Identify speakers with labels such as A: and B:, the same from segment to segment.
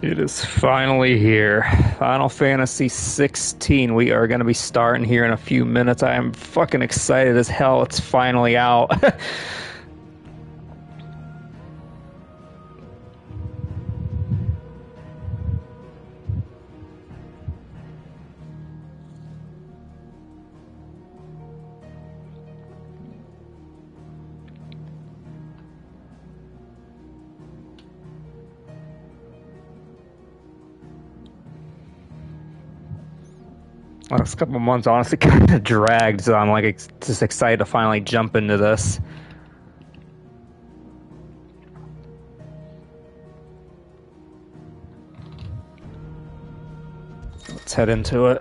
A: It is finally here. Final Fantasy 16. We are going to be starting here in a few minutes. I am fucking excited as hell. It's finally out. Last couple of months honestly kind of dragged, so I'm like just excited to finally jump into this. Let's head into it.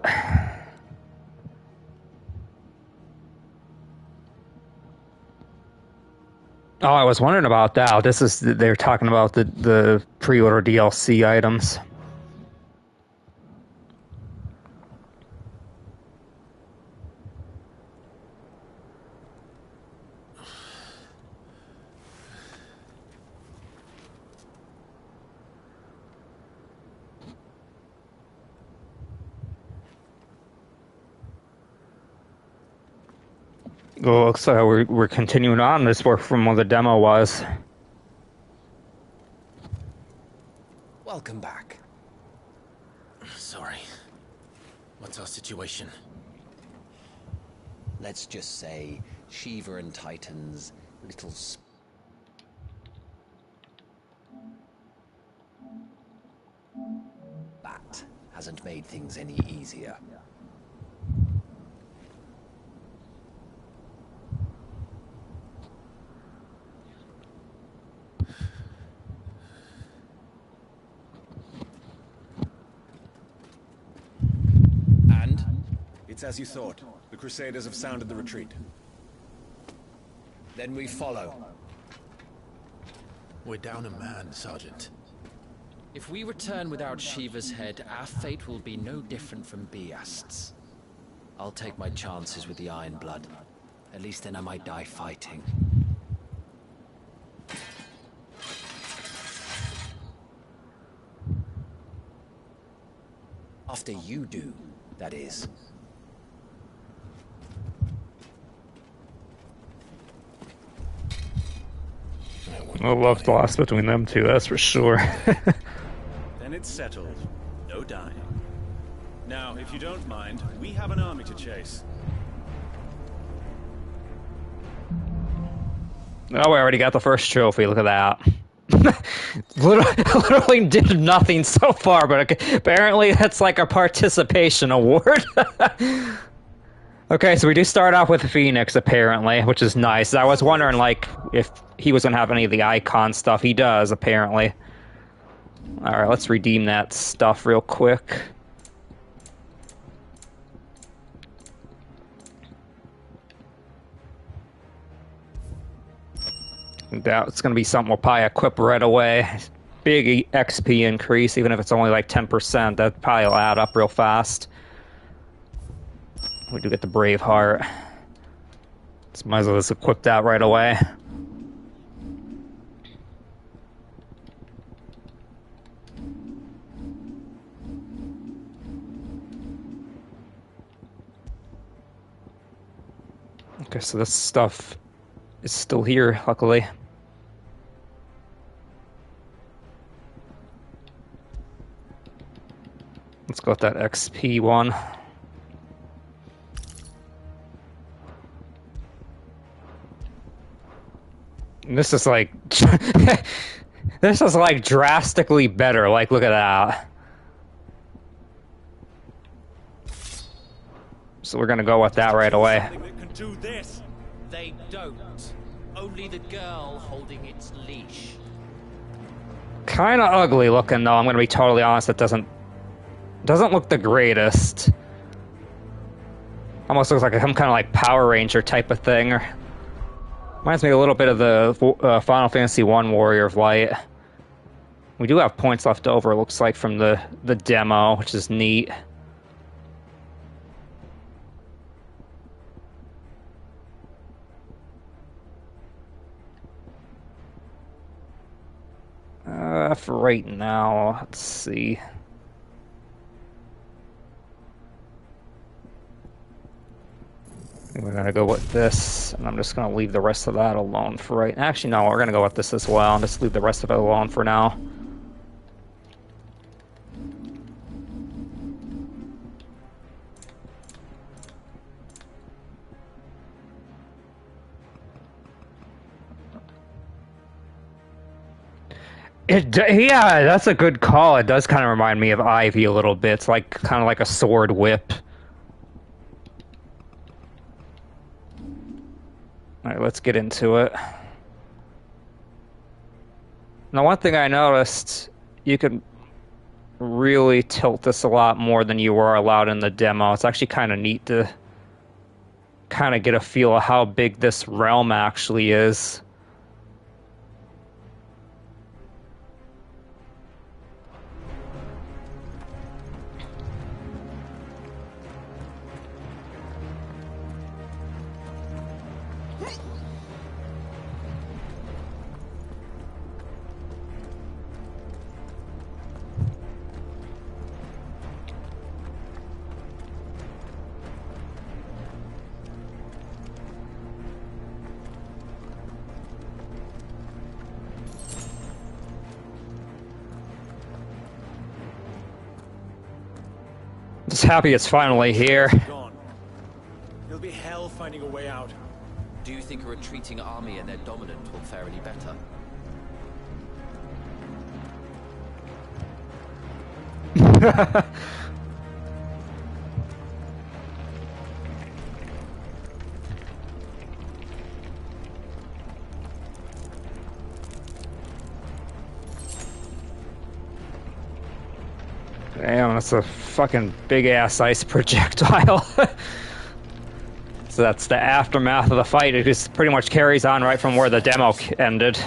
A: Oh, I was wondering about that. They're talking about the pre-order DLC items. Well, looks like we're continuing on this work from what the demo was.
B: Welcome back. Sorry. What's our situation? Let's just say Shiva and Titan's little spat hasn't made things any easier.
C: And? It's as you thought. The Crusaders have sounded the retreat.
B: Then we follow.
D: We're down a man, Sergeant.
E: If we return without Shiva's head, our fate will be no different from Biast's. I'll take my chances with the Iron Blood. At least then I might die fighting.
B: After you do, that is.
A: Well, love the loss between them two, that's for sure.
C: Then it's settled. No dying. Now, if you don't mind, we have an army to chase.
A: Oh, we already got the first trophy. Look at that. literally did nothing so far, but apparently that's like a participation award. Okay, so we do start off with Phoenix, apparently, which is nice. I was wondering, like, if he was going to have any of the icon stuff. He does, apparently. Alright, let's redeem that stuff real quick. That's going to be something we'll probably equip right away. Big XP increase, even if it's only like 10%. That probably will add up real fast. We do get the Brave Heart. So might as well just equip that right away. Okay, so this stuff is still here, luckily. Let's go with that XP one. And this is like... this is like drastically better. Like, look at that. So we're gonna go with that right away.
C: Something that can do this.
E: They don't. Only the girl holding its leash.
A: Kind of ugly looking, though. I'm gonna be totally honest. It doesn't look the greatest. Almost looks like some kind of like Power Ranger type of thing. Or reminds me a little bit of the Final Fantasy 1 Warrior of Light. We do have points left over, it looks like, from the demo, which is neat. For right now, let's see. We're gonna go with this, and I'm just gonna leave the rest of that alone for right. Actually, no, we're gonna go with this as well, and just leave the rest of it alone for now. Yeah, that's a good call. It does kind of remind me of Ivy a little bit. It's like kind of like a sword whip. All right, let's get into it. Now, one thing I noticed, you could really tilt this a lot more than you were allowed in the demo. It's actually kind of neat to kind of get a feel of how big this realm actually is. Just happy it's finally here.
C: Gone. It'll be hell finding a way out.
E: Do you think a retreating army and their dominant will fare any better?
A: Damn, that's a fucking big-ass ice projectile. So that's the aftermath of the fight. It just pretty much carries on right from where the demo ended.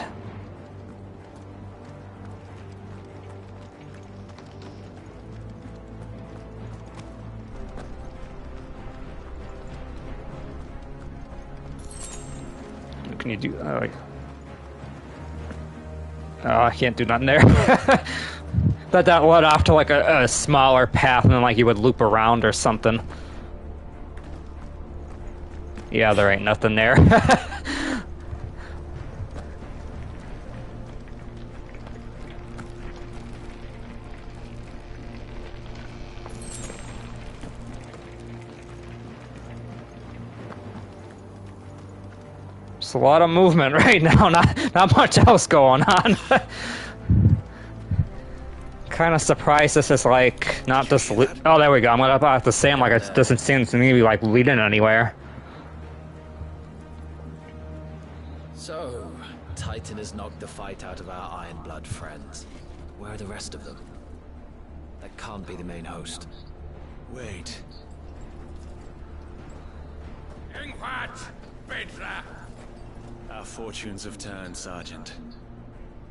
A: What can you do? Like, oh, I can't do nothing there. That led off to like a smaller path, and then like you would loop around or something. Yeah, there ain't nothing there. Just a lot of movement right now, not much else going on. Kind of surprised this is like not just. Oh, there we go. I'm gonna have to say, like it doesn't seem to me to be like leading anywhere.
E: So, Titan has knocked the fight out of our Ironblood friends. Where are the rest of them? That can't be the main host.
C: Wait. Our fortunes have turned, Sergeant.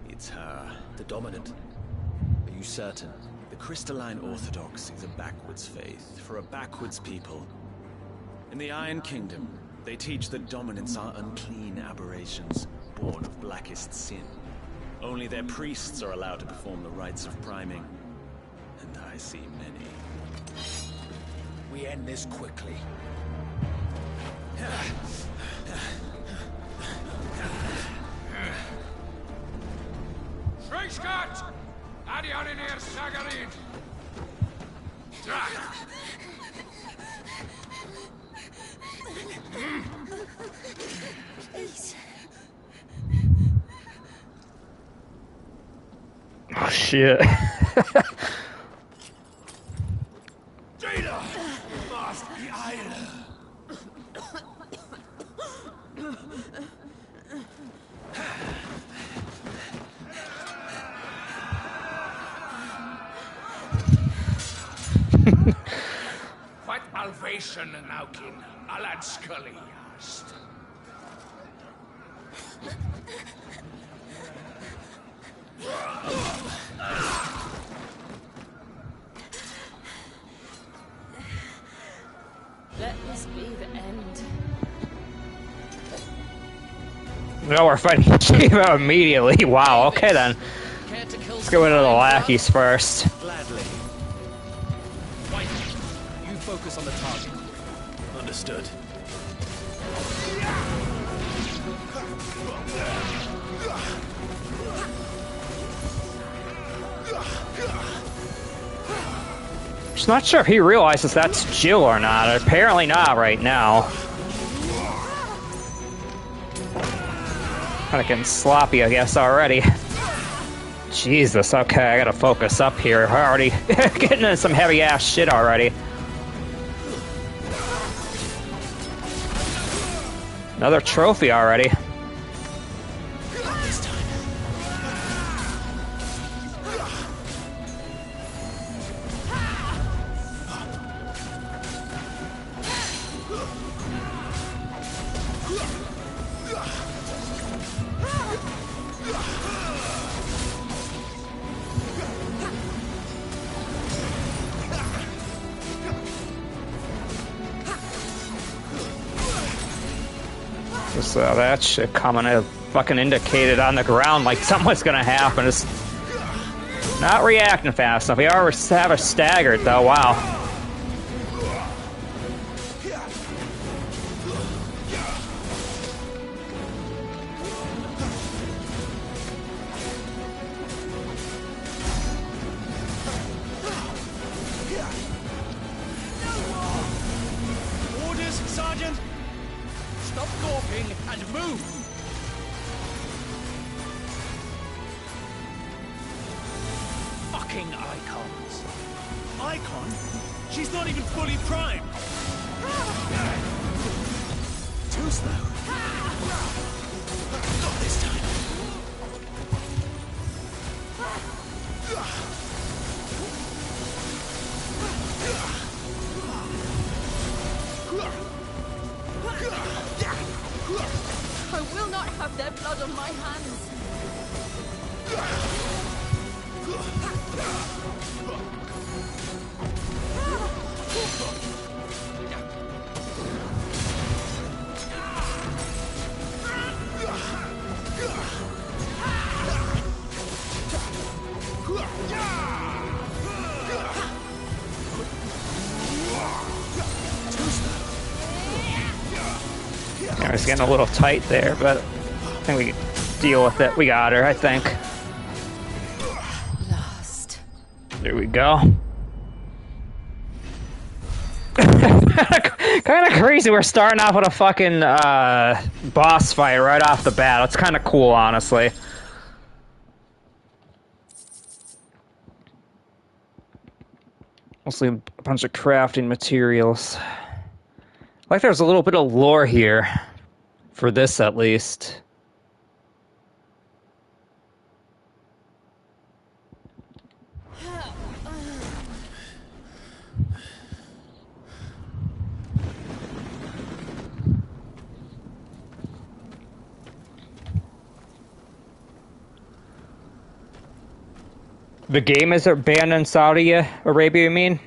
C: It's her.
E: The dominant. Are you certain?
C: The Crystalline Orthodox is a backwards faith for a backwards people. In the Iron Kingdom, they teach that dominants are unclean aberrations, born of blackest sin. Only their priests are allowed to perform the rites of priming. And I see many.
E: We end this quickly.
F: Scott! Adioninir Sagarid!
G: Please.
A: Oh shit.
F: Jada! Must be Isla! What Alvation Naukin, Alad Scully asked.
G: Let this be the end.
A: No, we're fighting Chivo immediately. Wow, okay then.
E: Care to kill
A: Let's go into the lackeys first.
C: Gladly. White, you focus on the target.
D: Understood.
A: Just not sure if he realizes that's Jill or not. Apparently not right now. Kinda getting sloppy, I guess, already. Jesus, okay, I gotta focus up here. I already getting into some heavy ass shit already. Another trophy already. So that shit coming in fucking indicated on the ground like something was gonna happen. It's not reacting fast enough. We already have a staggered though, wow.
C: Orders, Sergeant! Stop gawping and move! Fucking icons. Icon? She's not even fully primed! Too slow. Not this time.
G: I will not have their blood on my hands.
A: Yeah, it's getting a little tight there, but I think we can deal with it. We got her, I think.
G: Lost.
A: There we go. Kind of crazy we're starting off with a fucking boss fight right off the bat. It's kind of cool, honestly. Mostly a bunch of crafting materials. Like there's a little bit of lore here. For this, at least. The game is banned in Saudi Arabia, you mean?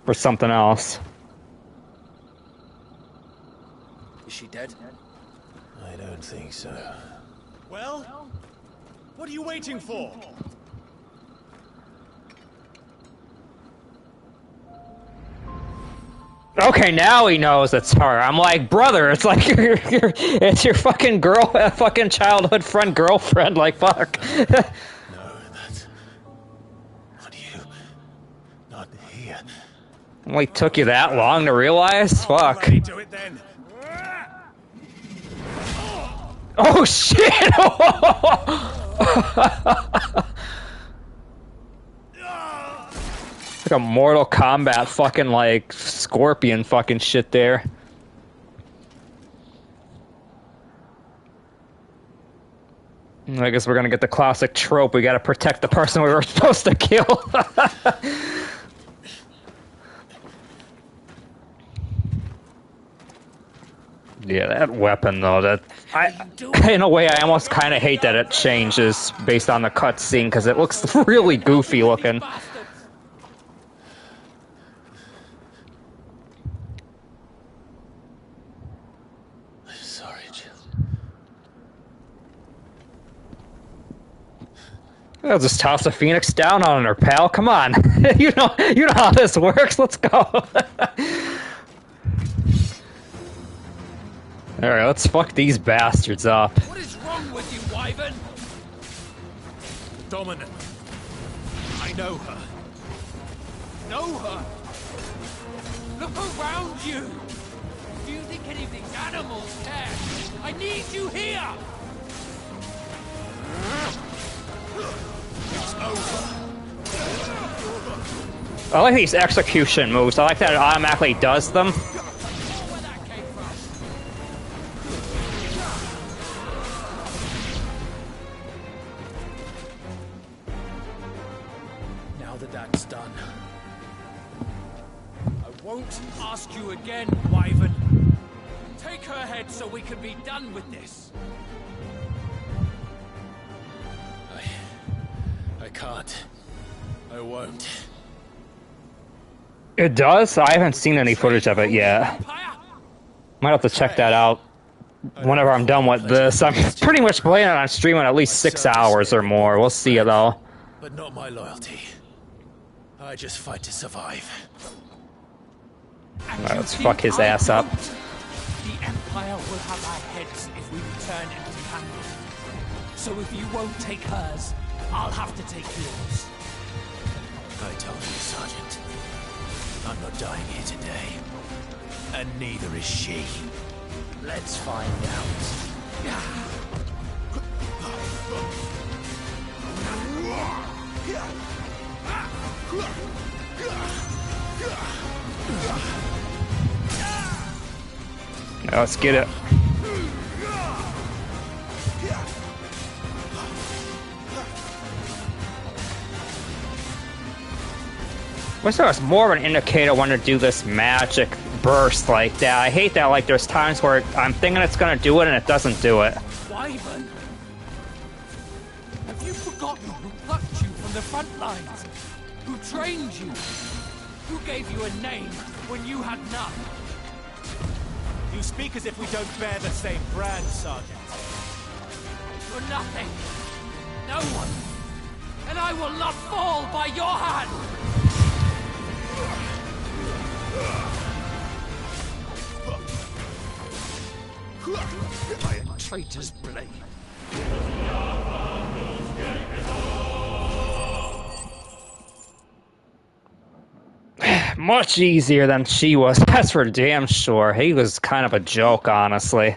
A: Or something else?
E: Is she dead?
D: I don't think so.
C: Well? What are you waiting for?
A: Okay, now he knows it's her. I'm like, brother, it's like it's your fucking fucking childhood friend girlfriend. Like, fuck.
D: No, that's not you. Not here.
A: Only took you that long to realize? Fuck.
C: Bloody do it then.
A: Oh shit! Like a Mortal Kombat fucking like scorpion fucking shit there. I guess we're gonna get the classic trope. We gotta protect the person we were supposed to kill. Yeah, that weapon though, in a way I almost kind of hate that it changes based on the cutscene because it looks really goofy looking. I'll just toss a phoenix down on her, pal. Come on. you know how this works. Let's go. Alright, let's fuck these bastards up.
F: What is wrong with you, Wyvern?
D: Dominant. I know her.
F: Know her? Look around you! Do you think any of these animals care? I need you here!
D: It's over.
A: I like these execution moves. I like that it automatically does them.
F: Where that came from?
E: Now that that's done,
F: I won't ask you again, Wyvern. Take her head so we can be done with this.
D: I can't. I won't.
A: It does? I haven't seen any footage of it yet.
F: Empire?
A: Might have to check that out whenever I'm done with this. I'm pretty much playing it on stream in at least 6 hours or more. We'll see though.
D: But not my loyalty. I just fight to survive.
F: And
A: Alright,
F: you
A: let's
F: think
A: fuck his
F: I
A: ass up.
F: won't? The Empire will have our heads if we return empty-handed. So if you won't take hers, I'll have to take yours.
D: I told you, Sergeant. I'm not dying here today. And neither is she.
E: let's find out.
A: Now let's get it. Wish there was more of an indicator when to do this magic burst like that. I hate that, like, there's times where I'm thinking it's gonna do it and it doesn't do it.
F: Wyvern! Have you forgotten who plucked you from the front lines? Who trained you? Who gave you a name when you had none?
D: You speak as if we don't bear the same brand, Sergeant.
F: For nothing. No one. And I will not fall by your hand! By a traitor's blade.
A: Much easier than she was, that's for damn sure. He was kind of a joke, honestly.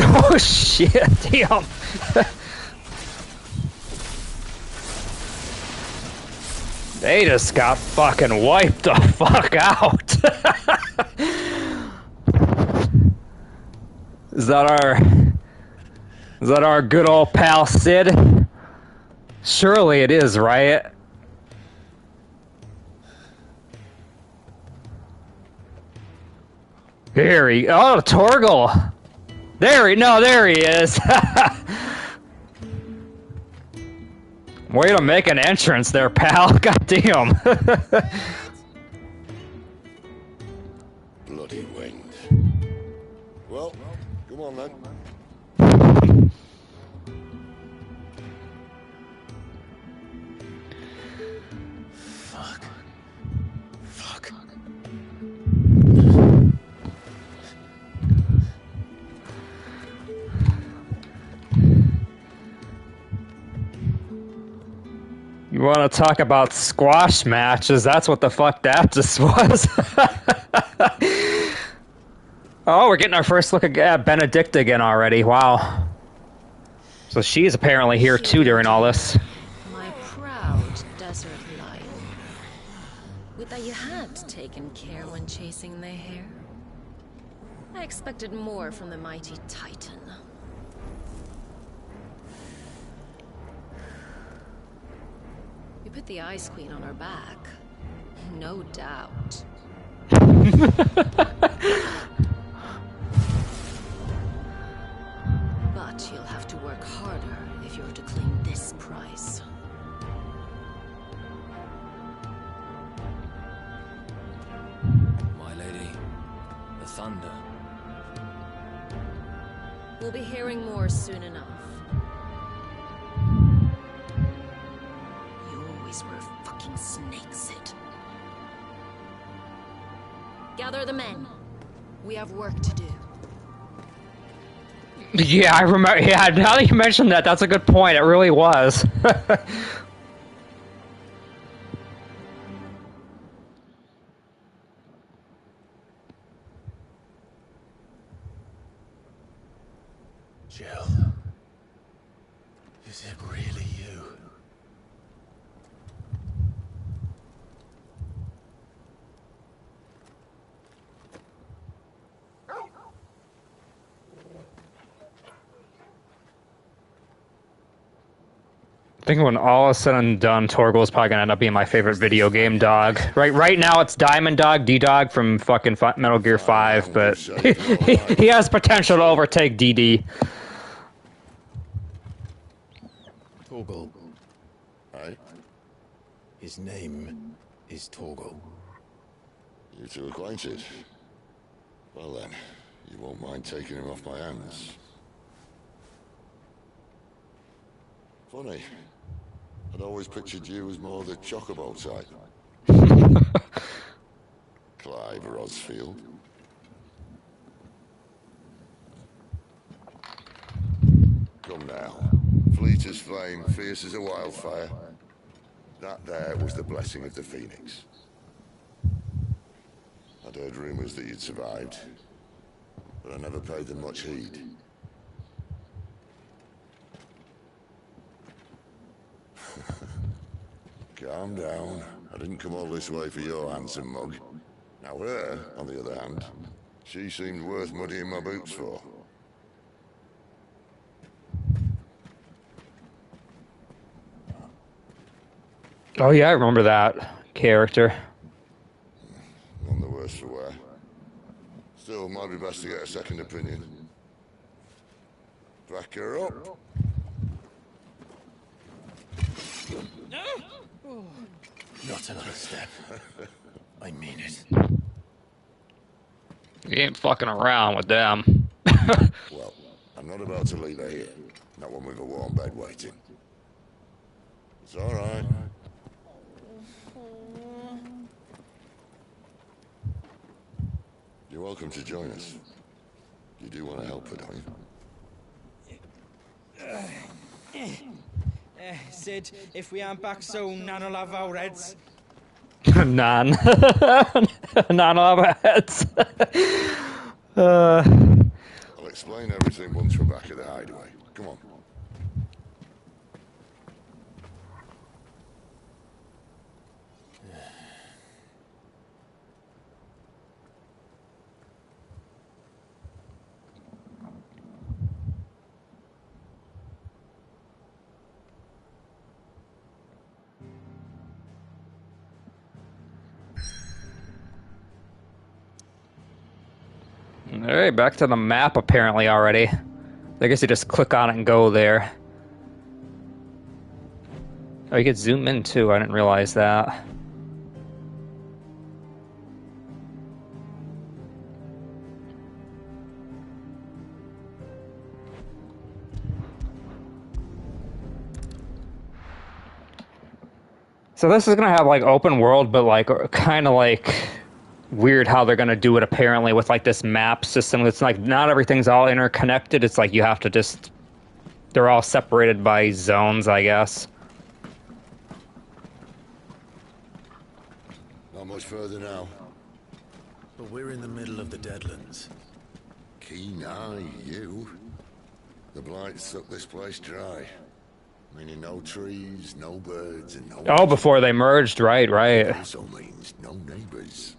A: Oh shit, damn. They just got fucking wiped the fuck out. Is that our good old pal Sid? Surely it is, right? Here he... Oh, Torgal! There he is! Way to make an entrance there, pal. Goddamn.
H: Bloody wind. Well, come on then.
D: Fuck.
A: You want to talk about squash matches? That's what the fuck that just was. Oh, we're getting our first look at Benedict again already. Wow. So she's apparently here too during all this.
G: My proud desert lion. Would that you had taken care when chasing their hair. I expected more from the mighty Titan. You put the Ice Queen on her back. No doubt. But you'll have to work harder if you're to claim this prize.
D: My lady, the thunder.
G: We'll be hearing more soon enough. You always were a fucking snake, Sid. Gather the men. We have work to do.
A: Yeah, I remember. Yeah, now that you mentioned that, that's a good point. It really was.
D: Jill, is it really you?
A: I think when all is said and done, Torgal is probably gonna end up being my favorite video game dog. Right now it's Diamond Dog, D-Dog from fucking Metal Gear 5, but he has potential to overtake DD.
D: Torgal.
H: Aye?
D: His name is Torgal.
H: You two acquainted? Well then, you won't mind taking him off my hands. Funny. I'd always pictured you as more the chocobo type. Clive Rosfield. Come now. Fleet as flame, fierce as a wildfire. That there was the blessing of the Phoenix. I'd heard rumors that you'd survived, but I never paid them much heed. Calm down. I didn't come all this way for your handsome mug. Now her, on the other hand, she seemed worth muddying my boots for.
A: Oh yeah, I remember that character.
H: None the worse for wear. Still, might be best to get a second opinion. Back her up.
D: Not another step. I mean it.
A: You ain't fucking around with them.
H: Well, I'm not about to leave her here. Not one with a warm bed waiting. It's all right. You're welcome to join us. You do want to help her, don't you?
I: Sid, if we aren't back soon, Nan will have our heads.
A: None. None of our heads.
H: I'll explain everything once we're back at the hideaway. Come on.
A: Alright, back to the map apparently already. I guess you just click on it and go there. Oh, you could zoom in too, I didn't realize that. So this is gonna have like open world, but like kind of like weird how they're gonna do it apparently with like this map system. It's like not everything's all interconnected. It's like you have to just, they're all separated by zones, I guess.
H: much further now.
D: But we're in the middle of the Deadlands.
H: Keen eye, you. The blight sucked this place dry. Meaning no trees, no birds, and no...
A: Oh, before they merged, right.
H: It also means no neighbors.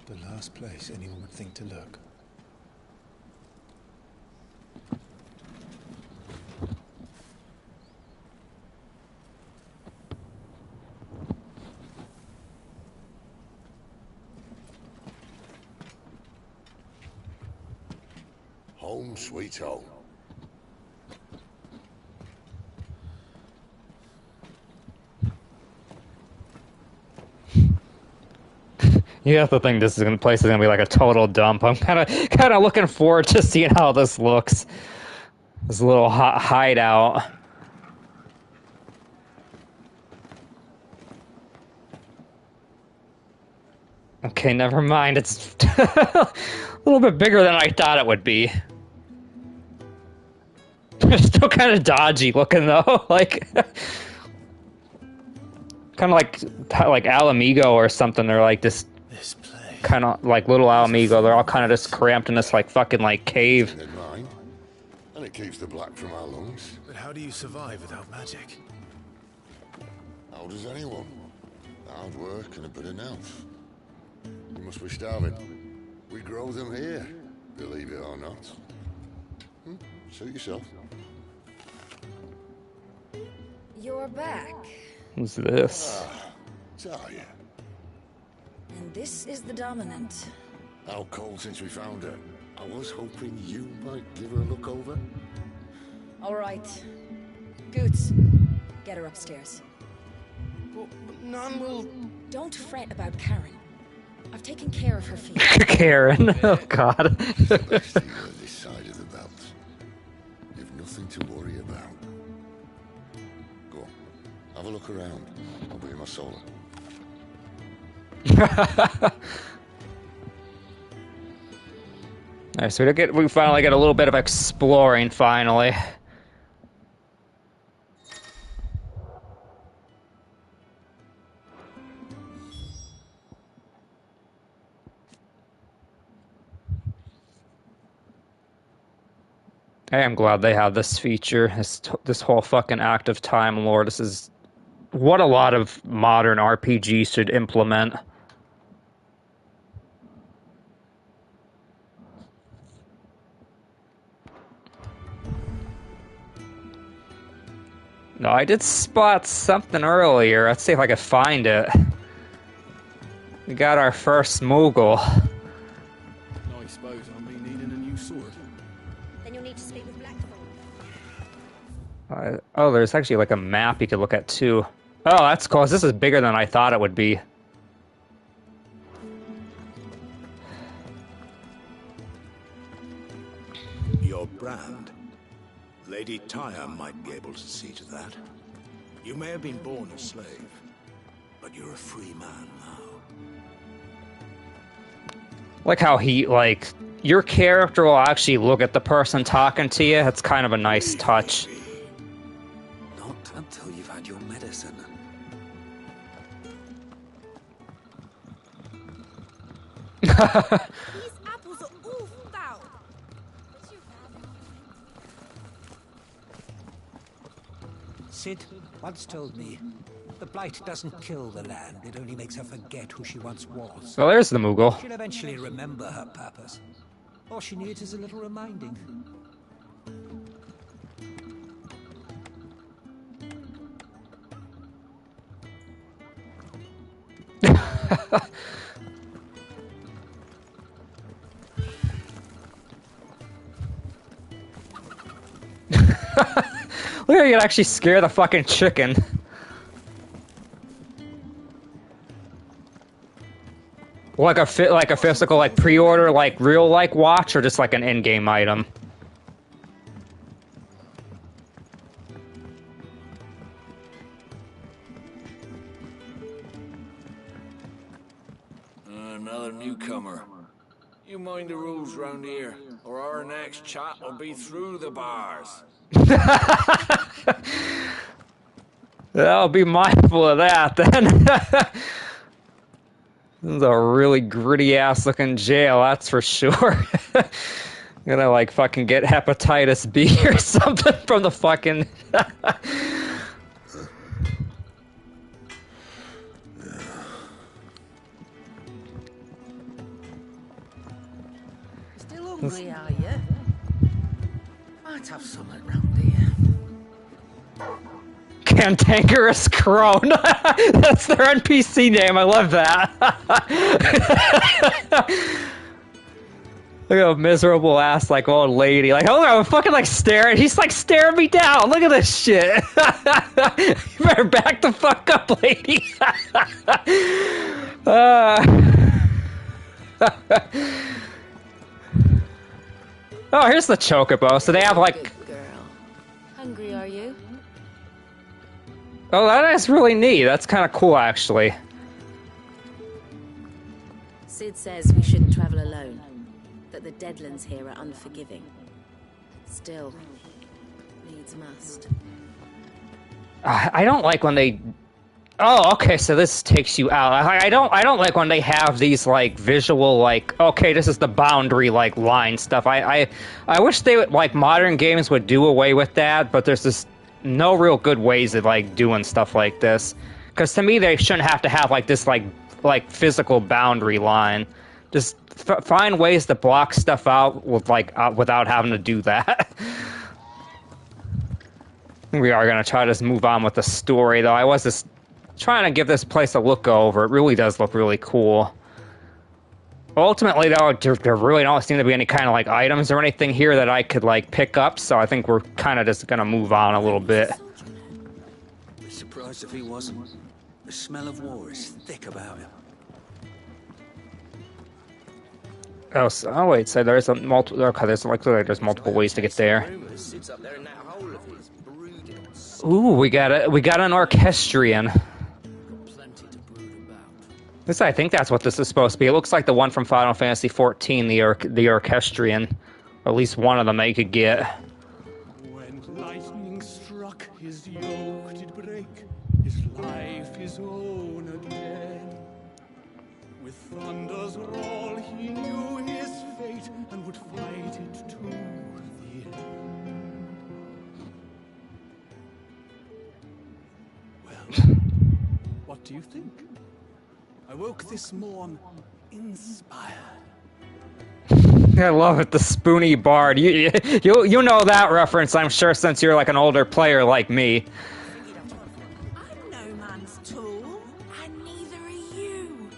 D: The last place anyone would think to look.
H: Home sweet home.
A: You have to think this place is gonna be like a total dump. I'm kind of looking forward to seeing how this looks. This little hideout. Okay, never mind. It's a little bit bigger than I thought it would be. It's still kind of dodgy looking though, like kind of like Alamigo or something. They're like this kind of like little Alamigo. They're all kind of just cramped in this like fucking like cave.
H: And it keeps the black from our lungs.
D: But how do you survive without magic?
H: How does anyone? Hard work and a bit of nerve. You must be starving. We grow them here, believe it or not. Suit yourself.
J: You're back.
A: Who's this?
H: Talia.
J: And this is the Dominant.
H: How cold since we found her. I was hoping you might give her a look over.
J: All right. Goots, get her upstairs.
I: But none will...
J: Don't fret about Karen. I've taken care of her feet.
A: Karen, oh god.
H: Especially on this side of the belt. You've nothing to worry about. Go on, have a look around. I'll be in my solo.
A: Alright, so we finally get a little bit of exploring finally. I am glad they have this feature, this whole fucking active time lore. This is what a lot of modern RPGs should implement. No, I did spot something earlier. Let's see if I can find it. We got our first Moogle.
C: I suppose I'll be needing a new sword.
J: Then you'll need to speak with Blackthorn.
A: Oh, there's actually like a map you could look at too. Oh, that's cool. This is bigger than I thought it would be.
K: Your brand. Lady Tyre might be able to see to that. You may have been born a slave, but you're a free man now.
A: Like how your character will actually look at the person talking to you. It's kind of a nice touch.
B: Not until you've had your medicine.
J: These apples are all foul.
L: Sid once told me, the blight doesn't kill the land, it only makes her forget who she once was.
A: Well, there's the Moogle.
L: She'll eventually remember her purpose. All she needs is a little reminding.
A: Look how you can actually scare the fucking chicken. Like a physical pre-order real watch, or just like an in-game item.
M: Another newcomer. You mind the rules round here, or our next chat will be through the bars.
A: I'll be mindful of that then. This is a really gritty ass looking jail, that's for sure. Gonna like fucking get hepatitis B or something from the fucking.
N: Still hungry, are you? Might have something round here.
A: Cantankerous Crone. That's their NPC name. I love that. Look at a miserable ass like old lady. Like, oh, I'm fucking like staring. He's like staring me down. Look at this shit. You better back the fuck up, lady. Oh, here's the chocobo. So they have like.
G: Good girl. Hungry, are you?
A: Oh, that is really neat. That's kind of cool, actually.
G: Sid says we shouldn't travel alone. That the Deadlands here are unforgiving. Still, needs must.
A: I don't like when they. Oh, okay. So this takes you out. I don't like when they have these like visual like. Okay, this is the boundary like line stuff. I wish they would like modern games would do away with that. But there's just no real good ways of like doing stuff like this. Because to me, they shouldn't have to have like this like physical boundary line. Just find ways to block stuff out with like without having to do that. We are gonna try to just move on with the story, though. I was just trying to give this place a look over. It really does look really cool. Ultimately, though, there really don't seem to be any kind of like items or anything here that I could like pick up. So I think we're kind of just gonna move on a little bit.
L: Be surprised if he wasn't. The smell of war is thick about him.
A: Oh, wait. So there's a multiple. Okay, there's multiple ways to get there. Ooh, we got an orchestrion. This, I think that's what this is supposed to be. It looks like the one from Final Fantasy XIV, the orchestrion. Or at least one of them that you could get.
O: When lightning struck, his yoke did break. His life his own again. With thunder's roll, he knew his fate and would fight it to the end. Well, what do you think? I woke this morn inspired.
A: I love it, the spoony bard. You know that reference, I'm sure, since you're like an older player like me.
N: I'm no man's tool, and neither are you.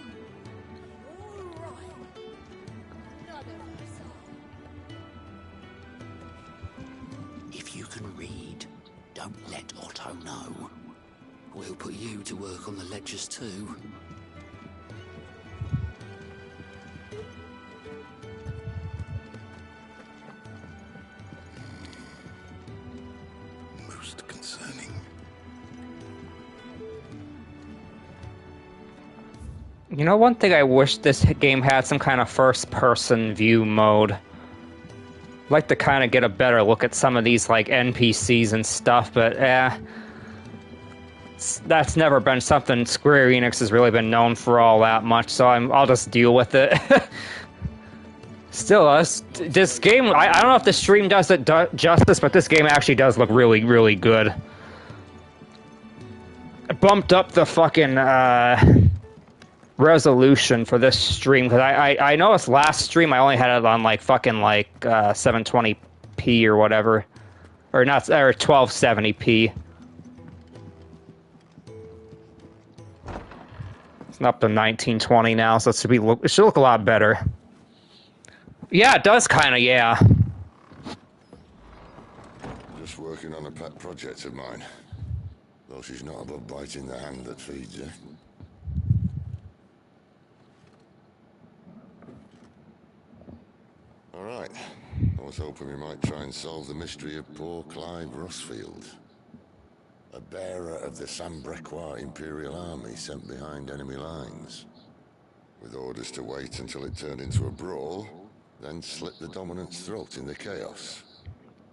D: If you can read, don't let Otto know. We'll put you to work on the ledgers too.
H: Most concerning.
A: You know, one thing I wish this game had some kind of first-person view mode. I'd like to kind of get a better look at some of these like NPCs and stuff, but that's never been something Square Enix has really been known for all that much, so I'll just deal with it. Still, this game, I don't know if the stream does it justice, but this game actually does look really, really good. I bumped up the fucking resolution for this stream, because I noticed last stream I only had it on like fucking like 720p or whatever. Or not, or 1270p. It's up to 1920 now, so it should look a lot better. Yeah, it does kind of, yeah.
H: Just working on a pet project of mine. Though she's not above biting the hand that feeds her. Alright. I was hoping we might try and solve the mystery of poor Clive Rossfield. A bearer of the Sambrequois Imperial Army sent behind enemy lines. With orders to wait until it turned into a brawl, then slit the dominant's throat in the chaos.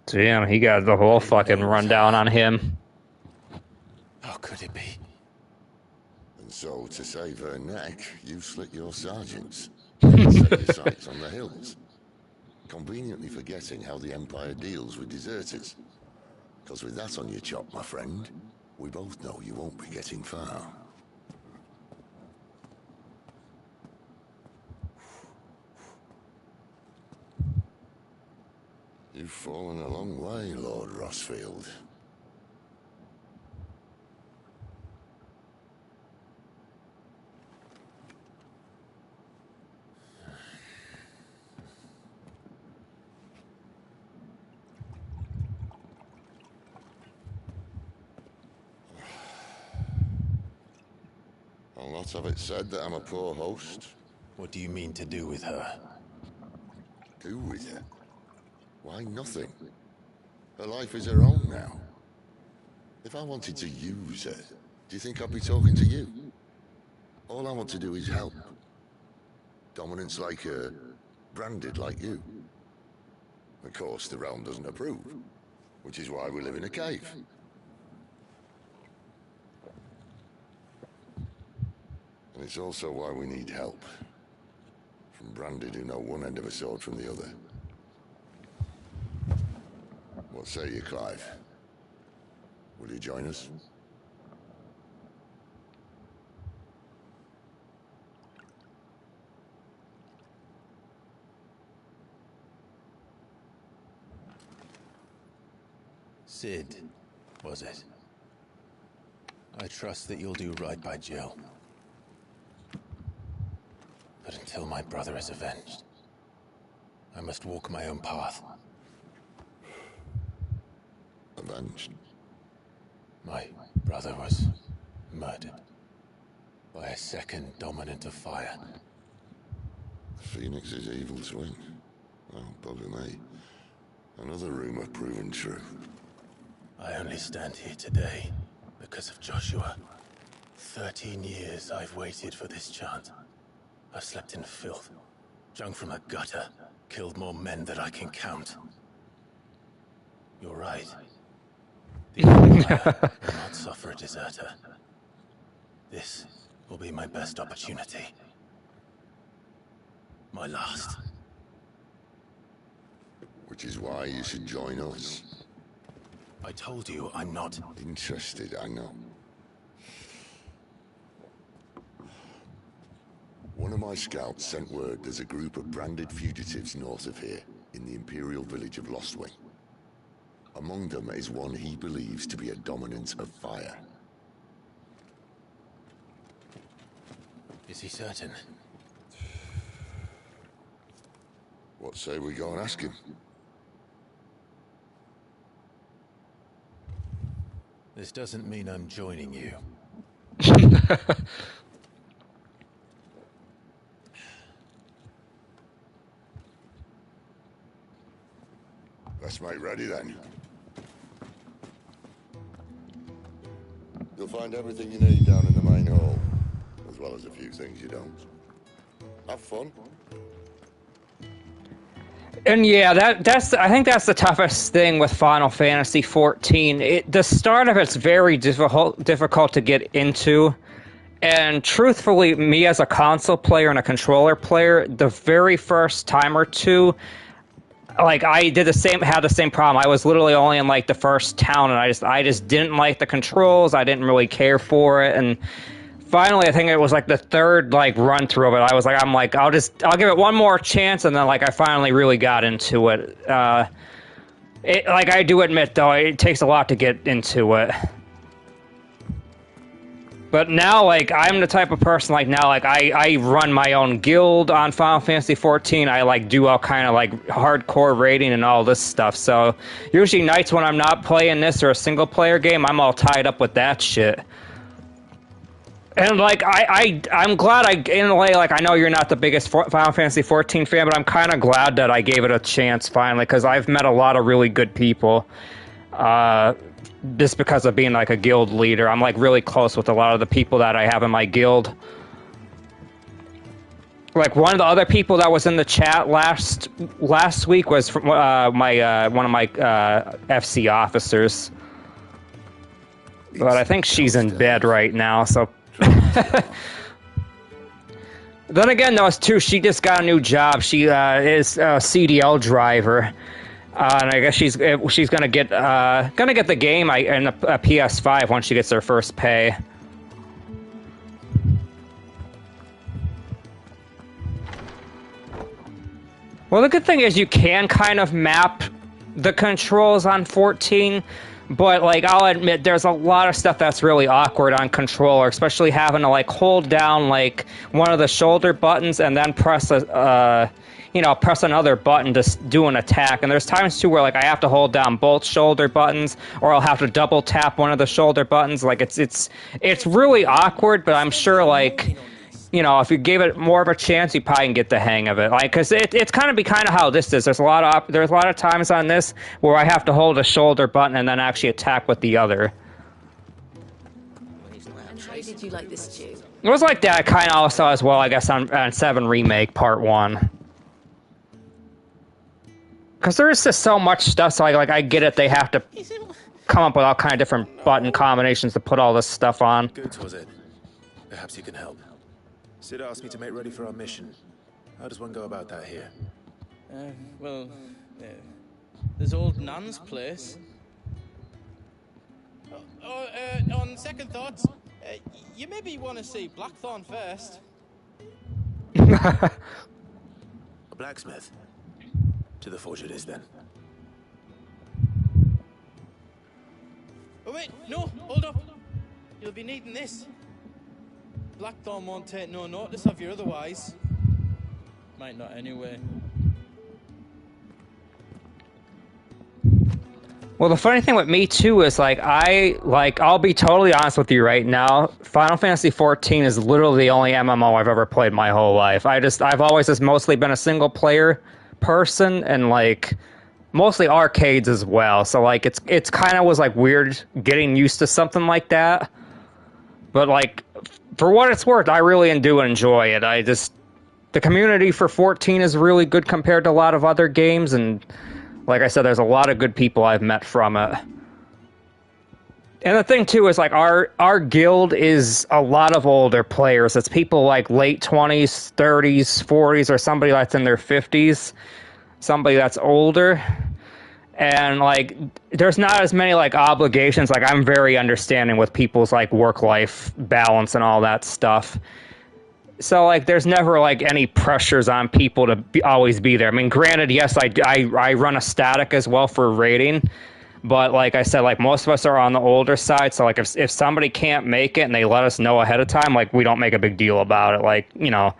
A: Damn, he got the whole fucking rundown on him.
D: How could it be?
H: And So, to save her neck, you slit your sergeants. And set your sights on the hills. Conveniently forgetting how the Empire deals with deserters. Because with that on your chop, my friend, we both know you won't be getting far. You've fallen a long way, Lord Rossfield. I'll not have it said that I'm a poor host.
P: What do you mean to do with her?
H: Do with her? Why, nothing. Her life is her own now. If I wanted to use her, do you think I'd be talking to you? All I want to do is help. Dominants like her, branded like you. Of course, the realm doesn't approve, which is why we live in a cave. And it's also why we need help. From branded who know one end of a sword from the other. What say you, Clive? Will you join us?
P: Sid, was it? I trust that you'll do right by Jill. But until my brother is avenged, I must walk my own path.
H: Avenged?
P: My brother was murdered by a second dominant of fire.
H: Phoenix's evil twin. Well, bugger me. Another rumor proven true.
P: I only stand here today because of Joshua. 13 years I've waited for this chance. I've slept in filth, drunk from a gutter, killed more men than I can count. You're right. The Empire will not suffer a deserter. This will be my best opportunity. My last.
H: Which is why you should join us.
P: I told you I'm not
H: interested, I know. One of my scouts sent word there's a group of branded fugitives north of here, in the Imperial village of Lostwing. Among them is one he believes to be a dominant of fire.
P: Is he certain?
H: What say we go and ask him?
P: This doesn't mean I'm joining you.
H: Let's make ready then. You'll find everything you need down in the main hall, as well as a few things you don't. Have fun.
A: And yeah, I think that's the toughest thing with Final Fantasy XIV. The start of it's very difficult to get into, and truthfully, me as a console player and a controller player, the very first time or two, like had the same problem. I was literally only in like the first town, and I just didn't like the controls. I didn't really care for it, and finally, I think it was like the third run through of it. I'll give it one more chance, and then I finally really got into it. I do admit though, it takes a lot to get into it. But now, I'm the type of person, I run my own guild on Final Fantasy XIV. I, do all kind of, hardcore raiding and all this stuff. So, usually nights when I'm not playing this or a single-player game, I'm all tied up with that shit. And, I'm glad in a way, I know you're not the biggest Final Fantasy XIV fan, but I'm kind of glad that I gave it a chance, finally, because I've met a lot of really good people. Just because of being, a guild leader. I'm, really close with a lot of the people that I have in my guild. One of the other people that was in the chat last week was from, one of my FC officers. But I think she's in bed right now, so... Then again, though, too, she just got a new job. She is a CDL driver, and I guess she's gonna get the game and a PS5 once she gets her first pay. Well, the good thing is you can kind of map the controls on 14, but, like, I'll admit there's a lot of stuff that's really awkward on controller, especially having to, like, hold down, like, one of the shoulder buttons and then press press another button to do an attack. And there's times, too, where, like, I have to hold down both shoulder buttons, or I'll have to double tap one of the shoulder buttons. Like, it's really awkward, but I'm sure, like, you know, if you gave it more of a chance, you probably can get the hang of it. Like, because it's kind of how this is. There's a lot of times on this where I have to hold a shoulder button and then actually attack with the other.
G: And how did you like this stew?
A: It was like that kind of also as well, I guess, on 7 Remake Part 1. Because there's just so much stuff, so like I get it, they have to come up with all kind of different button combinations to put all this stuff on.
P: Good, was it? Perhaps you can help. Sid asked me to make ready for our mission. How does one go about that here?
I: There's old Nan's place. On second thoughts, you maybe want to see Blackthorn first.
P: A blacksmith? To the forge it is, then.
I: Oh wait, no, hold up. You'll be needing this. Blackthorn won't take no notice of you otherwise. Might not anyway.
A: Well, the funny thing with me too is I'll be totally honest with you right now. Final Fantasy XIV is literally the only MMO I've ever played my whole life. I've always just mostly been a single player person, and like mostly arcades as well. So like it's kind of was like weird getting used to something like that. But like, for what it's worth, I really do enjoy it. The community for 14 is really good compared to a lot of other games, and like I said, there's a lot of good people I've met from it. And the thing too is like our guild is a lot of older players. It's people like late 20s, 30s, 40s, or somebody that's in their 50s, somebody that's older. And, like, there's not as many, like, obligations. Like, I'm very understanding with people's, like, work-life balance and all that stuff. So, like, there's never, like, any pressures on people to always be there. I mean, granted, yes, I run a static as well for rating. But, like I said, like, most of us are on the older side. So, like, if somebody can't make it and they let us know ahead of time, like, we don't make a big deal about it. Like, you know,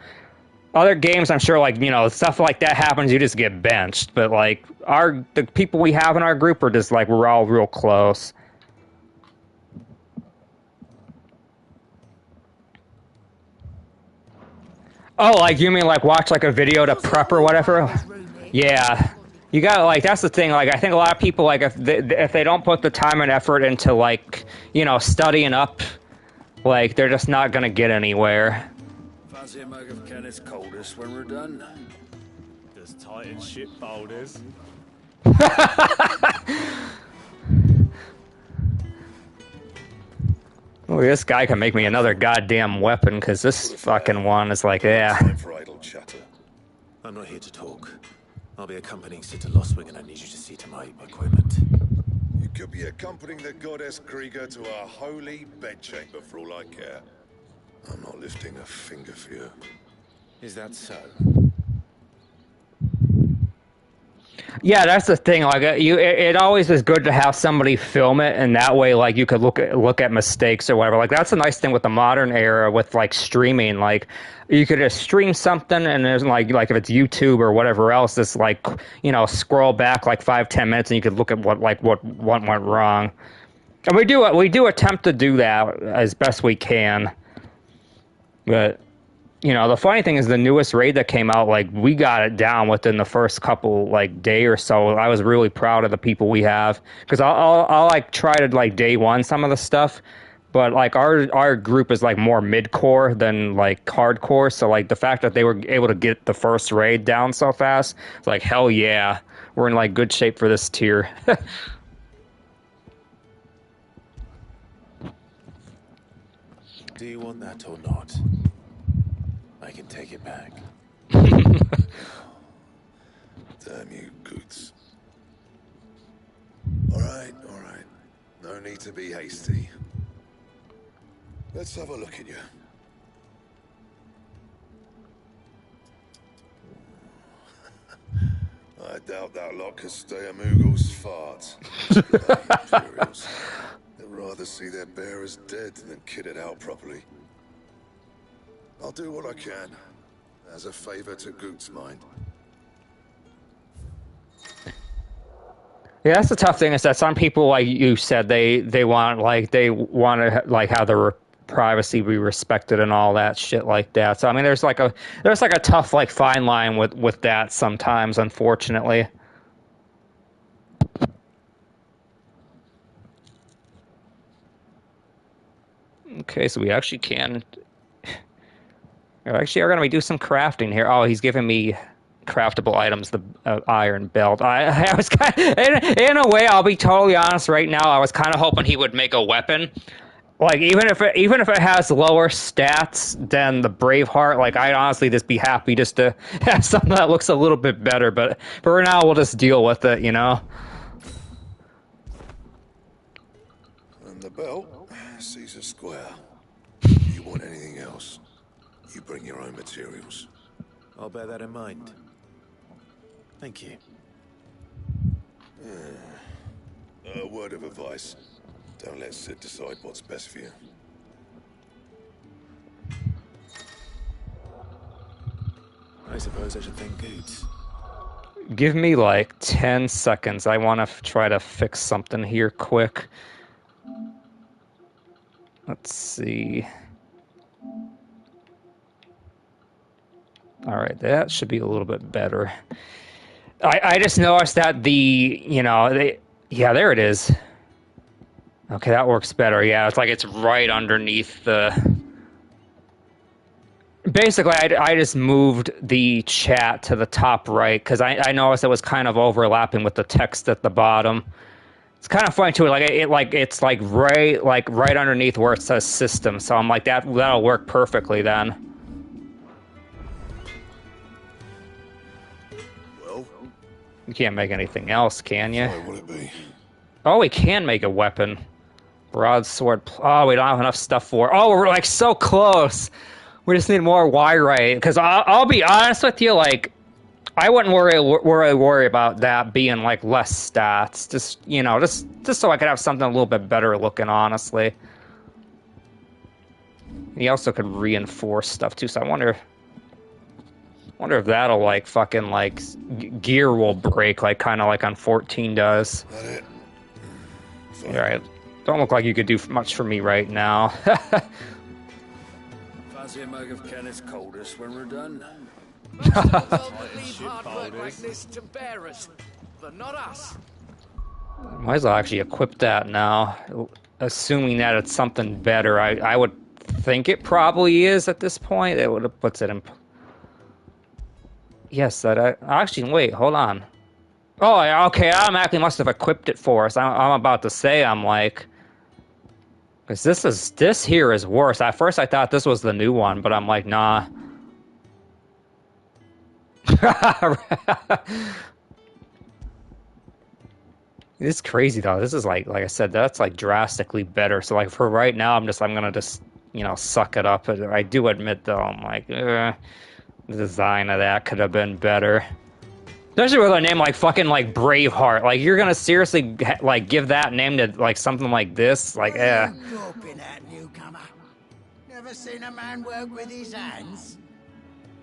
A: other games, I'm sure, like, you know, stuff like that happens, you just get benched. But, like, the people we have in our group are just, like, we're all real close. Oh, like, you mean, like, watch, like, a video to prep or whatever? Yeah. You gotta, like, that's the thing, like, I think a lot of people, like, if they don't put the time and effort into, like, you know, studying up, like, they're just not gonna get anywhere.
M: Fancy a mug of Kenneth's coldest when we're done?
C: Just tight shit boulders.
A: Oh, this guy can make me another goddamn weapon, because this fucking one is like, yeah.
P: For idle chatter. I'm not here to talk. I'll be accompanying Sid to Lostwing, and I need you to see to my equipment.
H: You could be accompanying the goddess Krieger to a holy bedchamber for all I care. I'm not lifting a finger for you.
P: Is that so?
A: Yeah, that's the thing. Like, it always is good to have somebody film it, and that way, like, you could look at mistakes or whatever. Like, that's the nice thing with the modern era with like streaming. Like, you could just stream something, and there's like if it's YouTube or whatever else, just like, you know, scroll back like 5-10 minutes, and you could look at what went wrong. And we do attempt to do that as best we can. But, you know, the funny thing is the newest raid that came out, like, we got it down within the first couple, like, day or so. I was really proud of the people we have. Because I'll like, try to, like, day one some of the stuff. But, like, our group is, like, more mid-core than, like, hardcore. So, like, the fact that they were able to get the first raid down so fast, it's like, hell yeah. We're in, like, good shape for this tier.
P: Do you want that or not? I can take it back.
Q: Damn you, Goots. Alright. No need to be hasty. Let's have a look at you. I doubt that lot could stay a Moogle's fart. Imperials. They'd rather see their bearers dead than kitted out properly. I'll do what I can, as a favor to Goot's mind.
A: Yeah, that's the tough thing is that some people, like you said, they want to like have their privacy be respected and all that shit like that. So I mean, there's like a tough like fine line with that sometimes, unfortunately. Okay, so we actually can. We actually are going to do some crafting here. Oh, he's giving me craftable items, the iron belt. I was kind of, in a way, I'll be totally honest right now, I was kind of hoping he would make a weapon. Like, even if it has lower stats than the Braveheart, like, I'd honestly just be happy just to have something that looks a little bit better, but for now, we'll just deal with it, you know?
Q: And the belt, Caesar Square. You want anything else? You bring your own materials.
P: I'll bear that in mind. Thank you.
Q: A word of advice. Don't let Sid decide what's best for you.
P: I suppose I should thank Goots.
A: Give me like 10 seconds. I want to try to fix something here quick. Let's see. All right, that should be a little bit better. I just noticed that yeah, there it is. Okay, that works better. Yeah, it's like it's right underneath the... Basically, I just moved the chat to the top right because I noticed it was kind of overlapping with the text at the bottom. It's kind of funny too. It's right underneath where it says system. So I'm like that'll work perfectly then.
Q: Well,
A: you can't make anything else, can you?
Q: What will it be?
A: Oh, we can make a weapon. Broadsword. Oh, we don't have enough stuff for. Oh, we're like so close. We just need more wyrite. Because I'll be honest with you, like, I wouldn't worry about that being like less stats. Just just so I could have something a little bit better looking, honestly. He also could reinforce stuff too. So I wonder if that'll like fucking like gear will break like kind of like on 14 does.
Q: That it?
A: All right. Don't look like you could do much for me right now.
M: Fancy a mug of Kenneth's coldest when we're done.
F: Leave hard work like this to bearers, but not us.
A: Might as well actually equip that now, assuming that it's something better. I would think it probably is at this point. It would have puts it in. Yes, actually wait, hold on. Oh, okay. I automatically must have equipped it for us. I'm about to say I'm like. Because this here is worse. At first I thought this was the new one, but I'm like, nah. It's crazy though. This is like I said, that's like drastically better. So like for right now, I'm gonna just suck it up. I do admit though, I'm like, the design of that could have been better. Especially with a name like fucking like Braveheart. Like you're gonna seriously like give that name to like something like this? Like
D: Gawping at newcomer. Never seen a man work with his hands?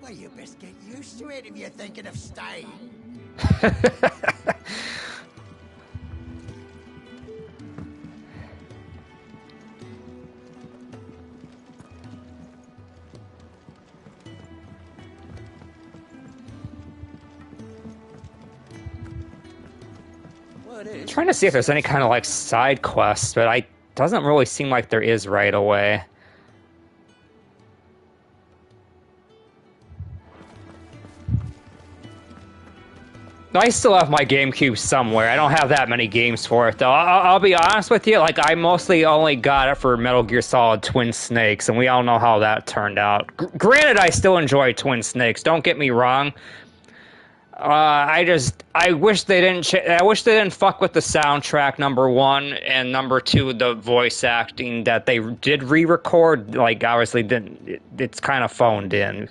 D: Well, you best get used to it if you're thinking of staying.
A: I'm trying to see if there's any kind of like side quests, but doesn't really seem like there is right away. I still have my GameCube somewhere. I don't have that many games for it, though. I'll be honest with you, like, I mostly only got it for Metal Gear Solid Twin Snakes, and we all know how that turned out. Granted, I still enjoy Twin Snakes, don't get me wrong. I wish they didn't I wish they didn't fuck with the soundtrack, number one, and number two, the voice acting that they did re-record, like, obviously it's kind of phoned in.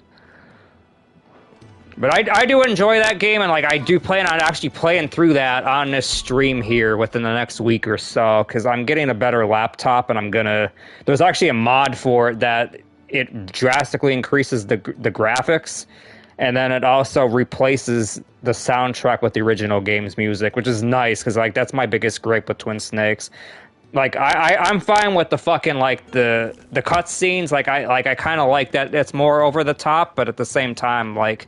A: But I do enjoy that game, and like I do plan on actually playing through that on this stream here within the next week or so, because I'm getting a better laptop, and there's actually a mod for it that it drastically increases the graphics, and then it also replaces the soundtrack with the original game's music, which is nice, because like that's my biggest gripe with Twin Snakes. Like I'm fine with the fucking like the cutscenes, like I kind of like that it's more over the top, but at the same time, like,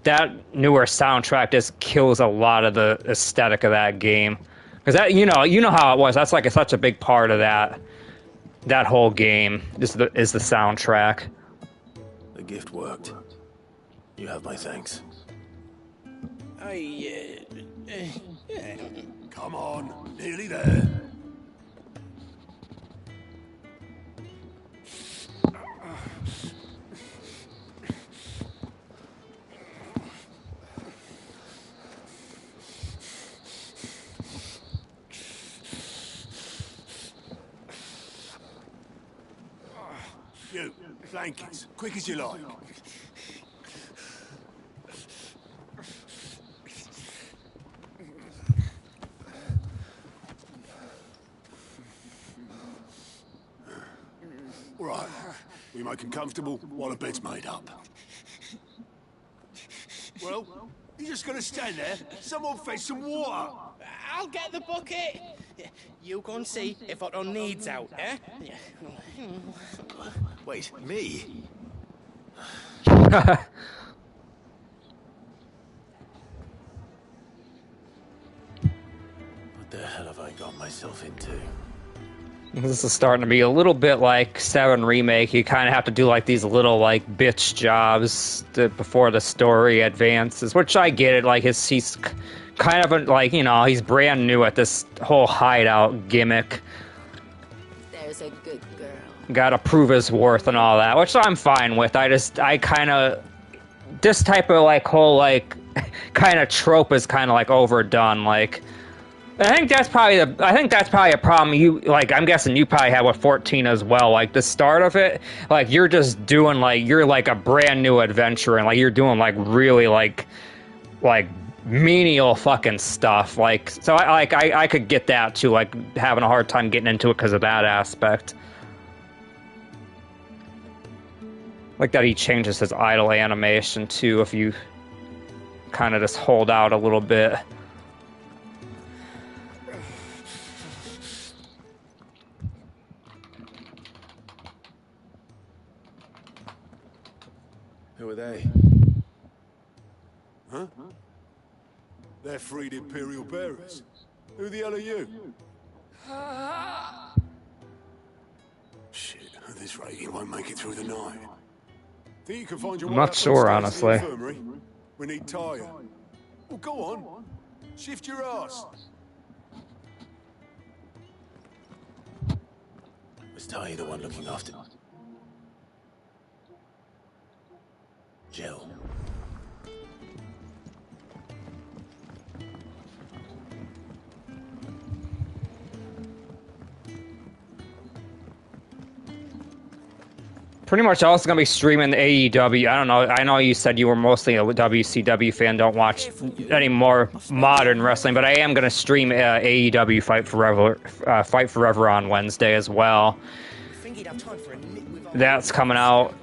A: that newer soundtrack just kills a lot of the aesthetic of that game, because that you know how it was. That's like such a big part of that whole game is the soundtrack.
P: The gift worked. You have my thanks.
K: Yeah. Come on, nearly there. You, blankets, quick as you like. Right, we make them comfortable while the bed's made up. Well, you're just gonna stand there? Someone fetch some water.
I: I'll get the bucket. You go and see if Otto needs out, eh?
K: Wait, me?
P: What the hell have I got myself into?
A: This is starting to be a little bit like 7 Remake. You kind of have to do like these little like bitch jobs before the story advances, which I get it. Like he's kind of like, he's brand new at this whole hideout gimmick.
G: There's a good girl.
A: Gotta prove his worth and all that, which I'm fine with. this type of like whole like kind of trope is kind of like overdone. Like, I think that's probably a problem I'm guessing you probably had with 14 as well. Like the start of it, like you're just doing like you're like a brand new adventurer, and like you're doing like really like menial fucking stuff. Like, so I could get that too, like having a hard time getting into it because of that aspect. Like that he changes his idle animation too if you kind of just hold out a little bit.
P: Who are they?
K: Huh? They're freed Imperial bearers. Who the hell are you? Shit, at this rate, he won't make it through the night. Think you can find your
A: I'm
K: way
A: not
K: up
A: sure,
K: upstairs to the
A: honestly.
K: infirmary? We need Tyre. Well, go on. Shift your ass.
P: Was Ty the one looking after Jill?
A: Pretty much also gonna be streaming the AEW. I don't know. I know you said you were mostly a WCW fan, don't watch any more modern wrestling, but I am gonna stream AEW Fight Forever on Wednesday as well. That's coming out.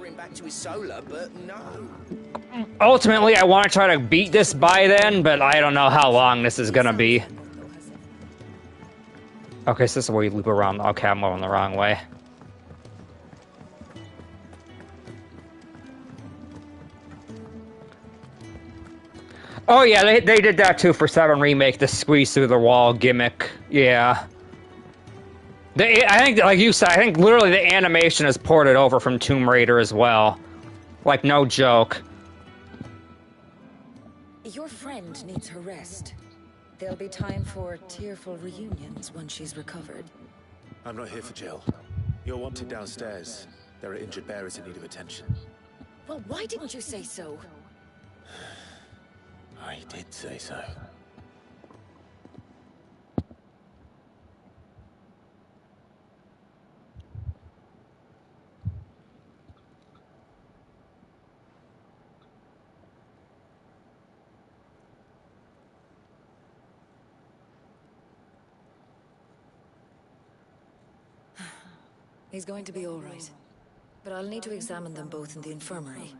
A: Ultimately, I want to try to beat this by then, but I don't know how long this is gonna be. Okay, so this is where you loop around. Okay, I'm going the wrong way. Oh yeah, they did that too for 7 Remake, the squeeze through the wall gimmick. Yeah. I think, like you said, I think literally the animation is ported over from Tomb Raider as well. Like, no joke.
J: Your friend needs her rest. There'll be time for tearful reunions once she's recovered.
P: I'm not here for Jill. You're wanted downstairs. There are injured bearers in need of attention.
J: Well, why didn't you say so?
P: I did say so.
J: He's going to be all right. But I'll need to examine them both in the infirmary.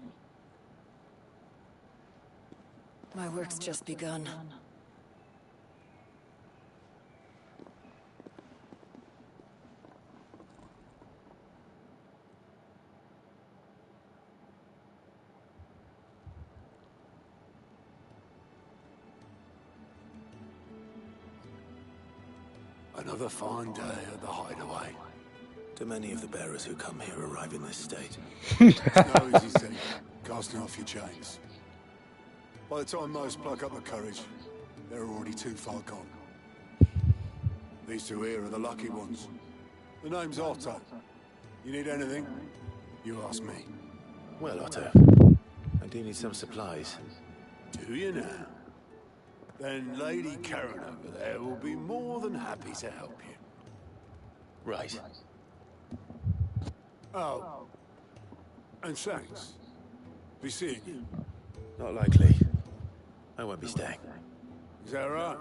J: My work's just begun.
K: Another fine day at the Hideaway.
P: Do many of the bearers who come here arrive in this state?
K: It's no easy thing, casting off your chains. By the time most pluck up the courage, they're already too far gone. These two here are the lucky ones. The name's Otto. You need anything? You ask me.
P: Well, Otto, I do need some supplies.
K: Do you now? Then Lady Karen over there will be more than happy to help you.
P: Right.
K: Oh. And thanks. Be seeing you.
P: Not likely. I won't be staying.
K: Is that right?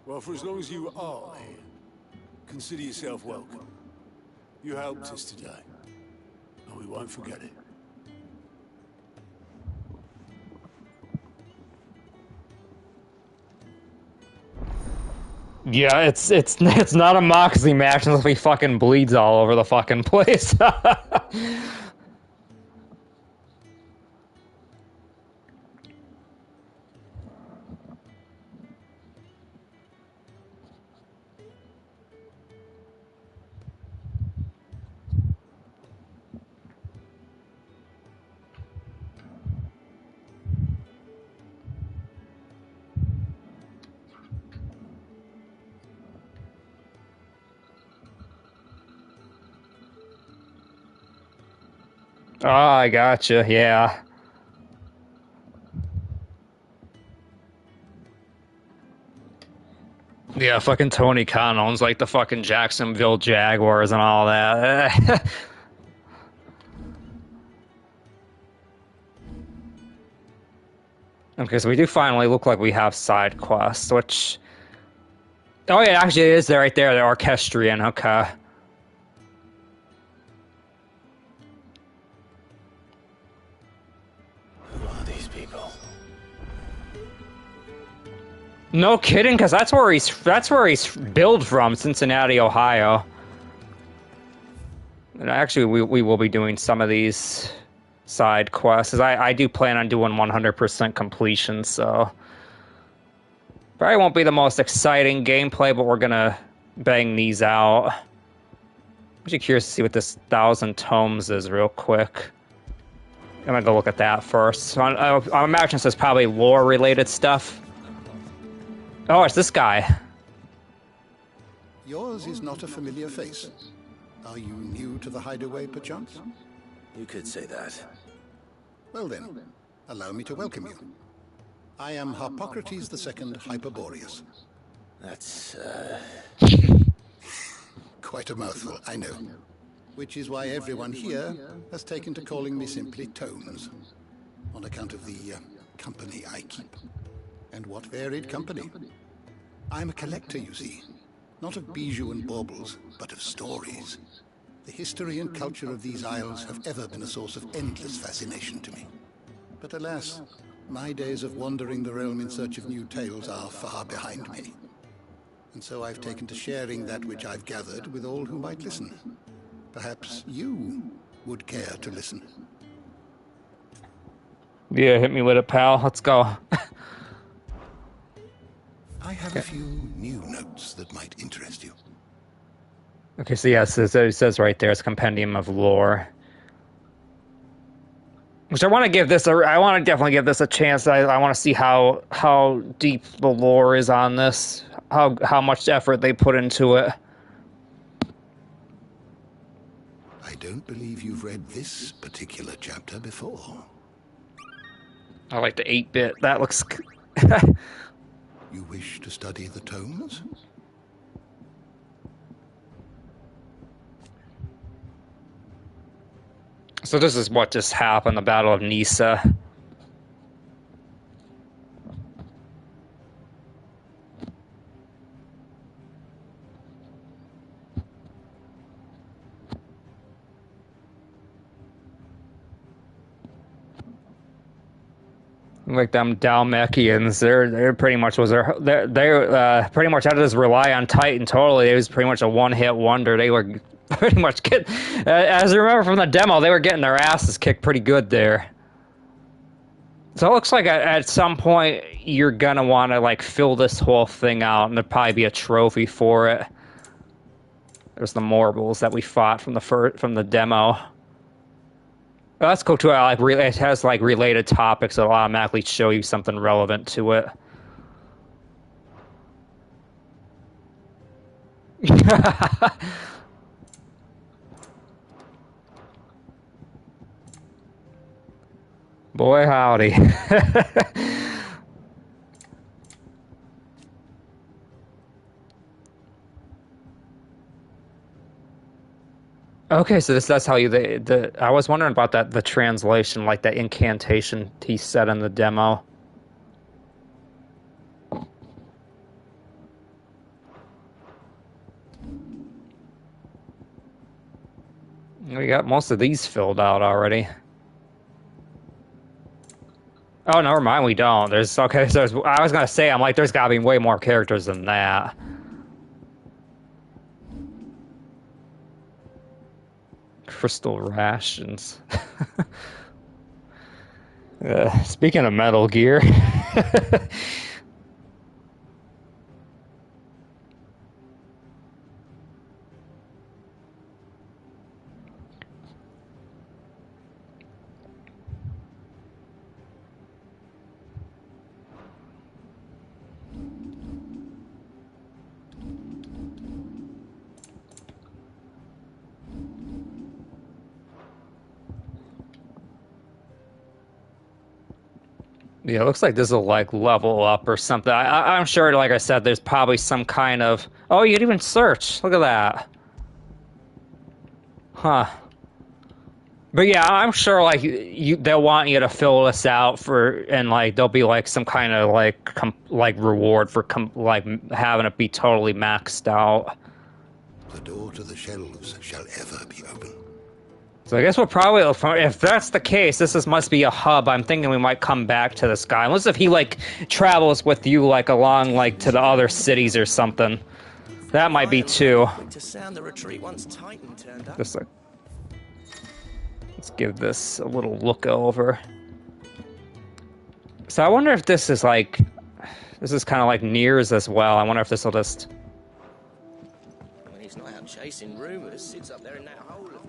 K: Well, for as long as you are here, consider yourself welcome. You helped us today, and we won't forget it.
A: Yeah, it's not a Moxley match unless he fucking bleeds all over the fucking place. Oh, I gotcha, yeah. Yeah, fucking Tony Khan owns like the fucking Jacksonville Jaguars and all that. Okay, so we do finally look like we have side quests, which... Oh yeah, actually it is there right there, the Orchestrion, okay. No kidding, because that's where he's billed from, Cincinnati, Ohio. And actually, we will be doing some of these side quests. I do plan on doing 100% completion, so probably won't be the most exciting gameplay, but we're gonna bang these out. I'm actually curious to see what this 1,000 tomes is real quick. I'm gonna go look at that first. I imagine this is probably lore-related stuff. Oh, it's this guy.
R: Yours is not a familiar face. Are you new to the Hideaway, perchance?
P: You could say that.
R: Well then, allow me to welcome you. I am Harpocrates II Hyperboreus.
P: That's,
R: Quite a mouthful, I know. Which is why everyone here has taken to calling me simply Tomes, on account of the company I keep. And what varied company. I'm a collector, you see. Not of bijou and baubles, but of stories. The history and culture of these isles have ever been a source of endless fascination to me. But alas, my days of wandering the realm in search of new tales are far behind me. And so I've taken to sharing that which I've gathered with all who might listen. Perhaps you would care to listen.
A: Yeah, hit me with it, pal. Let's go.
R: I have a few new notes that might interest you.
A: Okay, so yes, it says right there, it's Compendium of Lore. Which I want to give this I want to definitely give this a chance. I want to see how deep the lore is on this, how much effort they put into it.
R: I don't believe you've read this particular chapter before.
A: I like the 8-bit. That looks.
R: You wish to study the tomes?
A: So this is what just happened, the Battle of Nisa. Like them Dalmekians, they're pretty much they pretty much had to just rely on Titan totally. It was pretty much a one-hit wonder. They were pretty much as I remember from the demo, they were getting their asses kicked pretty good there. So it looks like at some point you're gonna want to like fill this whole thing out, and there'll probably be a trophy for it. There's the Morbles that we fought from the demo. Well, that's cool too. It has like related topics that'll automatically show you something relevant to it. Boy, howdy. Okay, so that's how you I was wondering about the translation, like that incantation he said in the demo. We got most of these filled out already. Oh, never mind, we don't. Okay, so I was gonna say, I'm like, there's gotta be way more characters than that. Crystal rations. Speaking of Metal Gear. Yeah, it looks like this will like level up or something. I'm sure, like I said, there's probably some kind of. Oh, you can even search. Look at that. Huh. But yeah, I'm sure like they'll want you to fill this out and like there'll be like some kind of like reward for like having it be totally maxed out.
R: The door to the shelves shall ever be open.
A: So I guess we'll probably, if that's the case, must be a hub. I'm thinking we might come back to this guy. Unless if he, like, travels with you, like, along, like, to the other cities or something. That might be too. Just like, let's give this a little look over. So I wonder if this is, kind of like Niers as well. I wonder if this will just...
S: When he's not out chasing rumors, sits up there in that hole of his.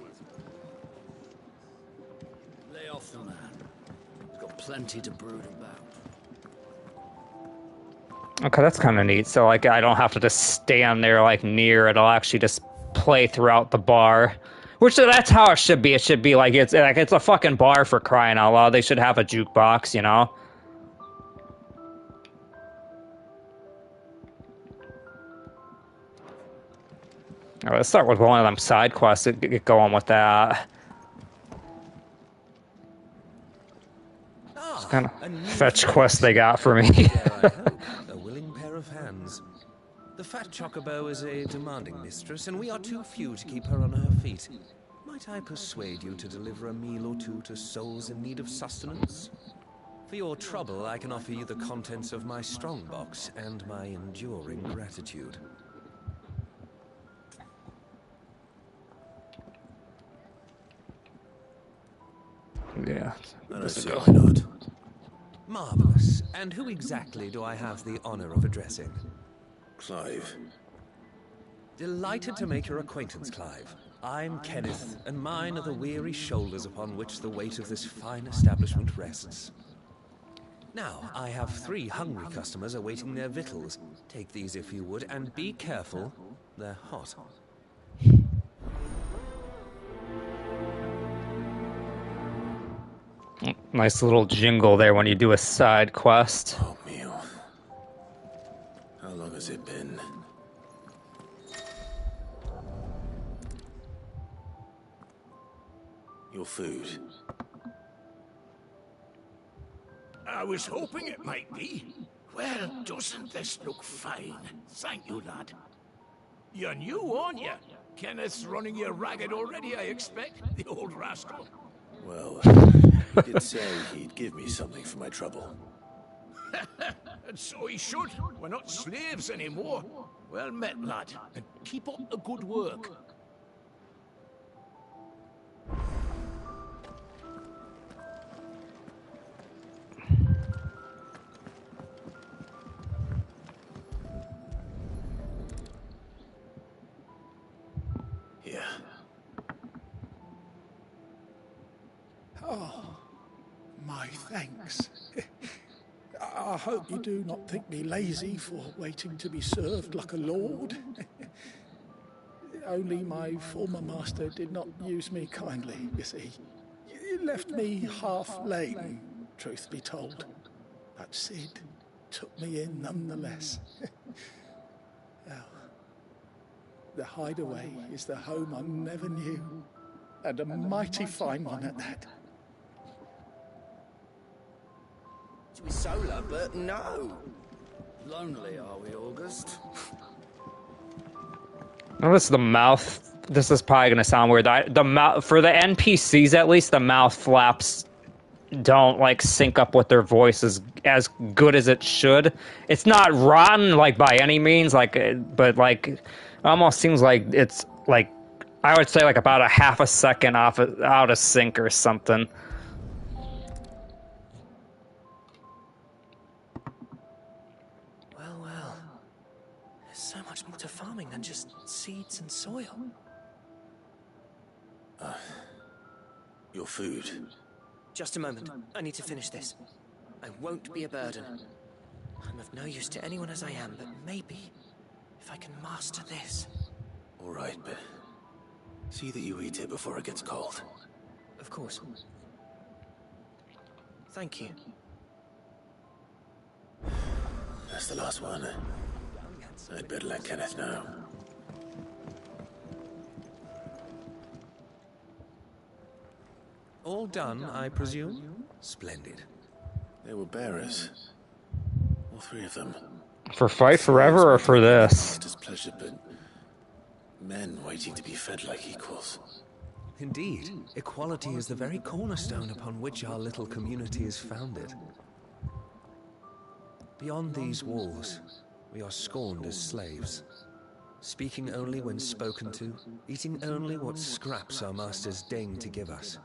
E: Lay off the man. He's got plenty to brood about.
A: Okay, that's kind of neat. So, like, I don't have to just stand there, like, near. It'll actually just play throughout the bar. Which, that's how it should be. It should be, like, it's a fucking bar for crying out loud. They should have a jukebox, you know? All right, let's start with one of them side quests. Get going with that. It's kind of fetch quest they got for me.
T: A willing pair of hands. The fat chocobo is a demanding mistress, and we are too few to keep her on her feet. Might I persuade you to deliver a meal or two to souls in need of sustenance? For your trouble, I can offer you the contents of my strongbox and my enduring gratitude.
A: Yeah.
T: Why not? Marvelous. And who exactly do I have the honor of addressing?
Q: Clive.
T: Delighted to make your acquaintance, Clive. I'm Kenneth, and mine are the weary shoulders upon which the weight of this fine establishment rests. Now, I have 3 hungry customers awaiting their victuals. Take these if you would, and be careful, they're hot.
A: Nice little jingle there when you do a side quest.
P: Oh, meal. How long has it been? Your food.
U: I was hoping it might be. Well, doesn't this look fine? Thank you, lad. You're new, aren't you? Kenneth's running you ragged already, I expect. The old rascal.
P: Well, he did say he'd give me something for my trouble.
U: And so he should. We're not slaves anymore. Well met, lad. And keep up the good work.
P: Yeah.
O: Oh, my thanks. I hope you do not think me lazy for waiting to be served like a lord. Only my former master did not use me kindly, you see. He left me half lame, truth be told. But Sid took me in nonetheless. Well, the hideaway is the home I never knew, and a mighty fine one at that.
S: To be solar, but no. Lonely, are we, August?
A: Well, this is the mouth. This is probably gonna sound weird. The mouth for the NPCs, at least, the mouth flaps don't like sync up with their voices as good as it should. It's not rotten like by any means, like, but like, it almost seems like it's like, I would say like about a half a second out of sync or something.
E: Well. There's so much more to farming than just seeds and soil.
P: Your food.
E: Just a moment. I need to finish this. I won't be a burden. I'm of no use to anyone as I am, but maybe if I can master this.
P: All right, but see that you eat it before it gets cold.
E: Of course. Thank you.
P: That's the last one. I'd better let Kenneth know.
T: All done, I presume? Splendid.
P: They were bearers. All 3 of them.
A: For Fight Forever or for this?
P: Master's pleasure, but men waiting to be fed like equals.
T: Indeed, equality is the very cornerstone upon which our little community is founded. Beyond these walls, we are scorned as slaves, speaking only when spoken to, eating only what scraps our masters deign to give us.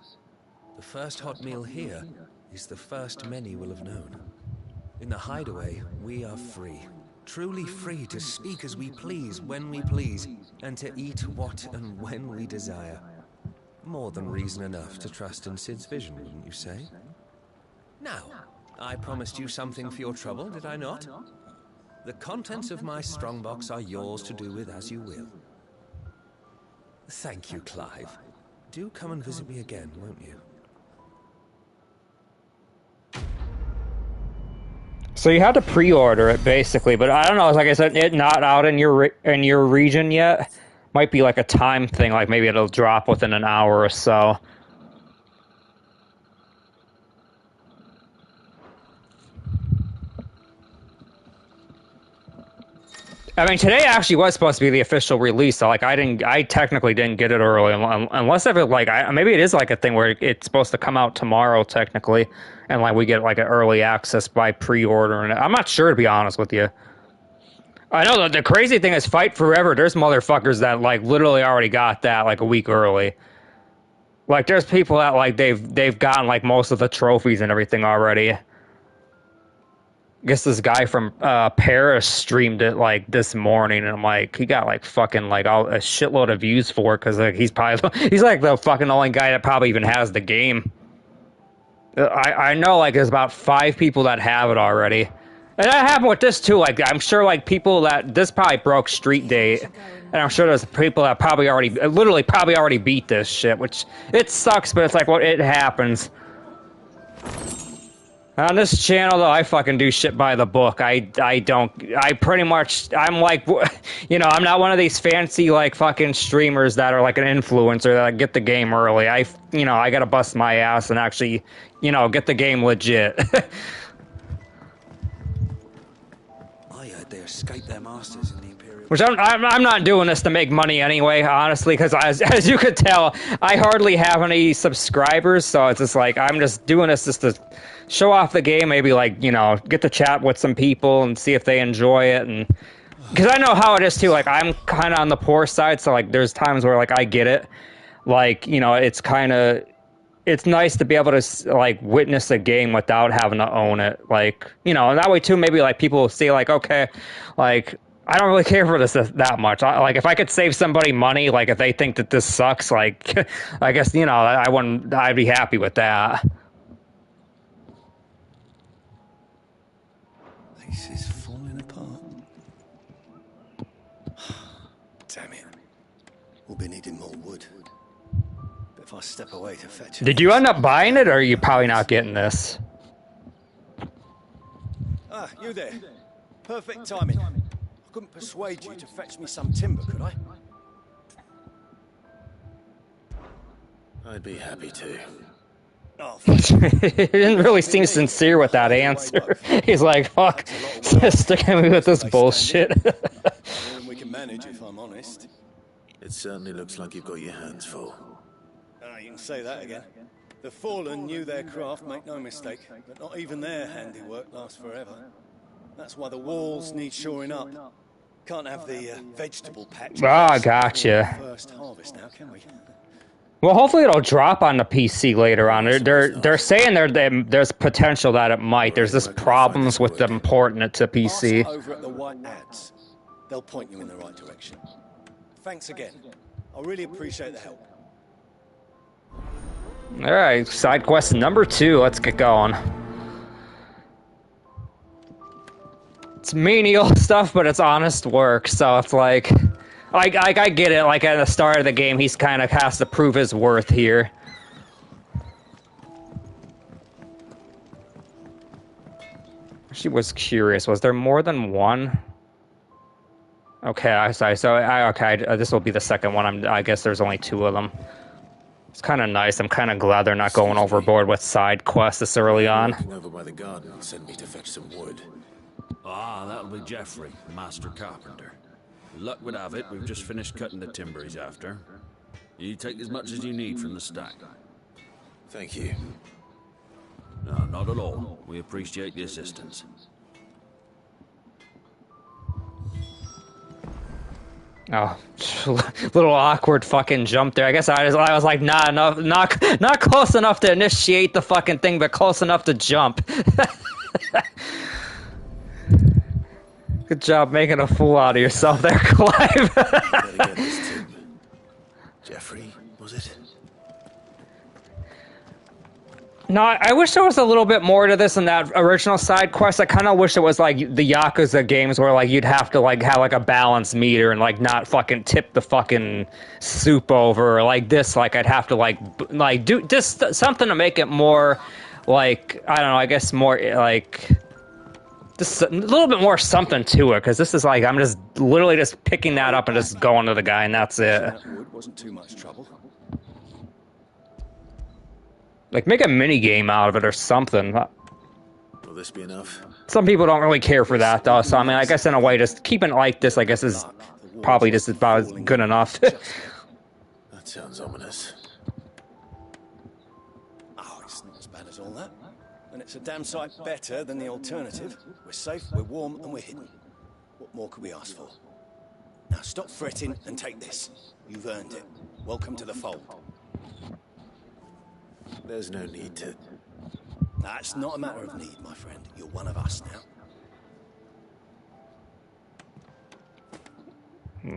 T: The first hot meal here is the first many will have known. In the hideaway, we are free, truly free to speak as we please, when we please, and to eat what and when we desire. More than reason enough to trust in Sid's vision, wouldn't you say? Now, I promised you something for your trouble, did I not? The contents of my strongbox are yours to do with as you will. Thank you, Clive. Do come and visit me again, won't you?
A: So you had to pre-order it basically, but I don't know. Like I said, it not out in your region yet. Might be like a time thing. Like maybe it'll drop within an hour or so. I mean, today actually was supposed to be the official release. So like, I technically didn't get it early, unless if it like, maybe it is like a thing where it's supposed to come out tomorrow technically, and like we get like an early access by pre-ordering it. I'm not sure, to be honest with you. I know the crazy thing is Fight Forever. There's motherfuckers that like literally already got that like a week early. Like there's people that like they've gotten like most of the trophies and everything already. I guess this guy from Paris streamed it like this morning, and I'm like, he got like fucking like a shitload of views for it because like he's like the fucking only guy that probably even has the game. I know like there's about 5 people that have it already, and that happened with this too. Like I'm sure like people that this probably broke Street Date, and I'm sure there's people that probably already beat this shit, which it sucks, but it's like what it happens. On this channel, though, I fucking do shit by the book. I'm like, you know, I'm not one of these fancy, like, fucking streamers that are like an influencer that get the game early. I gotta bust my ass and actually, you know, get the game legit.
B: I heard they escaped their masters in the Imperial...
A: Which I'm not doing this to make money anyway, honestly, because as you could tell, I hardly have any subscribers, so it's just like, I'm just doing this just to show off the game, maybe like, you know, get to chat with some people and see if they enjoy it, and because I know how it is too, like, I'm kind of on the poor side, so like, there's times where like, I get it, like, you know, it's nice to be able to like witness a game without having to own it, like, you know, and that way too, maybe like people will see like, okay, like, I don't really care for this that much. Like, if I could save somebody money, like, if they think that this sucks, like, I guess, you know, I'd be happy with that.
B: This is falling apart. Damn it. We'll be needing more wood. But if I step away to fetch it...
A: Did you end up buying it, or are you probably not getting this?
B: Ah, you there. Perfect timing. I couldn't persuade you to fetch me some timber, could I?
P: I'd be happy to.
A: He didn't really seem sincere with that answer. He's like, fuck, sticking me with this bullshit.
B: We can manage, if I'm honest.
P: It certainly looks like you've got your hands full.
B: You can say that again. The Fallen knew their craft, make no mistake, but not even their handiwork lasts forever. That's why the walls need shoring up. Can't have the vegetable patch.
A: Ah, gotcha.
B: First harvest now, can we?
A: Well, hopefully it'll drop on the PC later on. They're saying there's potential that it might. There's just problems with them porting it to PC.
B: Over at the White Ads. They'll point you in the right direction. Thanks again. I really appreciate the help.
A: All right, side quest number 2. Let's get going. It's menial stuff, but it's honest work, so it's like... I get it, like, at the start of the game, he's kind of has to prove his worth here. She was curious, was there more than one? Okay, this will be the second one, I guess there's only 2 of them. It's kind of nice, I'm kind of glad they're not going overboard with side quests this early on.
P: Over by the garden and sent me to fetch some wood.
V: Ah, that'll be Geoffrey, the master carpenter. Luck would have it, we've just finished cutting the timber he's after. You take as much as you need from the stack.
P: Thank you.
V: No, not at all. We appreciate the assistance.
A: Oh, little awkward fucking jump there. I guess I was like, nah, not close enough to initiate the fucking thing, but close enough to jump. Good job making a fool out of yourself there, Clive.
P: Geoffrey, was it?
A: No, I wish there was a little bit more to this in that original side quest. I kind of wish it was like the Yakuza games where like you'd have to like have like a balance meter and like not fucking tip the fucking soup over, or like this, like I'd have to like do just something to make it more like, I don't know, I guess more like just a little bit more something to it, because this is like I'm just literally just picking that up and just going to the guy and that's it.
B: That wood wasn't too much trouble.
A: Like, make a mini game out of it or something.
P: Will this be enough?
A: Some people don't really care for that, though. So, I mean, I guess in a way, just keeping it like this, I guess, is probably just about good enough.
P: That sounds ominous.
B: Oh, it's not as bad as all that. And it's a damn sight better than the alternative. We're safe, we're warm, and we're hidden. What more could we ask for? Now, stop fretting and take this. You've earned it. Welcome to the fold.
P: There's no need to...
B: That's not a matter of need, my friend. You're one of us now.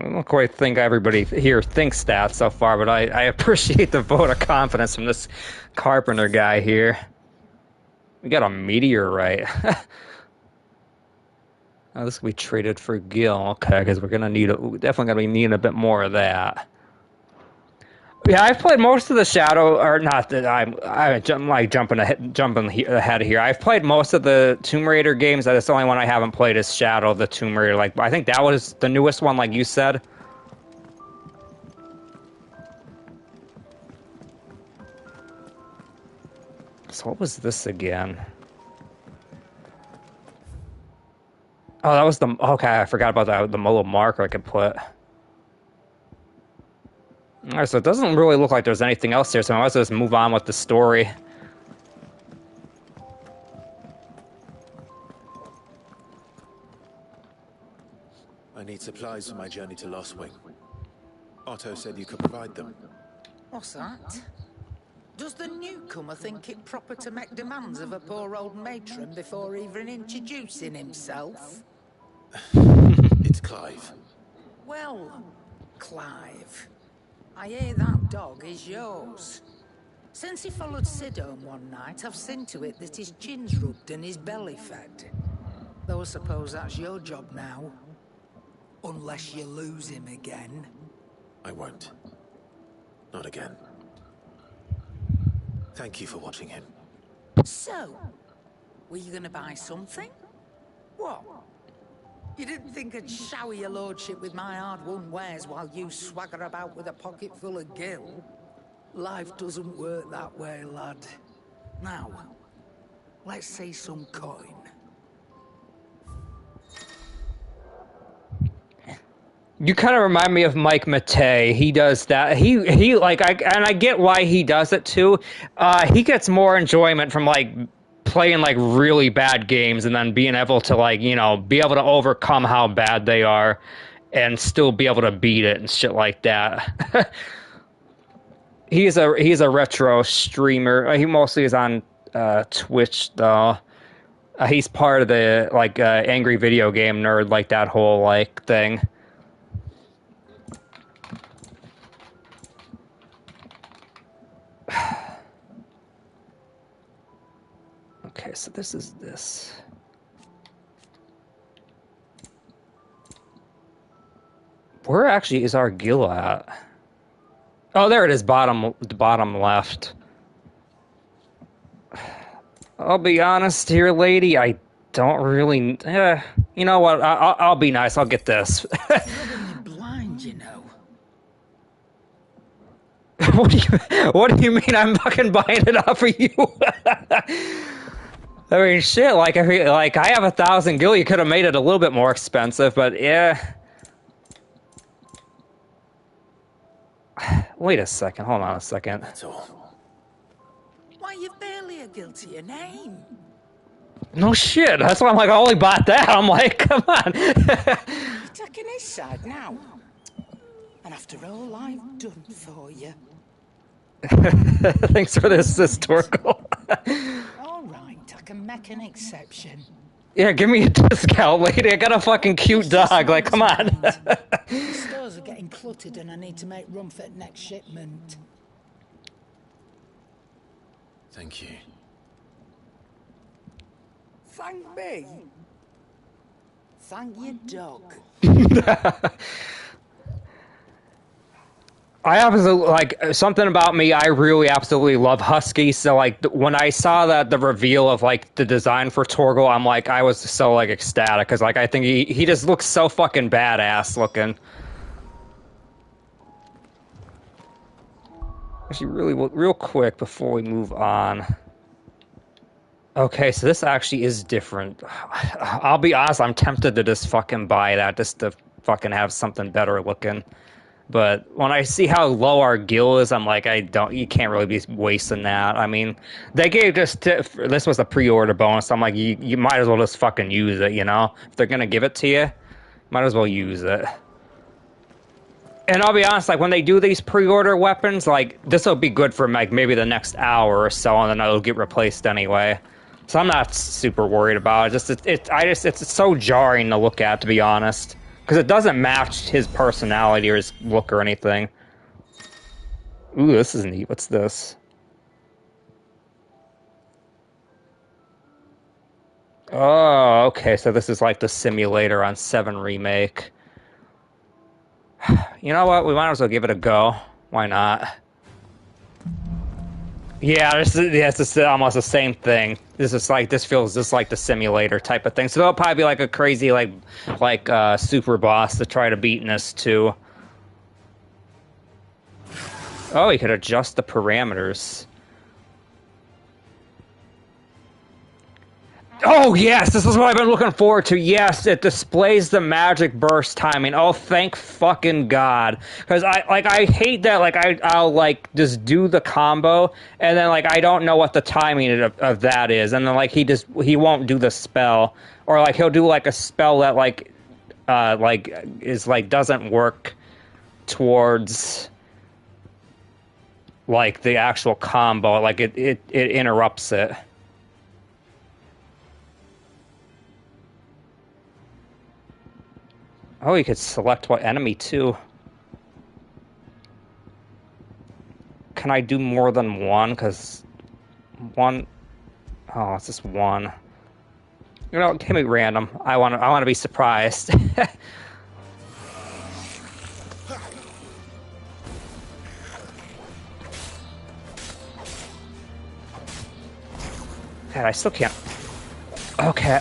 A: I don't quite think everybody here thinks that so far, but I appreciate the vote of confidence from this carpenter guy here. We got a meteorite. Oh, this will be traded for Gil. Okay, because we're gonna need definitely gonna be needing a bit more of that. Yeah, I've played most of the Shadow, or not that I'm like jumping ahead here. I've played most of the Tomb Raider games. That's the only one I haven't played is Shadow of the Tomb Raider. Like I think that was the newest one, like you said. So what was this again? Oh, that was the... Okay, I forgot about that. The little marker I could put. Alright, so it doesn't really look like there's anything else here, so I might as well just move on with the story.
P: I need supplies for my journey to Lost Wing. Otto said you could provide them.
L: What's that? Does the newcomer think it proper to make demands of a poor old matron before even introducing himself?
P: It's Clive.
L: Well, Clive, I hear that dog is yours. Since he followed Sid home one night, I've seen to it that his chin's rubbed and his belly fed. Though I suppose that's your job now. Unless you lose him again.
P: I won't. Not again. Thank you for watching him.
L: So, were you gonna buy something? What? You didn't think I'd shower your lordship with my hard-won wares while you swagger about with a pocket full of gil? Life doesn't work that way, lad. Now, let's see some coin.
A: You kind of remind me of Mike Matei. He does that. He like and I get why he does it too. He gets more enjoyment from like playing like really bad games and then being able to like, you know, be able to overcome how bad they are and still be able to beat it and shit like that. He's a retro streamer. He mostly is on Twitch though. He's part of the like angry video game nerd, like that whole like thing. Okay, so this is this. Where actually is our Gil at? Oh, there it is, bottom left. I'll be honest here, lady. I don't really. You know what? I'll be nice. I'll get this.
L: You're blind, you know.
A: What do you mean? I'm fucking buying it off of you. I mean, shit. Like, I have 1,000 gil. You could have made it a little bit more expensive, but yeah. Wait a second. Hold on a second.
P: That's all.
L: Why, you've barely a gil to your name.
A: No shit. That's why I'm like, I only bought that. I'm like, come on.
L: You're taking his side now. And after all I've done for you.
A: Thanks for this, Torgal.
L: All right, I can make an exception.
A: Yeah, give me a discount, lady. I got a fucking cute dog. Like, come on.
L: The stores are getting cluttered and I need to make room for the next shipment.
P: Thank you.
L: Thank me? Thank your dog.
A: I absolutely, like, something about me, I really absolutely love Huskies, so, like, when I saw the reveal of, like, the design for Torgal, I'm like, I was so, like, ecstatic, because, like, I think he just looks so fucking badass looking. Actually, real quick, before we move on. Okay, so this actually is different. I'll be honest, I'm tempted to just fucking buy that, just to fucking have something better looking. But when I see how low our gil is, I'm like, you can't really be wasting that. I mean, they gave this was a pre-order bonus. I'm like, you might as well just fucking use it, you know? If they're gonna give it to you, might as well use it. And I'll be honest, like, when they do these pre-order weapons, like, this will be good for, like, maybe the next hour or so, and then it'll get replaced anyway. So I'm not super worried about it. It's so jarring to look at, to be honest. because it doesn't match his personality or his look or anything. Ooh, this is neat. What's this? Oh, okay, so this is like the simulator on 7 Remake. You know what? We might as well give it a go. Why not? Yeah, it's just almost the same thing. This feels just like the simulator type of thing. So there'll probably be like a crazy like super boss to try to beat in this too. Oh, you could adjust the parameters. Oh, yes, this is what I've been looking forward to. Yes, it displays the magic burst timing. Oh, thank fucking God. Because I hate that, I'll, just do the combo, and then, I don't know what the timing of that is. And then, he won't do the spell. Or, he'll do, a spell that, doesn't work towards, the actual combo. It interrupts it. Oh, you could select what enemy, too. Can I do more than one? Because one... Oh, it's just one. You know, give me random. I want to be surprised. God, I still can't... Okay.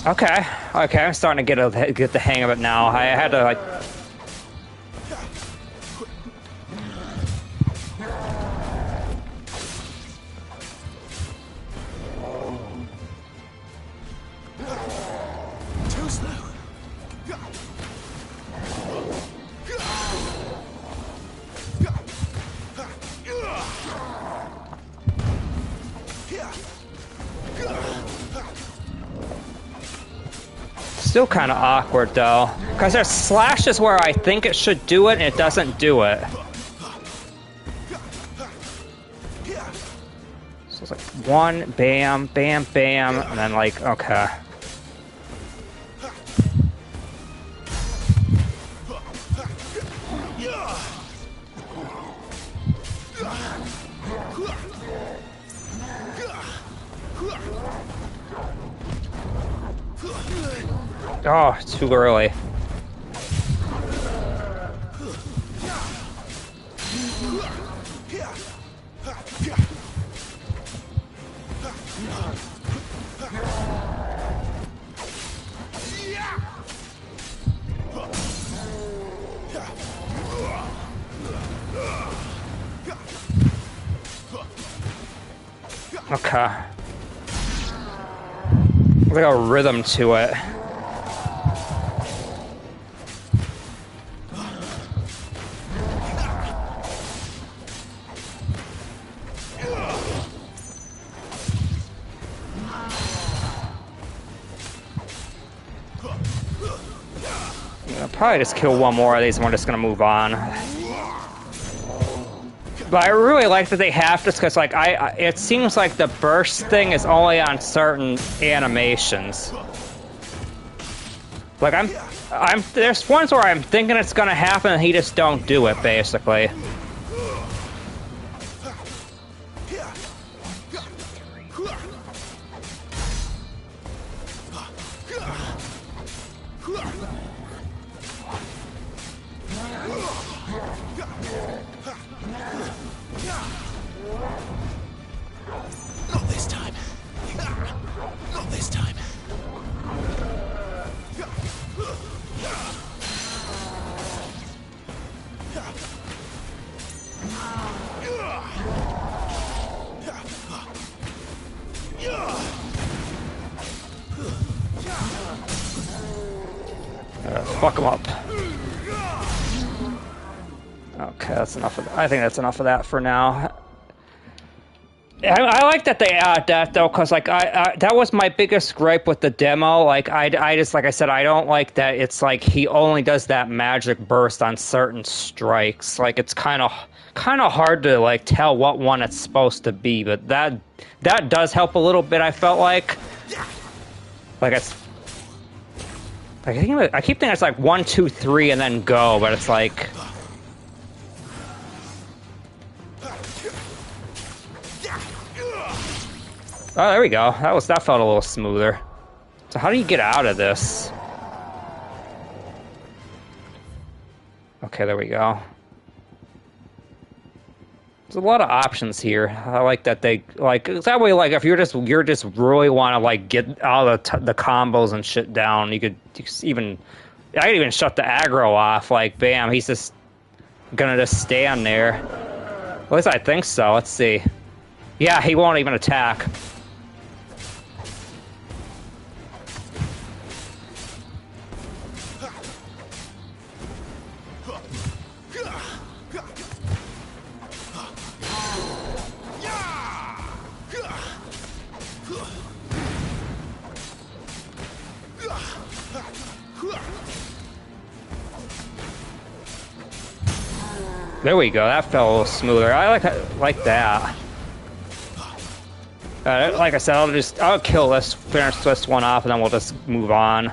A: Okay, I'm starting to get the hang of it now. I had to,
B: Too slow.
A: Still kind of awkward, though. Because there's slashes where I think it should do it, and it doesn't do it. So it's like one, bam, bam, bam, and then okay. Oh, too early. Okay. There's like a rhythm to it. Probably just kill one more of these and we're just gonna move on. But I really like that they have this because, it seems like the burst thing is only on certain animations. There's ones where I'm thinking it's gonna happen and he just don't do it, basically. Fuck him up. Okay, that's enough of that. I think that's enough of that for now. I like that they add that, though, because, that was my biggest gripe with the demo. I just, like I said, I don't like that it's, he only does that magic burst on certain strikes. It's kind of hard to, tell what one it's supposed to be, but that does help a little bit, I felt like. It's... I keep thinking it's like 1, 2, 3, and then go, but it's like. Oh, there we go. That felt a little smoother. So how do you get out of this? Okay, there we go. There's a lot of options here. I like that they like that way. Like if you're just really want to like get all the combos and shit down, you could even I could even shut the aggro off. Like bam, he's just gonna just stand there. At least I think so. Let's see. Yeah, he won't even attack. There we go. That felt a little smoother. I like that. Like I said, I'll kill this, finish this one off, and then we'll just move on.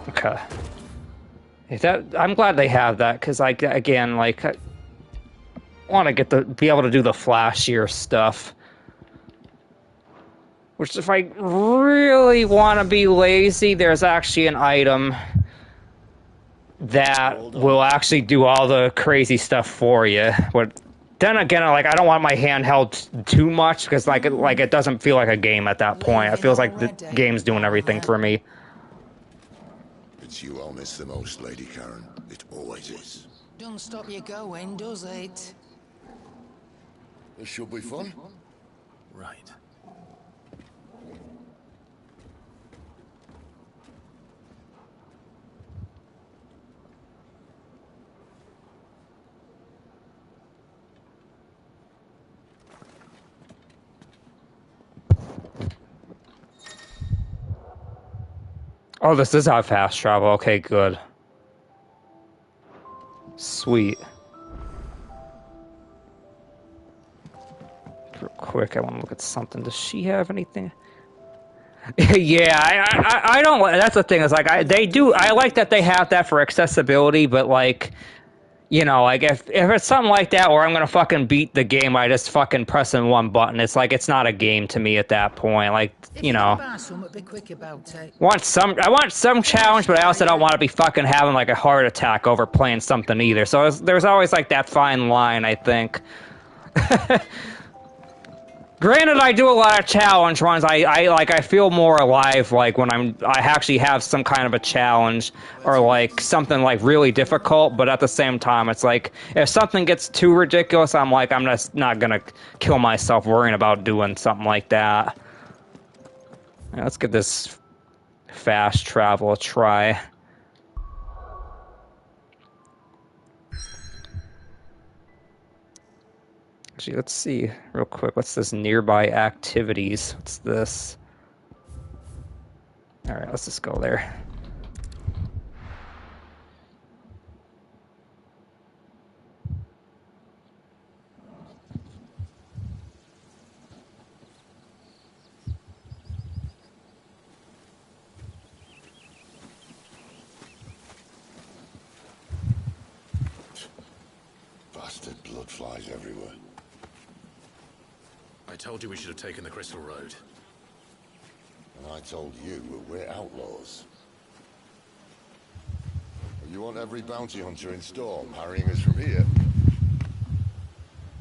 A: Okay. I'm glad they have that because I want to be able to do the flashier stuff. Which, if I really want to be lazy, there's actually an item that will actually do all the crazy stuff for you. But then again, like I don't want my hand held too much because it doesn't feel like a game at that point. It feels like the game's doing everything for me.
H: It's you I'll miss the most, Lady Karen. It always is.
L: Don't stop you going, does it?
H: This should be fun.
P: Right.
A: Oh, this is how fast travel. Okay, good. Sweet. Real quick, I want to look at something. Does she have anything? Yeah, I don't. That's the thing. Is like they do. I like that they have that for accessibility, but like, you know, like if it's something like that where I'm gonna fucking beat the game by just fucking pressing one button, it's like it's not a game to me at that point. Like, you know, I want some challenge, but I also don't want to be fucking having like a heart attack over playing something either. So there's always like that fine line, I think. Granted, I do a lot of challenge runs. I feel more alive like when I actually have some kind of a challenge or like something like really difficult. But at the same time, it's like if something gets too ridiculous, I'm just not gonna kill myself worrying about doing something like that. Right, let's give this fast travel a try. Actually, let's see real quick. What's this nearby activities? What's this? All right, let's just go there.
H: Bastard blood flies everywhere.
P: I told you we should have taken the Crystal Road.
H: And I told you we're outlaws. You want every bounty hunter in Storm harrying us from here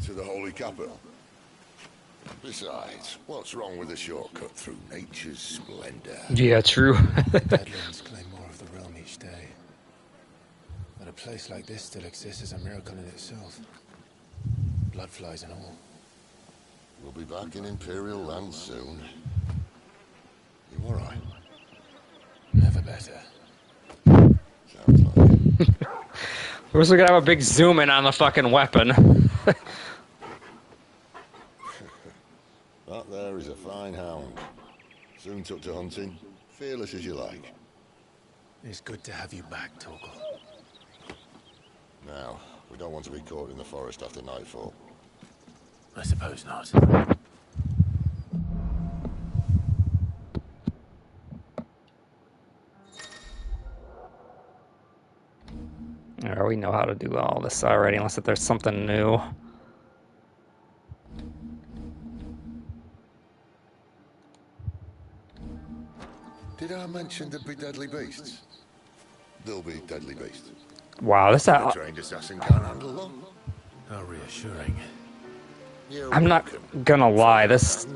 H: to the Holy Capital? Besides, what's wrong with a shortcut through nature's splendor?
A: Yeah, true.
P: Deadlands claim more of the realm each day. That a place like this still exists is a miracle in itself. Bloodflies and all.
H: We'll be back in Imperial land soon. You alright?
P: Never best. better.
A: We're gonna have a big zoom in on the fucking weapon.
H: That there is a fine hound. Soon took to hunting. Fearless as you like.
P: It's good to have you back, Torgal.
H: Now, we don't want to be caught in the forest after nightfall.
P: I suppose not.
A: We know how to do all this already, unless if there's something new.
H: Did I mention there'd be deadly beasts? There'll be deadly beasts.
A: Wow, this
H: A trained assassin can't handle them.
P: How reassuring.
A: I'm not gonna lie, this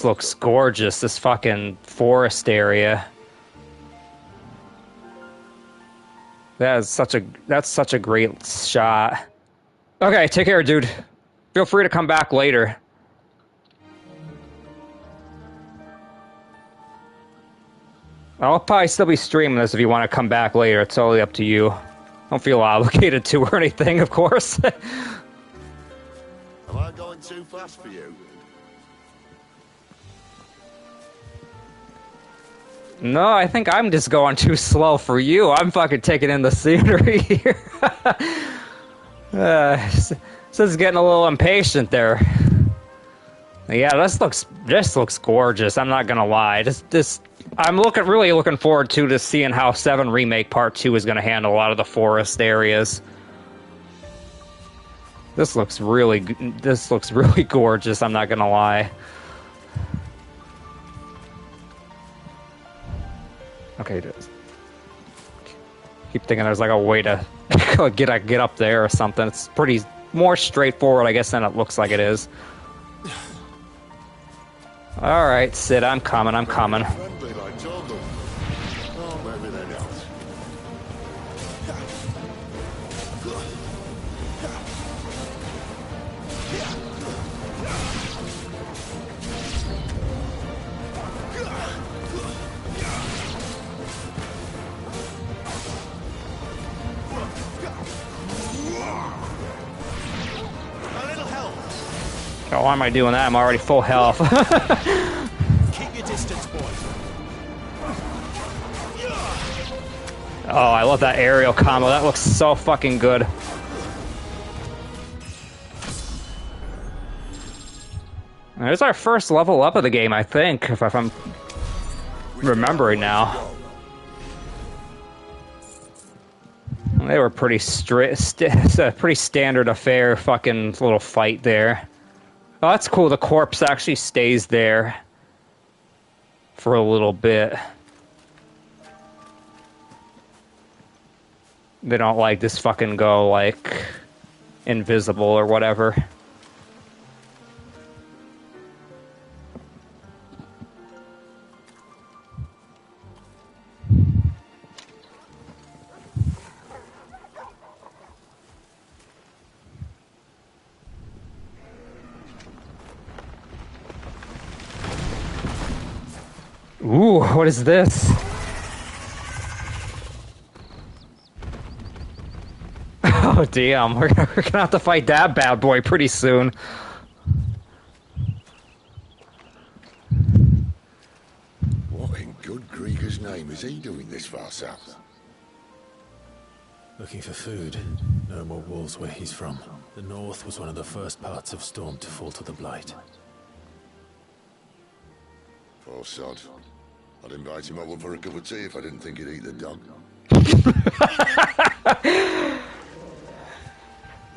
A: looks gorgeous, this fucking forest area. That's such a great shot. Okay, take care, dude. Feel free to come back later. I'll probably still be streaming this if you want to come back later. It's totally up to you. Don't feel obligated to or anything, of course.
H: Am I going too fast for you?
A: No, I think I'm just going too slow for you. I'm fucking taking in the scenery here. This is getting a little impatient there. Yeah, this looks gorgeous. I'm not gonna lie. I'm really looking forward to seeing how 7 Remake Part 2 is gonna handle a lot of the forest areas. This looks really gorgeous. I'm not gonna lie. Okay, keep thinking there's like a way to get up there or something. It's pretty more straightforward, I guess, than it looks like it is. All right, Sid, I'm coming.
H: Friendly like Torgal. Oh, maybe they're not.
A: Oh, why am I doing that? I'm already full health.
F: Keep your distance, boy.
A: Oh, I love that aerial combo. That looks so fucking good. There's our first level up of the game, I think, if I'm remembering now. They were pretty it's a pretty standard affair fucking little fight there. Oh, that's cool. The corpse actually stays there for a little bit. They don't like just fucking go like invisible or whatever. Ooh, what is this? Oh, damn. We're gonna have to fight that bad boy pretty soon.
H: What in good Grieger's name is he doing this far south?
P: Looking for food. No more wolves where he's from. The north was one of the first parts of Storm to fall to the Blight.
H: Poor sod. I'd invite him over for a cup of tea if I didn't think he'd eat the dog.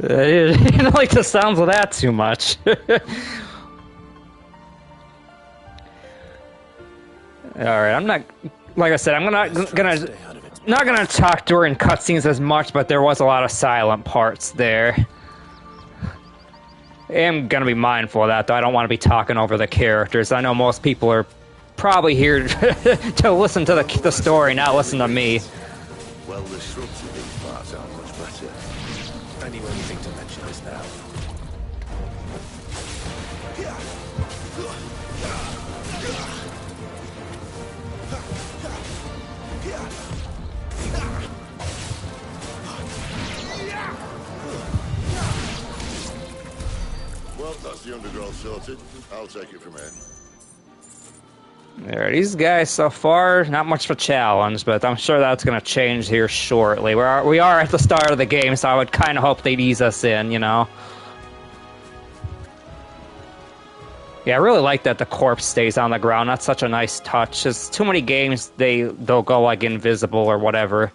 A: You don't like the sounds of that too much. Alright, I'm not... Like I said, I'm not gonna talk during cutscenes as much, but there was a lot of silent parts there. I am gonna be mindful of that, though. I don't want to be talking over the characters. I know most people are probably here to listen to the story, not listen to me.
H: Well, the shrubs in these parts aren't much better.
P: And you only think to mention this now.
H: the undergrowth sorted, I'll take it from here.
A: There, these guys so far, not much of a challenge, but I'm sure that's going to change here shortly. We are at the start of the game, so I would kind of hope they'd ease us in, you know? Yeah, I really like that the corpse stays on the ground. That's such a nice touch. There's too many games, they'll go, like, invisible or whatever.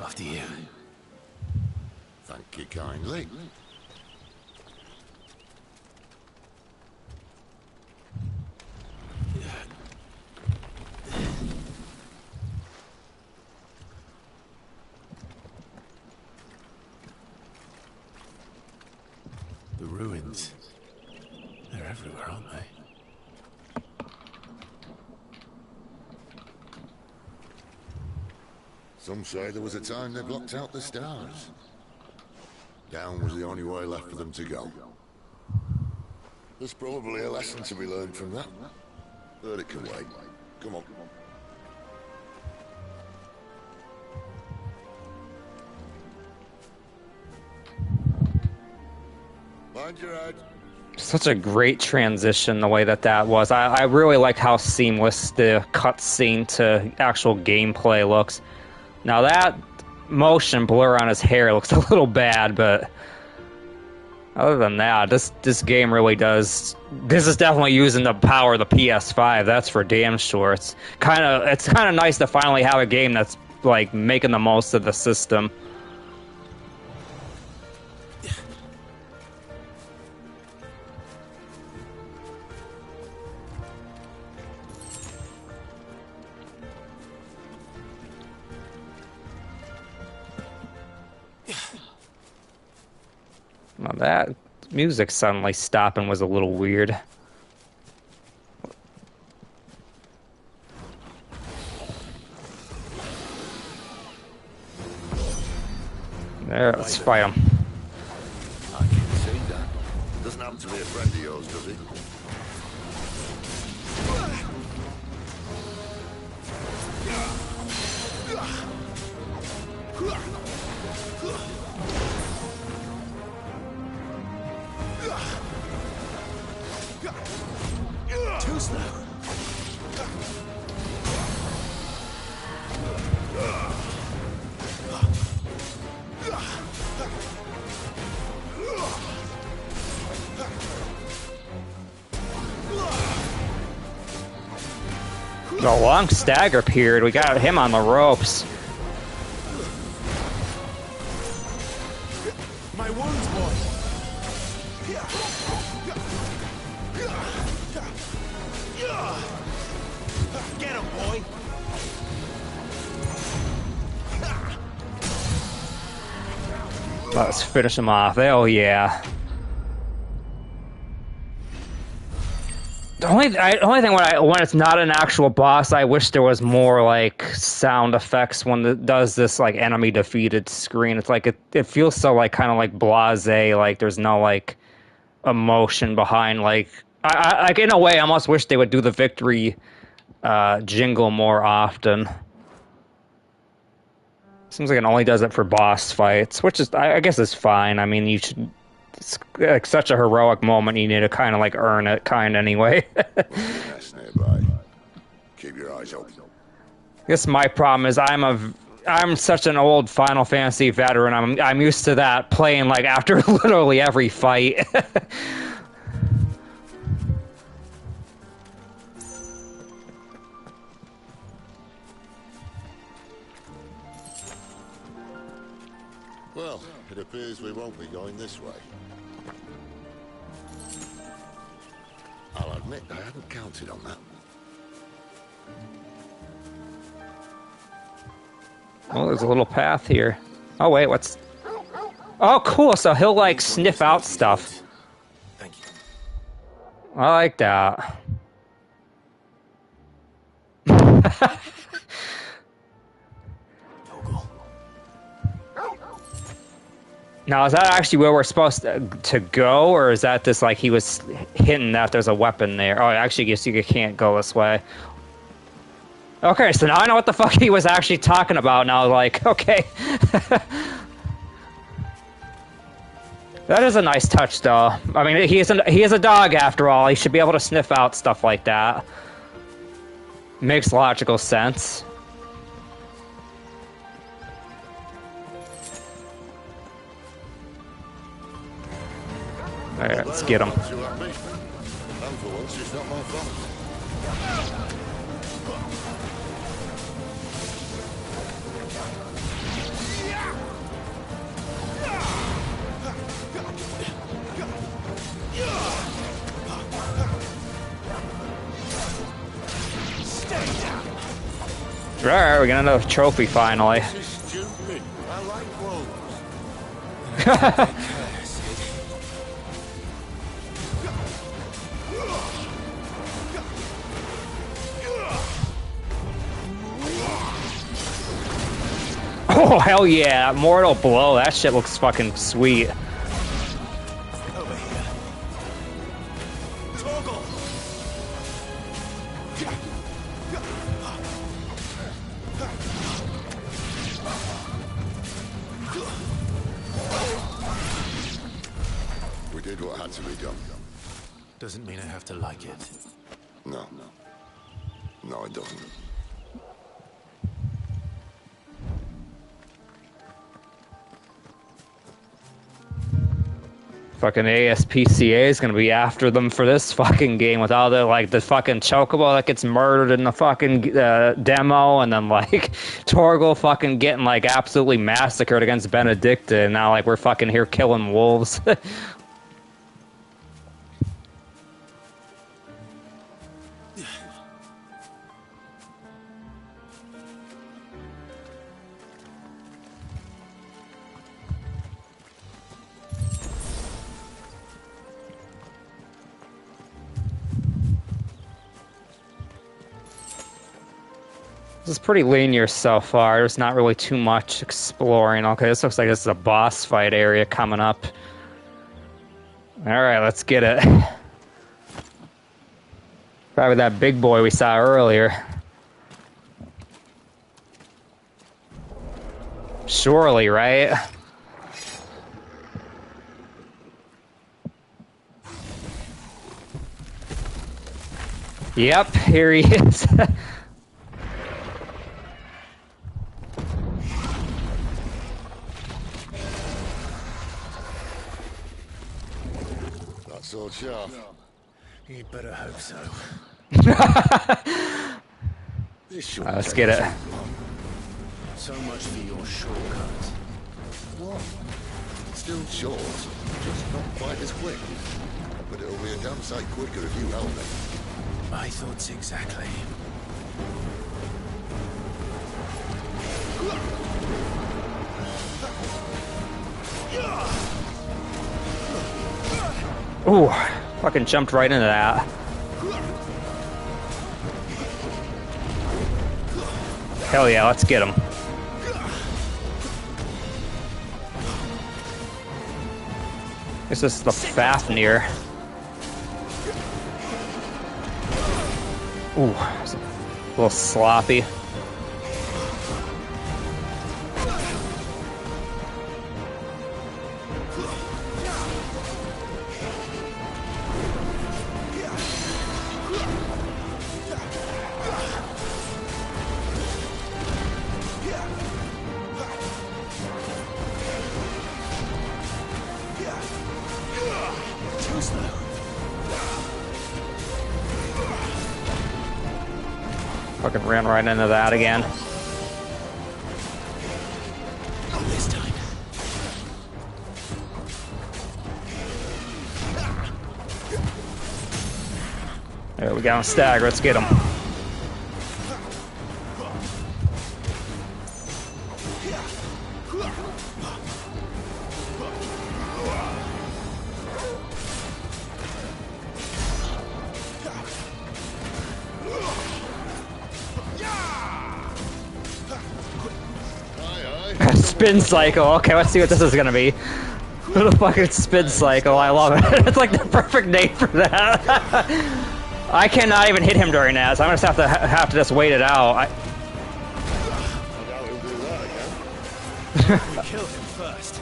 P: After you.
H: Thank you kindly.
P: The ruins. They're everywhere, aren't they?
H: Some say there was a time they blocked out the stars. Down was the only way left for them to go. There's probably a lesson to be learned from that. But it can wait. Come on. Mind your head.
A: Such a great transition, the way that was. I really like how seamless the cutscene to actual gameplay looks. Now that motion blur on his hair looks a little bad, but other than that, this game really does. This is definitely using the power of the PS5. That's for damn sure. It's kind of nice to finally have a game that's like making the most of the system. Now that music suddenly stopping was a little weird. There, let's fight him.
H: I can see that. Doesn't happen to be a friend of yours, does he?
F: Too slow.
A: The long stagger period, we got him on the ropes.
F: My wounds, boy. Get him, boy.
A: Let's finish him off. Oh yeah. The only thing when it's not an actual boss, I wish there was more like sound effects when it does this like enemy defeated screen. It's like it feels so like kind of like blasé, like there's no like emotion behind. Like I in a way, I almost wish they would do the victory jingle more often. Seems like it only does it for boss fights, which is I guess is fine. I mean, you should. It's like such a heroic moment, you need to kind of like earn it, anyway.
H: Yes, nearby. Keep your eyes open.
A: I guess my problem is I'm such an old Final Fantasy veteran. I'm used to that playing like after literally every fight.
H: Well, it appears we won't be going this way. I'll admit I hadn't counted on that.
A: Oh, there's a little path here. Oh wait, what's? Oh, cool. So he'll like sniff out stuff.
P: Thank you.
A: I like that. Now, is that actually where we're supposed to go, or is that just like he was hinting that there's a weapon there? Oh, actually, I guess you can't go this way. Okay, so now I know what the fuck he was actually talking about. Now, like, okay. That is a nice touch, though. I mean, he is a dog, after all. He should be able to sniff out stuff like that. Makes logical sense. Alright, let's get him. Alright, we got another trophy finally. Oh, hell yeah, mortal blow. That shit looks fucking sweet.
H: We did what had to be done.
P: Doesn't mean I have to like it.
H: No. No, it doesn't.
A: Fucking ASPCA is gonna be after them for this fucking game with all the, like, the fucking chocobo that gets murdered in the fucking demo, and then, like, Torgal fucking getting, like, absolutely massacred against Benedicta, and now, like, we're fucking here killing wolves. This is pretty linear so far. There's not really too much exploring. Okay, this looks like this is a boss fight area coming up. Alright, let's get it. Probably that big boy we saw earlier. Surely, right? Yep, here he is.
H: So sharp.
P: You'd better hope so.
A: Let's get it.
P: So much for your shortcut.
H: What? Still short, just not quite as quick. But it'll be a damn sight quicker if you help me.
P: My thoughts exactly.
A: Ooh, fucking jumped right into that. Hell yeah, let's get him. This is the Fafnir. Ooh, it's a little sloppy. Fucking ran right into that again.
F: Not this time.
A: There we got him stagger. Let's get him. Spin cycle. Okay, let's see what this is gonna be. The fucking spin cycle, I love it. It's like the perfect name for that. I cannot even hit him during that, so I'm gonna have to just wait it out.
Q: I doubt he'll do that again.
B: We kill him first.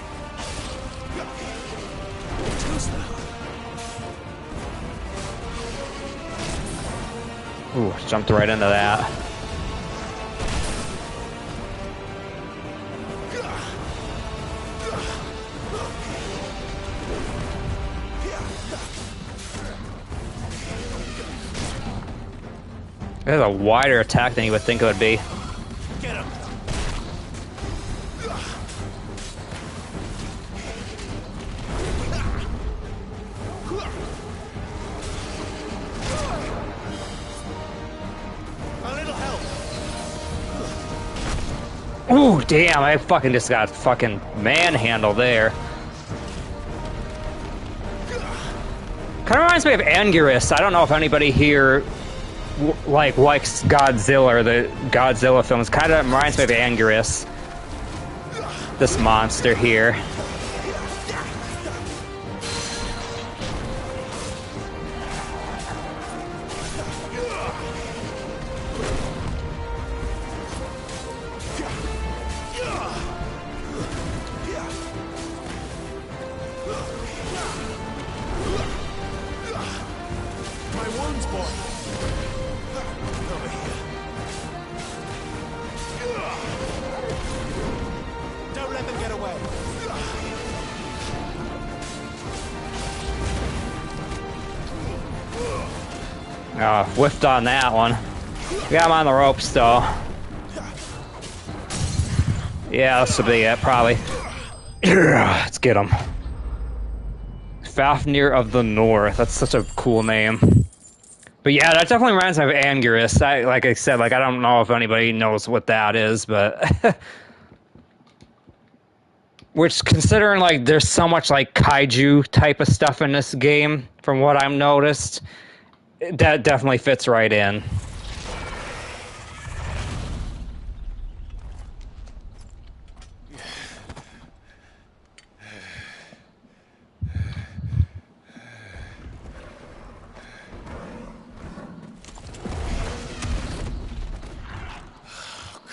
A: Ooh, jumped right into that. There's a wider attack than you would think it would be.
B: Get him. A little help.
A: Ooh, damn, I fucking just got fucking manhandled there. Kind of reminds me of Anguirus. I don't know if anybody here likes Godzilla or the Godzilla films. Kind of reminds me of Anguirus. This monster here. Whiffed on that one. Got him on the ropes though. Yeah, this will be it, probably. Let's get him. Fafnir of the North. That's such a cool name. But yeah, that definitely reminds me of Anguirus. Like I said, I don't know if anybody knows what that is, but which, considering there's so much kaiju type of stuff in this game, from what I've noticed, that definitely fits right in.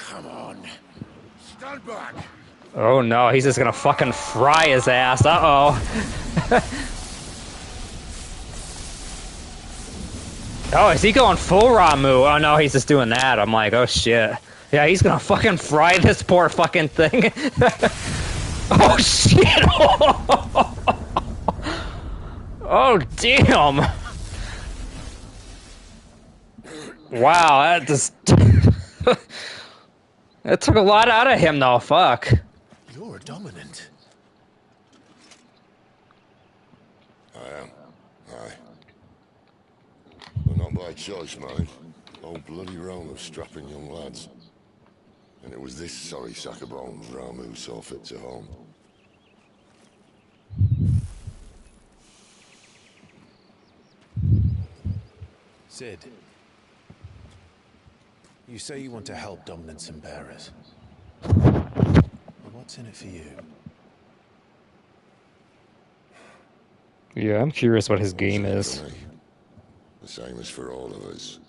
U: Come on. Stand back.
A: Oh no, he's just gonna fucking fry his ass. Uh-oh. Oh, is he going full Ramu? Oh no, he's just doing that. I'm like, oh shit. Yeah, he's gonna fucking fry this poor fucking thing. Oh shit! Oh damn! Wow, that just... That took a lot out of him though, fuck.
P: You're dominant.
Q: I am. Aye. But not by choice, mind. Old bloody realm of strapping young lads. And it was this sorry sack of bones Ramu saw fit to home.
P: Sid, you say you want to help dominants and bearers. But what's in it for you?
A: Yeah, I'm curious what his game is.
Q: The same as for all of us.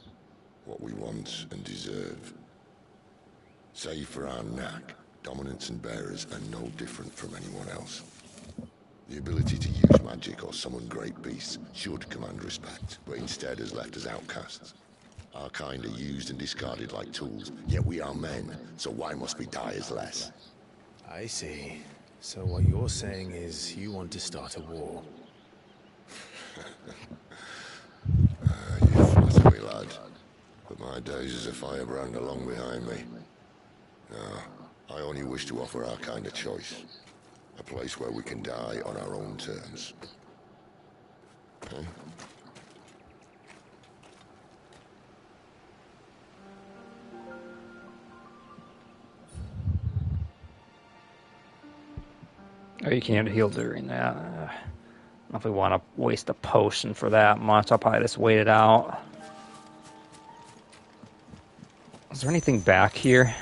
Q: What we want and deserve. Save for our knack, dominants and bearers are no different from anyone else. The ability to use magic or summon great beasts should command respect, but instead has left us outcasts. Our kind are used and discarded like tools, yet we are men, so why must we die as less?
P: I see. So what you're saying is you want to start a war.
Q: You flatter me, lad. But my days as a firebrand are long behind me. No, I only wish to offer our kind a choice. A place where we can die on our own terms. Huh?
A: Oh, you can't heal during that. I don't know if we want to waste a potion for that much. I'll probably just wait it out. Is there anything back here?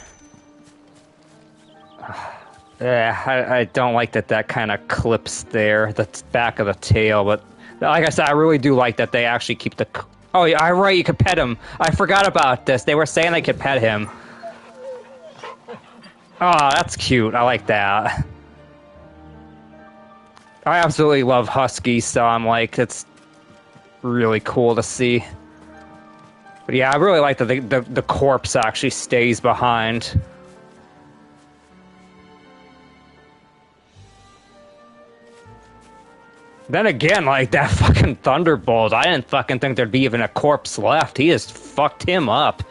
A: I don't like that kind of clips there, the back of the tail, but like I said, I really do like that they actually keep the... Oh, yeah, right, you could pet him. I forgot about this. They were saying they could pet him. Oh, that's cute. I like that. I absolutely love huskies, so I'm like, it's really cool to see. But yeah, I really like that the corpse actually stays behind. Then again, like, that fucking Thunderbolt, I didn't fucking think there'd be even a corpse left. He just fucked him up.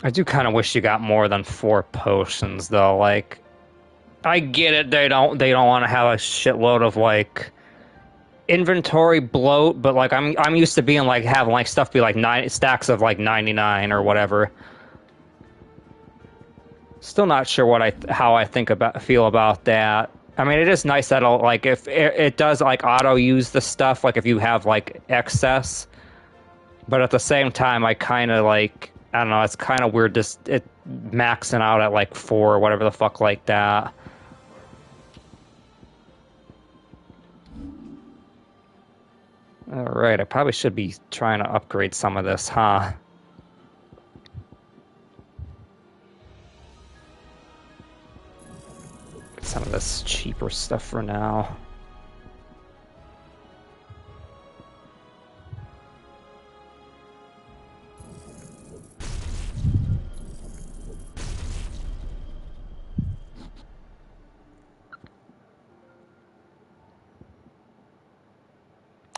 A: I do kind of wish you got more than 4 potions, though. Like, I get it. They don't want to have a shitload of like inventory bloat, but like I'm used to being like having like stuff be like 9 stacks of like 99 or whatever. Still not sure how I feel about that. I mean, it is nice that like if it does like auto use the stuff, like if you have like excess, but at the same time, I kind of like. I don't know, it's kind of weird just it maxing out at like 4 or whatever the fuck like that. Alright, I probably should be trying to upgrade some of this, huh? Get some of this cheaper stuff for now.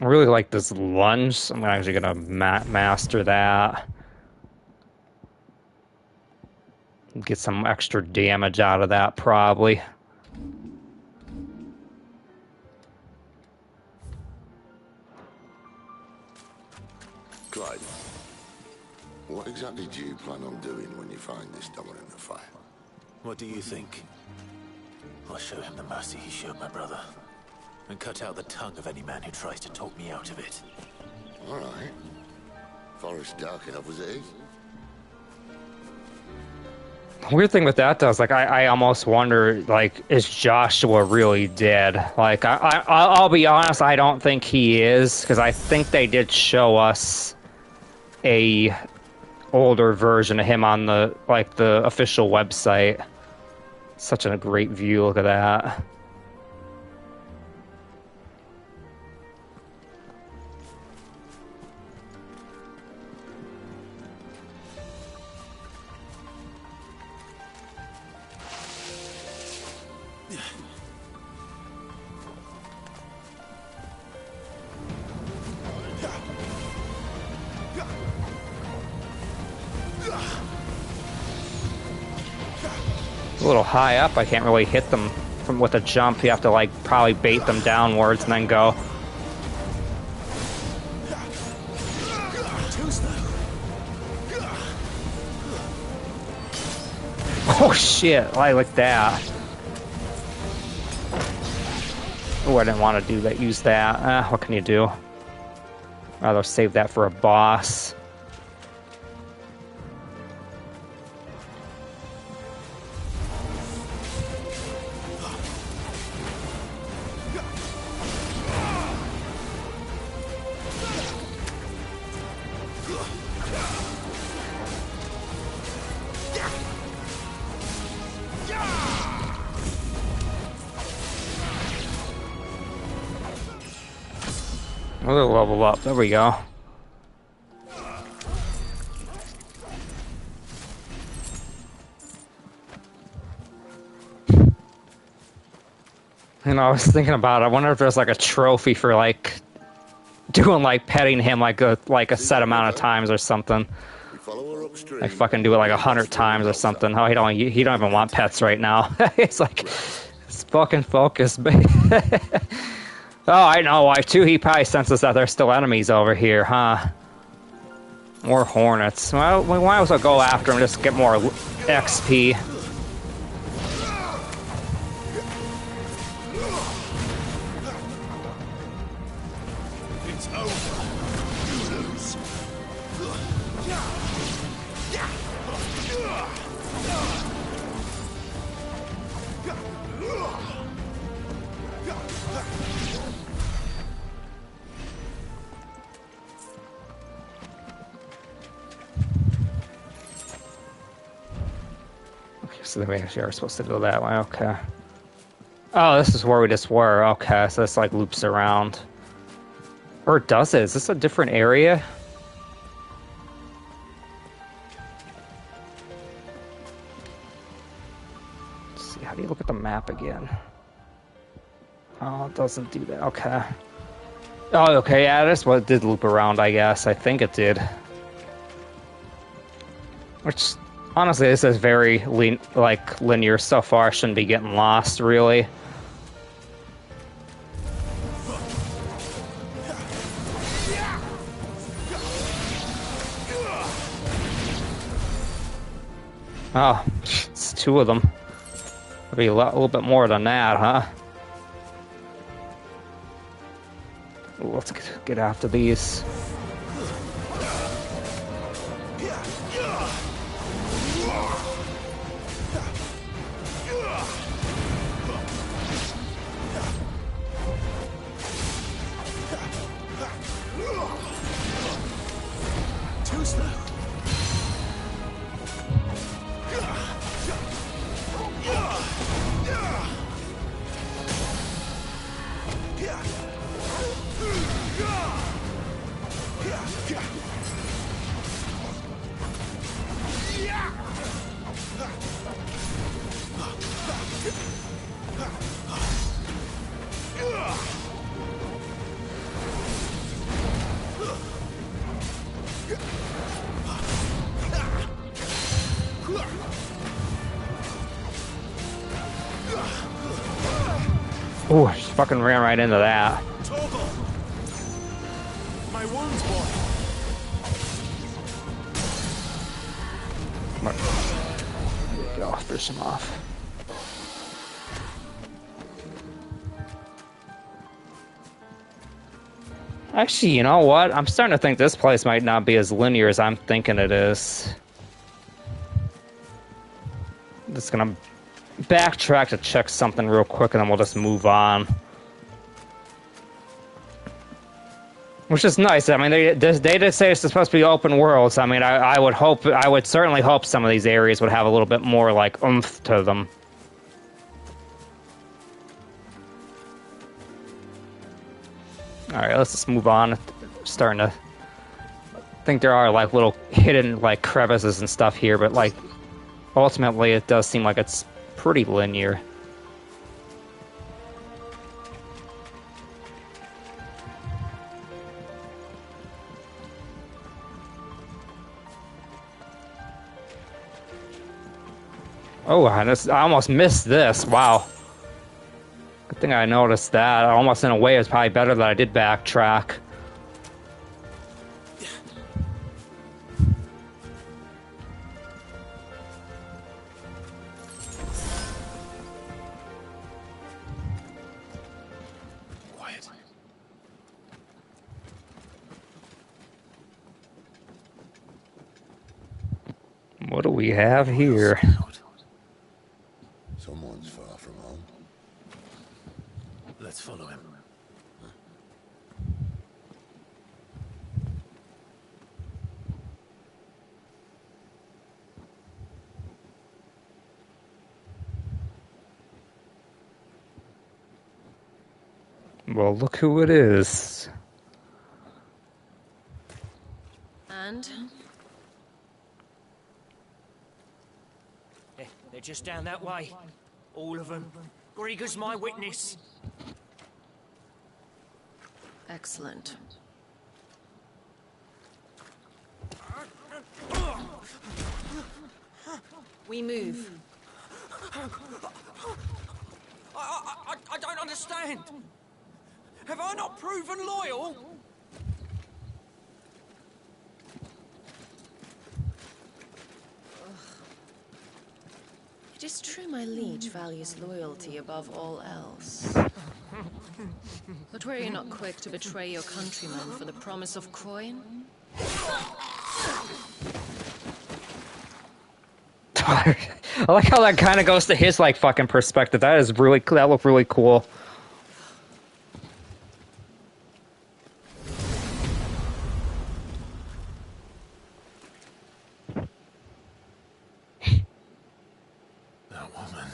A: I really like this lunge, so I'm actually gonna master that. Get some extra damage out of that, probably.
H: Clyde, what exactly do you plan on doing when you find this dominant in the fire?
P: What do you think? I'll show him the mercy he showed my brother. And cut out the tongue of any man who tries to talk me out of it.
H: All right. Forest dark enough as it is.
A: Weird thing with that, though, is like I almost wonder, like, is Joshua really dead? Like, I'll be honest, I don't think he is, because I think they did show us a older version of him on the official website. Such a great view. Look at that. A little high up, I can't really hit them with a jump. You have to like probably bait them downwards and then go. Oh shit, I like that. Oh, I didn't want to do that. Use that. What can you do? Rather save that for a boss. We'll level up. There we go. You know, I was thinking about it. I wonder if there's like a trophy for like doing like petting him like a set amount of times or something.
H: follow her upstream.
A: I fucking do it like 100 times or something. Oh, he don't even want pets right now. It's like, it's fucking focus, baby. Oh, I know why too. He probably senses that there's still enemies over here, huh? More hornets. Well, we might as well go after him, just get more XP.
K: It's over. You lose.
A: So we actually are supposed to go that way, okay. Oh, this is where we just were, okay, so this like loops around. Or does it? Is this a different area? Let's see, how do you look at the map again? Oh, it doesn't do that, okay. Oh, okay, yeah, that's what it did loop around, I guess. I think it did. Which... honestly, this is very linear so far. I shouldn't be getting lost, really. Oh, it's two of them. Maybe a little bit more than that, huh? Ooh, let's get after these.
K: Too slow.
A: Ooh, I just fucking ran right into that.
K: My wounds, boy.
A: There we go, finish him off. Actually, you know what? I'm starting to think this place might not be as linear as I'm thinking it is. I'm just gonna backtrack to check something real quick and then we'll just move on. Which is nice. I mean, they did say it's supposed to be open worlds. I mean, I would certainly hope some of these areas would have a little bit more, like, oomph to them. Alright, let's just move on. Starting to think there are, like, little hidden, like, crevices and stuff here, but, like, ultimately it does seem like it's pretty linear. Oh, I almost missed this. Wow. Good thing I noticed that. Almost in a way, it's probably better that I did backtrack.
K: Quiet.
A: What do we have here?
H: Someone's far from home.
P: Let's follow him.
A: Well, look who it is.
G: And?
F: They're just down that way. All of them. Grieger's my witness.
G: Excellent. We move.
F: I don't understand. Have I not proven loyal?
G: It is true my liege values loyalty above all else. But were you not quick to betray your countrymen for the promise of coin?
A: I like how that kind of goes to his like fucking perspective. That looked really cool.
H: That woman.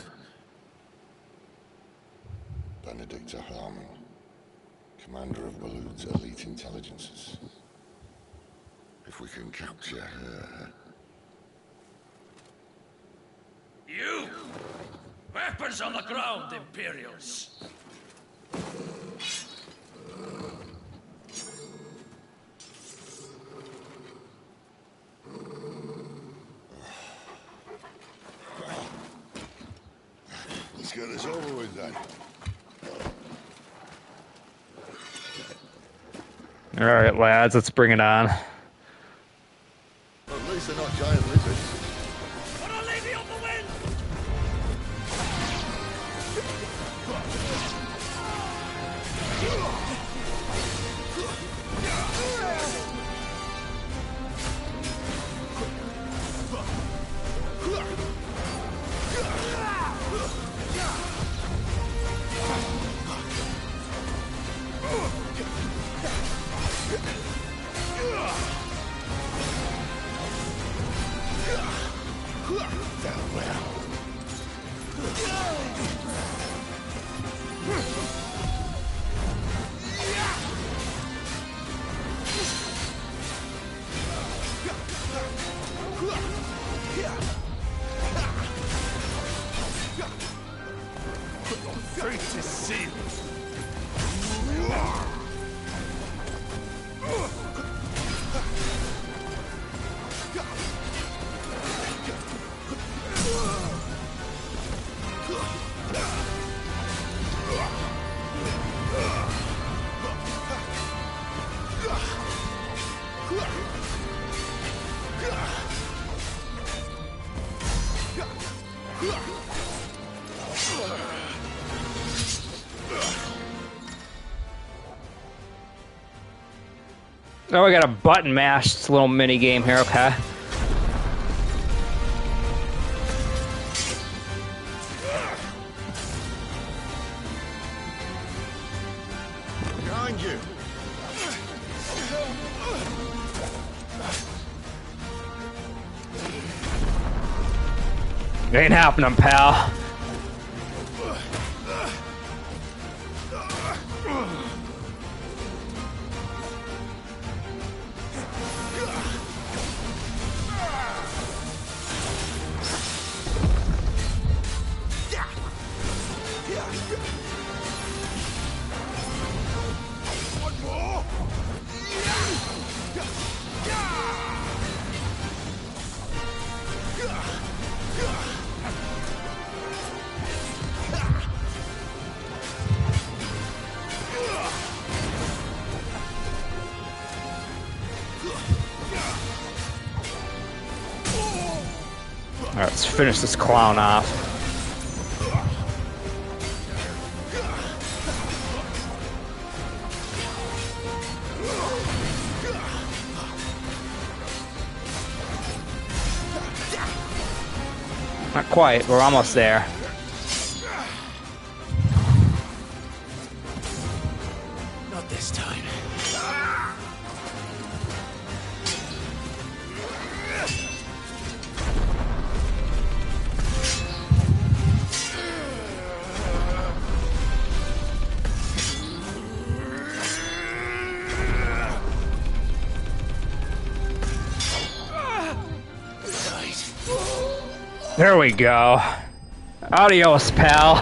H: Benedicta Harmon, commander of Waloed's elite intelligences. If we can capture her.
V: You! Weapons on the ground, Imperials!
H: Let's get this over with then.
A: Alright, lads, let's bring it on.
H: At least they're not giant lizards.
O: Fate is sealed.
A: Oh, we got a button mashed little mini game here, okay.
H: Behind you.
A: Ain't happening, pal. Alright, let's finish this clown off. Not quite, we're almost there.
F: Not this time.
A: There we go. Adios, pal.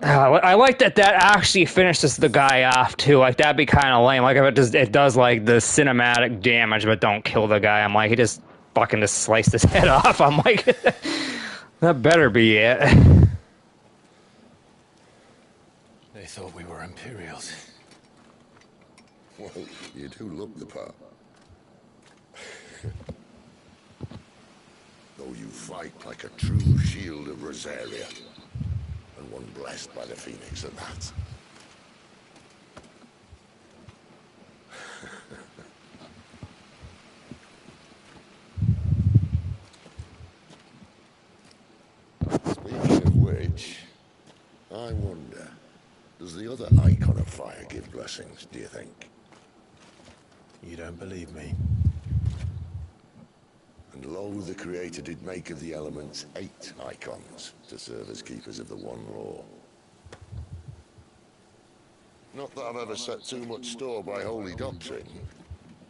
A: I like that actually finishes the guy off too. Like that'd be kind of lame. Like if it does like the cinematic damage, but don't kill the guy. I'm like, he just fucking just sliced his head off. I'm like, that better be it.
P: They thought we were Imperials.
H: Well, you do look the part. Though you fight like a true shield of Rosaria. And one blessed by the Phoenix at that. Speaking of which, I wonder, does the other icon of fire give blessings, do you think?
P: You don't believe me?
H: And lo, the Creator did make of the elements 8 icons to serve as keepers of the one law. Not that I've ever set too much store by holy doctrine,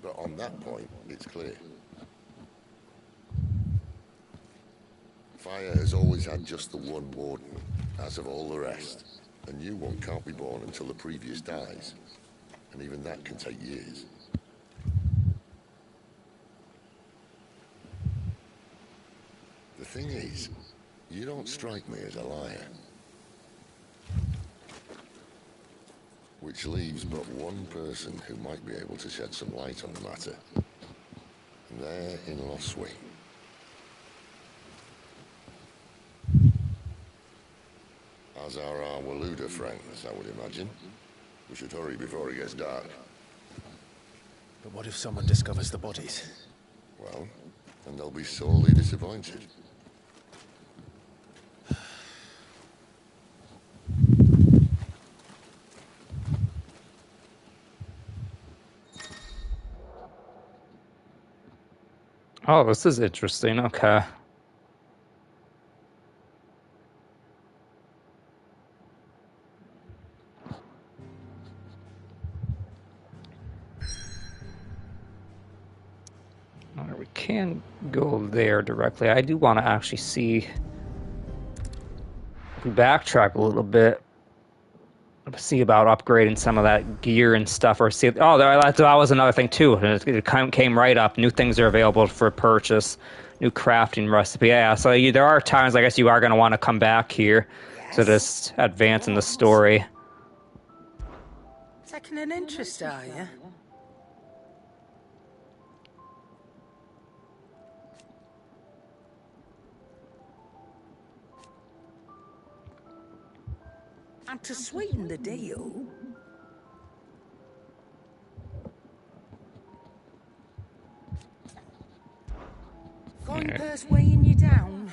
H: but on that point, it's clear. Fire has always had just the one warden, as of all the rest. A new one can't be born until the previous dies, and even that can take years. The thing is, you don't strike me as a liar. Which leaves but one person who might be able to shed some light on the matter. And they're in Loswing. As are our Waluda friends, I would imagine. We should hurry before it gets dark.
P: But what if someone discovers the bodies?
H: Well, then they'll be sorely disappointed.
A: Oh, this is interesting. Okay. All right, we can go there directly. I do want to actually see. If we backtrack a little bit, see about upgrading some of that gear and stuff, or see. Oh, that was another thing too. It came right up. New things are available for purchase. New crafting recipe. Yeah, so there are times I guess you are going to want to come back here to just advance in the story.
L: Taking an interest, are you? And to sweeten the deal, going purse weighing you down.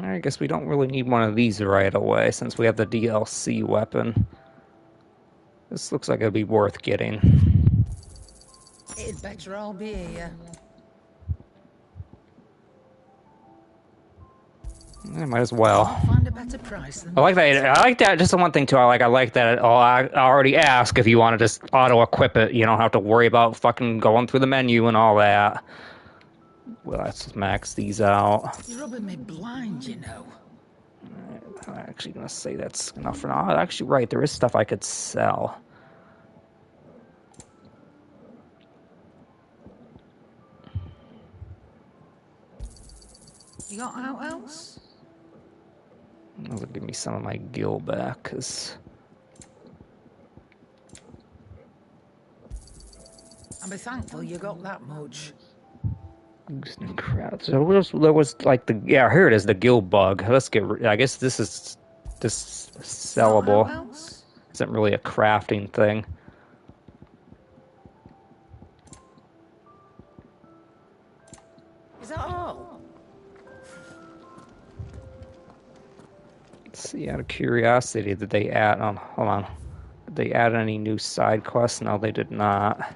A: I guess we don't really need one of these right away since we have the DLC weapon. This looks like it'd be worth getting.
L: It'd better all be here.
A: I might as well.
L: Find a better price than
A: I like that. I like that. Just the one thing too. I like that. I already ask if you want to just auto equip it. You don't have to worry about fucking going through the menu and all that. Well, let's just max these out.
L: You're rubbing me blind, you know.
A: I'm actually gonna say that's enough for now. Actually, right. There is stuff I could sell.
L: You got out else?
A: That'll give me some of my gil back, cause.
L: I'll be thankful you got that much.
A: Crowd. So there was like the here it is, the gil bug. Let's get. I guess this is sellable. Isn't really a crafting thing.
L: Is that all?
A: Let's see, out of curiosity, did they add on? Hold on. Did they add any new side quests? No, they did not.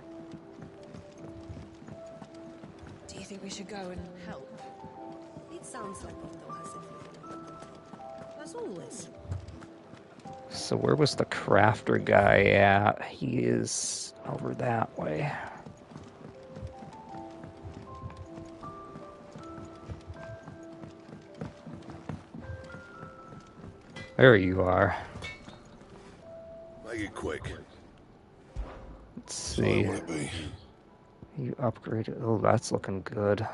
G: Do you think we should go and help? It sounds like Otto has it. As always.
A: So where was the crafter guy at? He is over that way. There you are.
Q: Make it quick.
A: Let's see.
Q: Will it be?
A: You upgraded. Oh, that's looking good.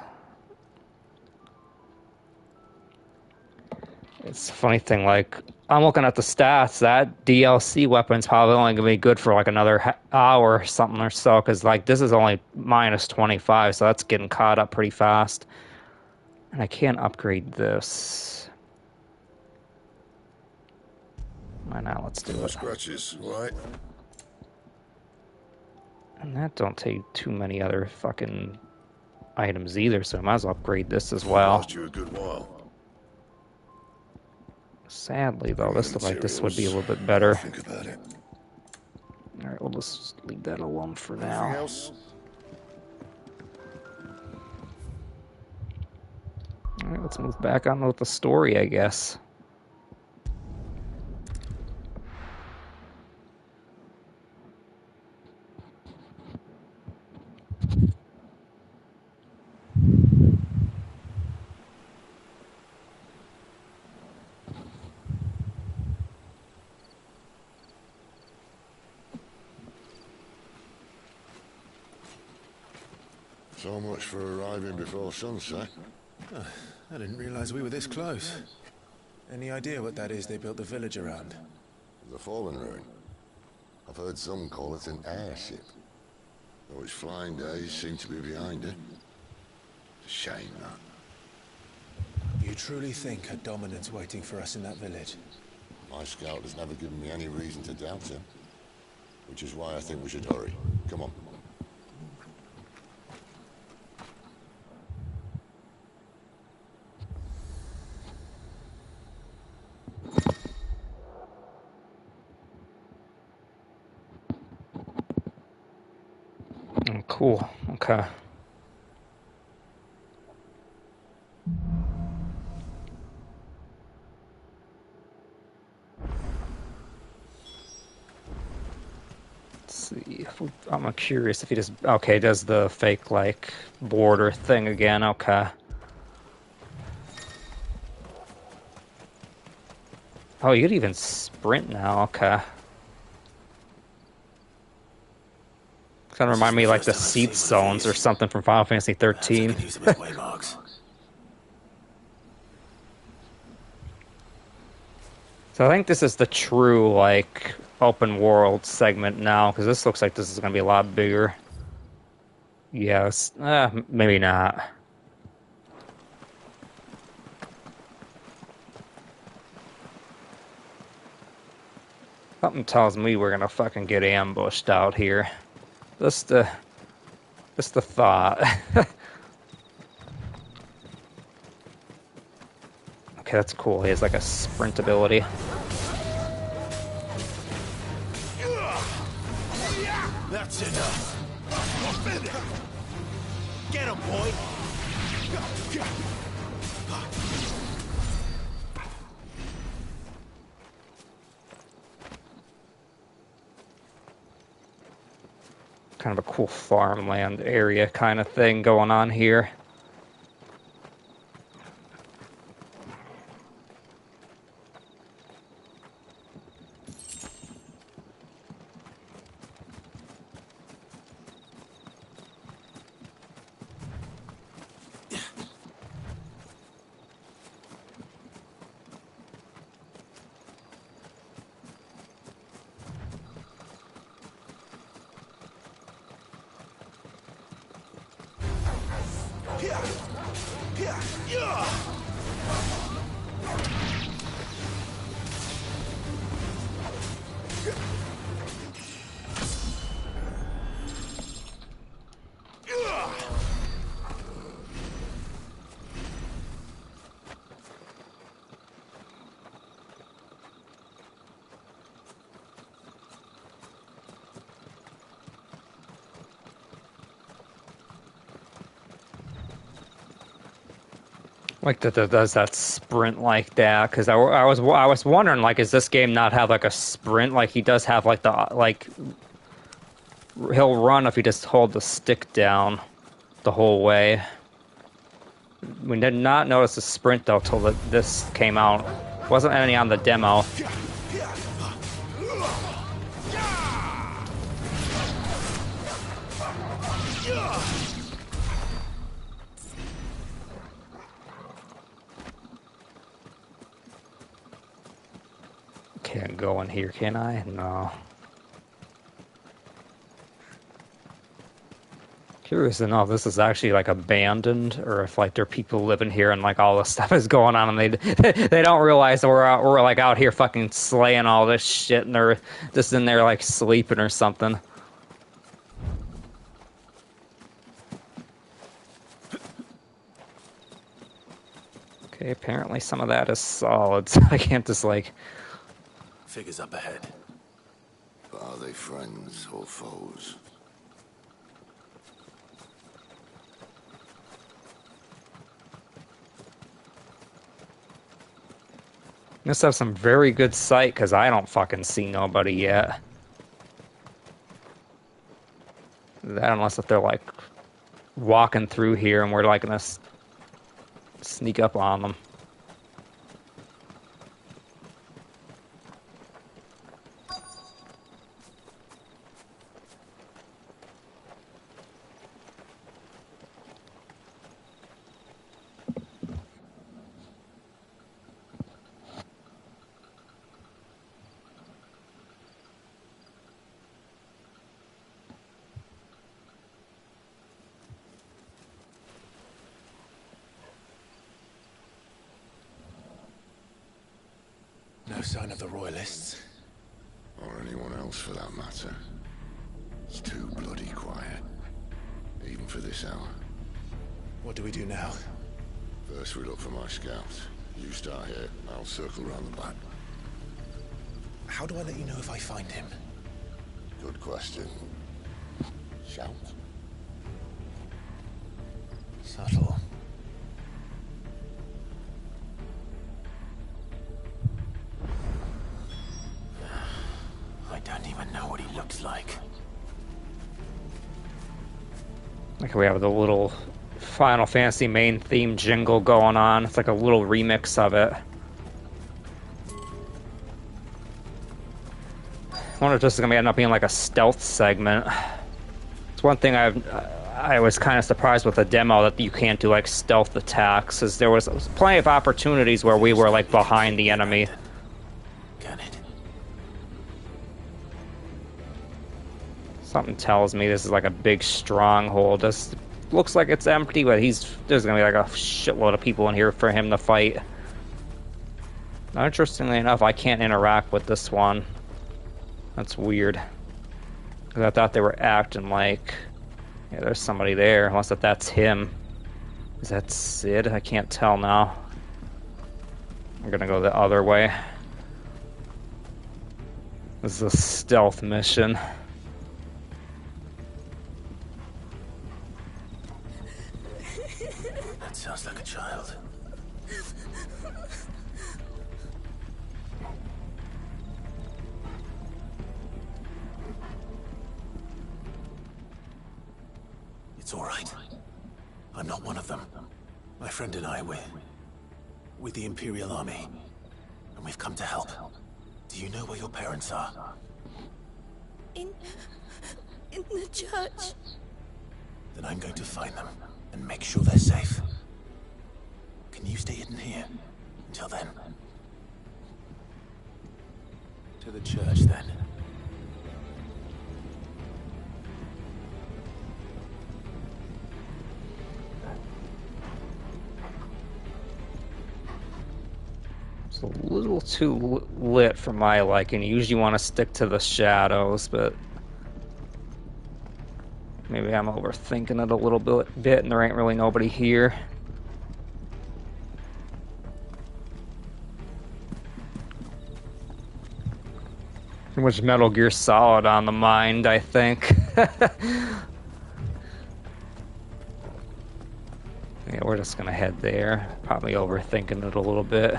A: It's a funny thing, like, I'm looking at the stats, that DLC weapon's probably only going to be good for, like, another hour or something or so, because, like, this is only minus 25, so that's getting caught up pretty fast. And I can't upgrade this. Why not? Let's do it.
Q: Scratches, right?
A: And that don't take too many other fucking items either, so I might as well upgrade this as well.
Q: Last you a good while.
A: Sadly, though, this looks like this would be a little bit better.
Q: Think about it.
A: Alright, we'll just leave that alone for
Q: Anything
A: now.
Q: else?
A: Alright, let's move back on with the story, I guess.
H: So much for arriving before sunset.
P: Oh, I didn't realize we were this close. Any idea what that is they built the village around?
H: The Fallen Ruin. I've heard some call it an airship. Though its flying days seem to be behind it. It's a shame, that.
P: You truly think a dominant's waiting for us in that village?
H: My scout has never given me any reason to doubt him. Which is why I think we should hurry. Come on.
A: Oh, cool. Okay. Let's see. I'm curious if he just... Okay, does the fake, like, border thing again. Okay. Oh, you could even sprint now. Okay. Kind of remind me like the seat zones or something from Final Fantasy 13. So I think this is the true, like, open world segment now, because this looks like this is going to be a lot bigger. Yes. Maybe not. Something tells me we're going to fucking get ambushed out here. Just the thought. Okay, that's cool. He has like a sprint ability.
B: That's enough. Get him, boy.
A: Kind of a cool farmland area kind of thing going on here. Like that does that sprint like that, because I was wondering, like, is this game not have like a sprint like he does have, like the he'll run if he just hold the stick down the whole way. We did not notice the sprint though till this came out. Wasn't any on the demo. Can't go in here, can I? No. Curious to know if this is actually like abandoned, or if like there are people living here and like all this stuff is going on, and they don't realize that we're like out here fucking slaying all this shit, and they're just in there like sleeping or something. Okay, apparently some of that is solid, so I can't just like...
P: Figures up ahead.
H: But are they friends or foes?
A: Must have some very good sight, because I don't fucking see nobody yet. That unless if they're like walking through here and we're like gonna sneak up on them.
P: No sign of the Royalists.
H: Or anyone else for that matter. It's too bloody quiet. Even for this hour.
P: What do we do now?
H: First we look for my scouts. You start here, I'll circle around the back.
P: How do I let you know if I find him?
H: Good question. Shout.
P: Subtle. I don't even know what he looks like.
A: Like we have the little Final Fantasy main theme jingle going on. It's like a little remix of it. I wonder if this is gonna end up being like a stealth segment. It's one thing I was kind of surprised with the demo that you can't do like stealth attacks, as there was plenty of opportunities where we were like behind the enemy. Something tells me this is like a big stronghold. This looks like it's empty, but there's gonna be like a shitload of people in here for him to fight. Now, interestingly enough, I can't interact with this one. That's weird. Because I thought they were acting like... Yeah, there's somebody there, unless that's him. Is that Sid? I can't tell now. I'm gonna go the other way. This is a stealth mission.
P: That sounds like a child. It's all right. I'm not one of them. My friend and I, we're with the Imperial Army, and we've come to help. Do you know where your parents are?
C: In the church.
P: Then I'm going to find them and make sure they're safe. Can you stay hidden here until then? To the church, then.
A: It's a little too lit for my liking. You usually want to stick to the shadows, but maybe I'm overthinking it a little bit and there ain't really nobody here. Too much Metal Gear Solid on the mind, I think. Yeah, we're just gonna head there. Probably overthinking it a little bit.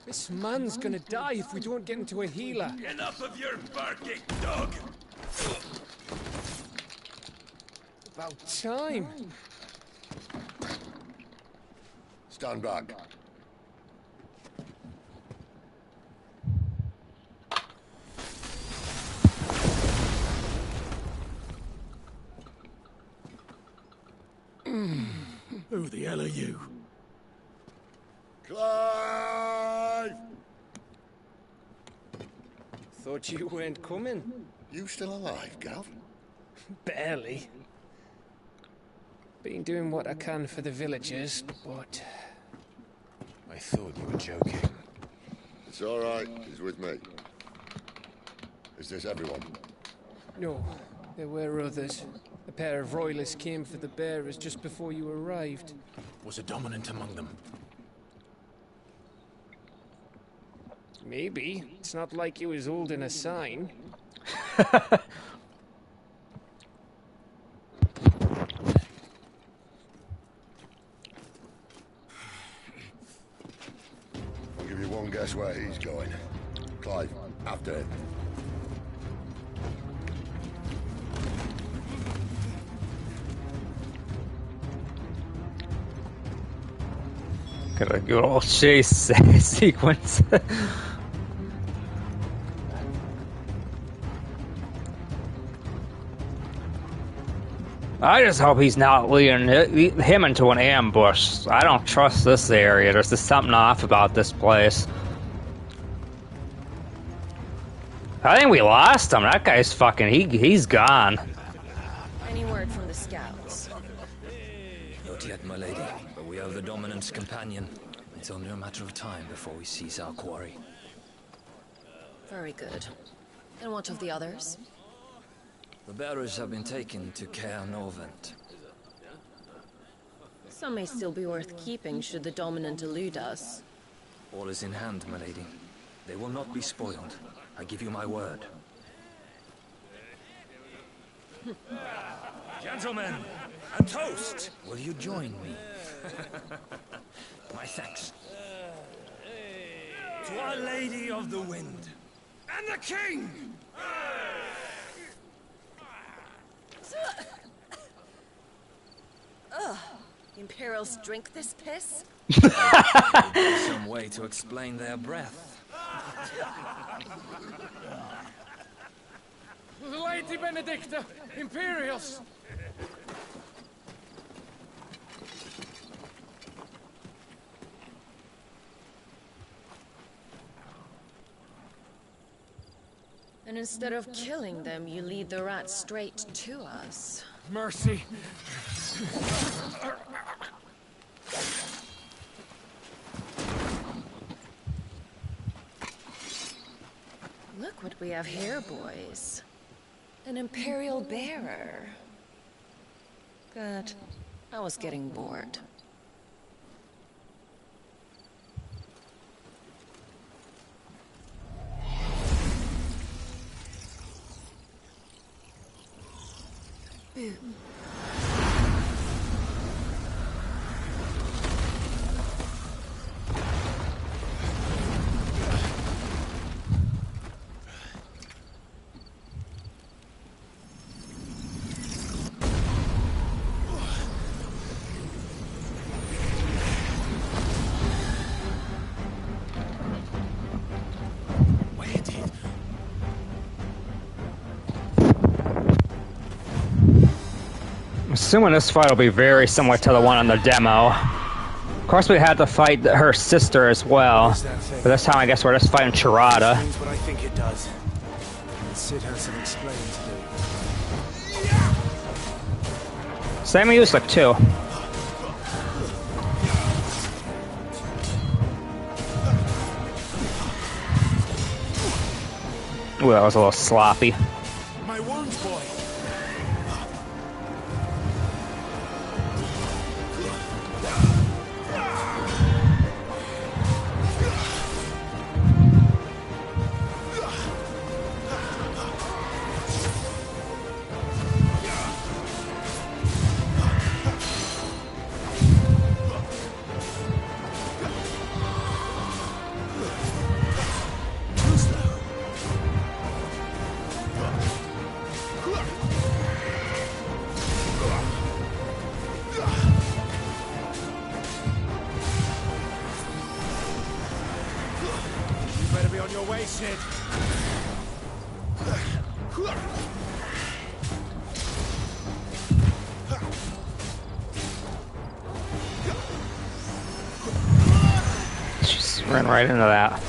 F: This man's gonna die if we don't get into a healer.
U: Enough of your barking, dog!
F: About time.
H: Stand back.
U: Who the hell are you?
H: Clive!
F: Thought you weren't coming.
H: You still alive, Gav?
F: Barely. Been doing what I can for the villagers, but...
P: I thought you were joking.
H: It's all right. He's with me. Is this everyone?
F: No, there were others. A pair of royalists came for the bearers just before you arrived.
P: Was a dominant among them?
F: Maybe. It's not like he was holding a sign.
H: I'll give you one guess where he's going. Clive, after him.
A: Got a good old chase sequence. I just hope he's not leading him into an ambush. I don't trust this area. There's just something off about this place. I think we lost him. That guy's fucking... He's gone.
G: Any word from the scouts?
M: Not yet, my lady, but we have the dominant's companion. It's only a matter of time before we seize our quarry.
G: Very good. And what of the others?
M: The bearers have been taken to Caer Norvent.
G: Some may still be worth keeping should the dominant elude us.
M: All is in hand, my lady. They will not be spoiled. I give you my word.
V: Gentlemen, a toast!
M: Will you join me? My thanks.
V: To Our Lady of the Wind. And the King!
G: Ugh. Imperials drink this piss?
M: Some way to explain their breath.
F: Lady Benedicta! Imperials!
G: And instead of killing them, you lead the rats straight to us.
F: Mercy.
G: Look what we have here, boys. An Imperial bearer. Good. I was getting bored. Boo.
A: Assuming this fight will be very similar to the one on the demo. Of course, we had to fight her sister as well, but this time I guess we're just fighting Charada.
P: What I think it does. Sid has some explaining to do.
A: Same use like two. Ooh, that was a little sloppy.
P: My wounds, boy.
I: your way, Sid.
A: Just ran right into that.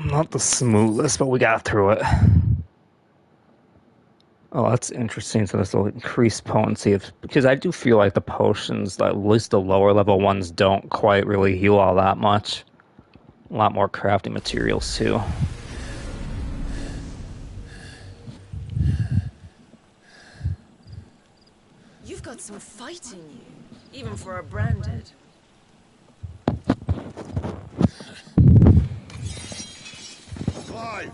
A: Not the smoothest, but we got through it. Oh, that's interesting. So this will increase potency of, because I do feel like the potions, at least the lower level ones, don't quite really heal all that much. A lot more crafting materials too.
G: You've got some fight in you, even for a branded.
H: Clive!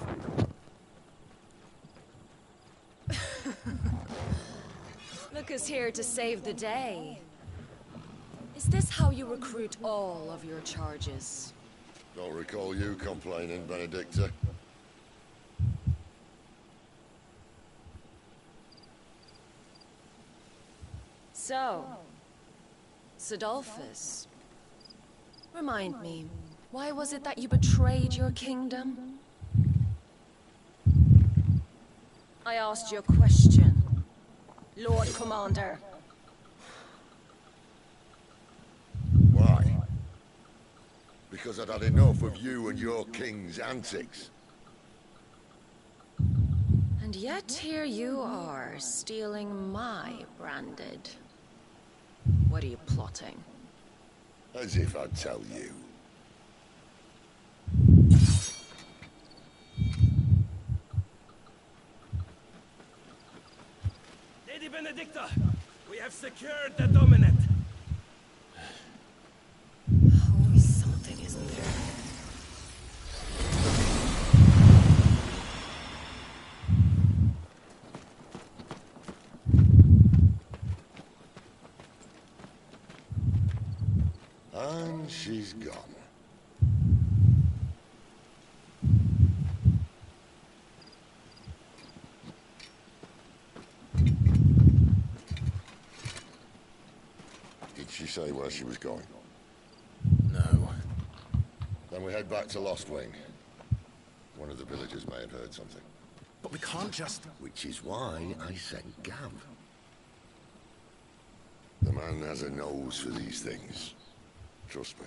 G: Look who's here to save the day. Is this how you recruit all of your charges?
H: Don't recall you complaining, Benedicta.
G: So, Sidolphus, remind me, why was it that you betrayed your kingdom? I asked you a question, Lord Commander.
H: Why? Because I'd had enough of you and your king's antics.
G: And yet here you are, stealing my branded. What are you plotting?
H: As if I'd tell you.
D: Lady Benedicta, we have secured the dominant.
G: Always something, isn't there?
H: And she's gone. Did she say where she was going?
P: No.
H: Then we head back to Lost Wing. One of the villagers may have heard something.
P: But we can't just...
H: Which is why I sent Gav. The man has a nose for these things. Trust me.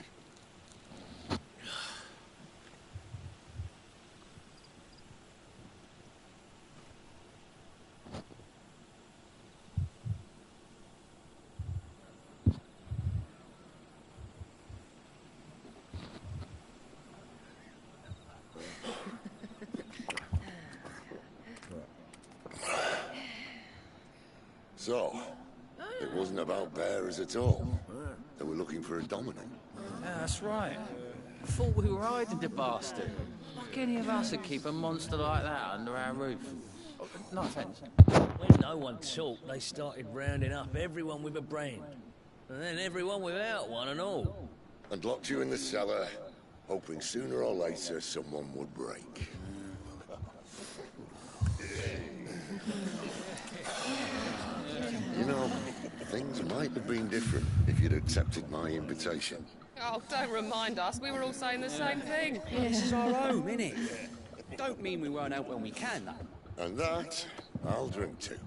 H: So, it wasn't about bearers at all. They were looking for a dominant.
I: Yeah, that's right. I thought we were hiding the bastard. Like any of us would keep a monster like that under our roof. Oh, no offence.
D: When no one talked, they started rounding up everyone with a brand. And then everyone without one and all.
H: And locked you in the cellar, hoping sooner or later someone would break. You know, things might have been different if you'd accepted my invitation.
N: Oh, don't remind us. We were all saying the same thing.
S: This is our home, innit? Don't mean we won't out when we can, though.
H: And that, I'll drink to.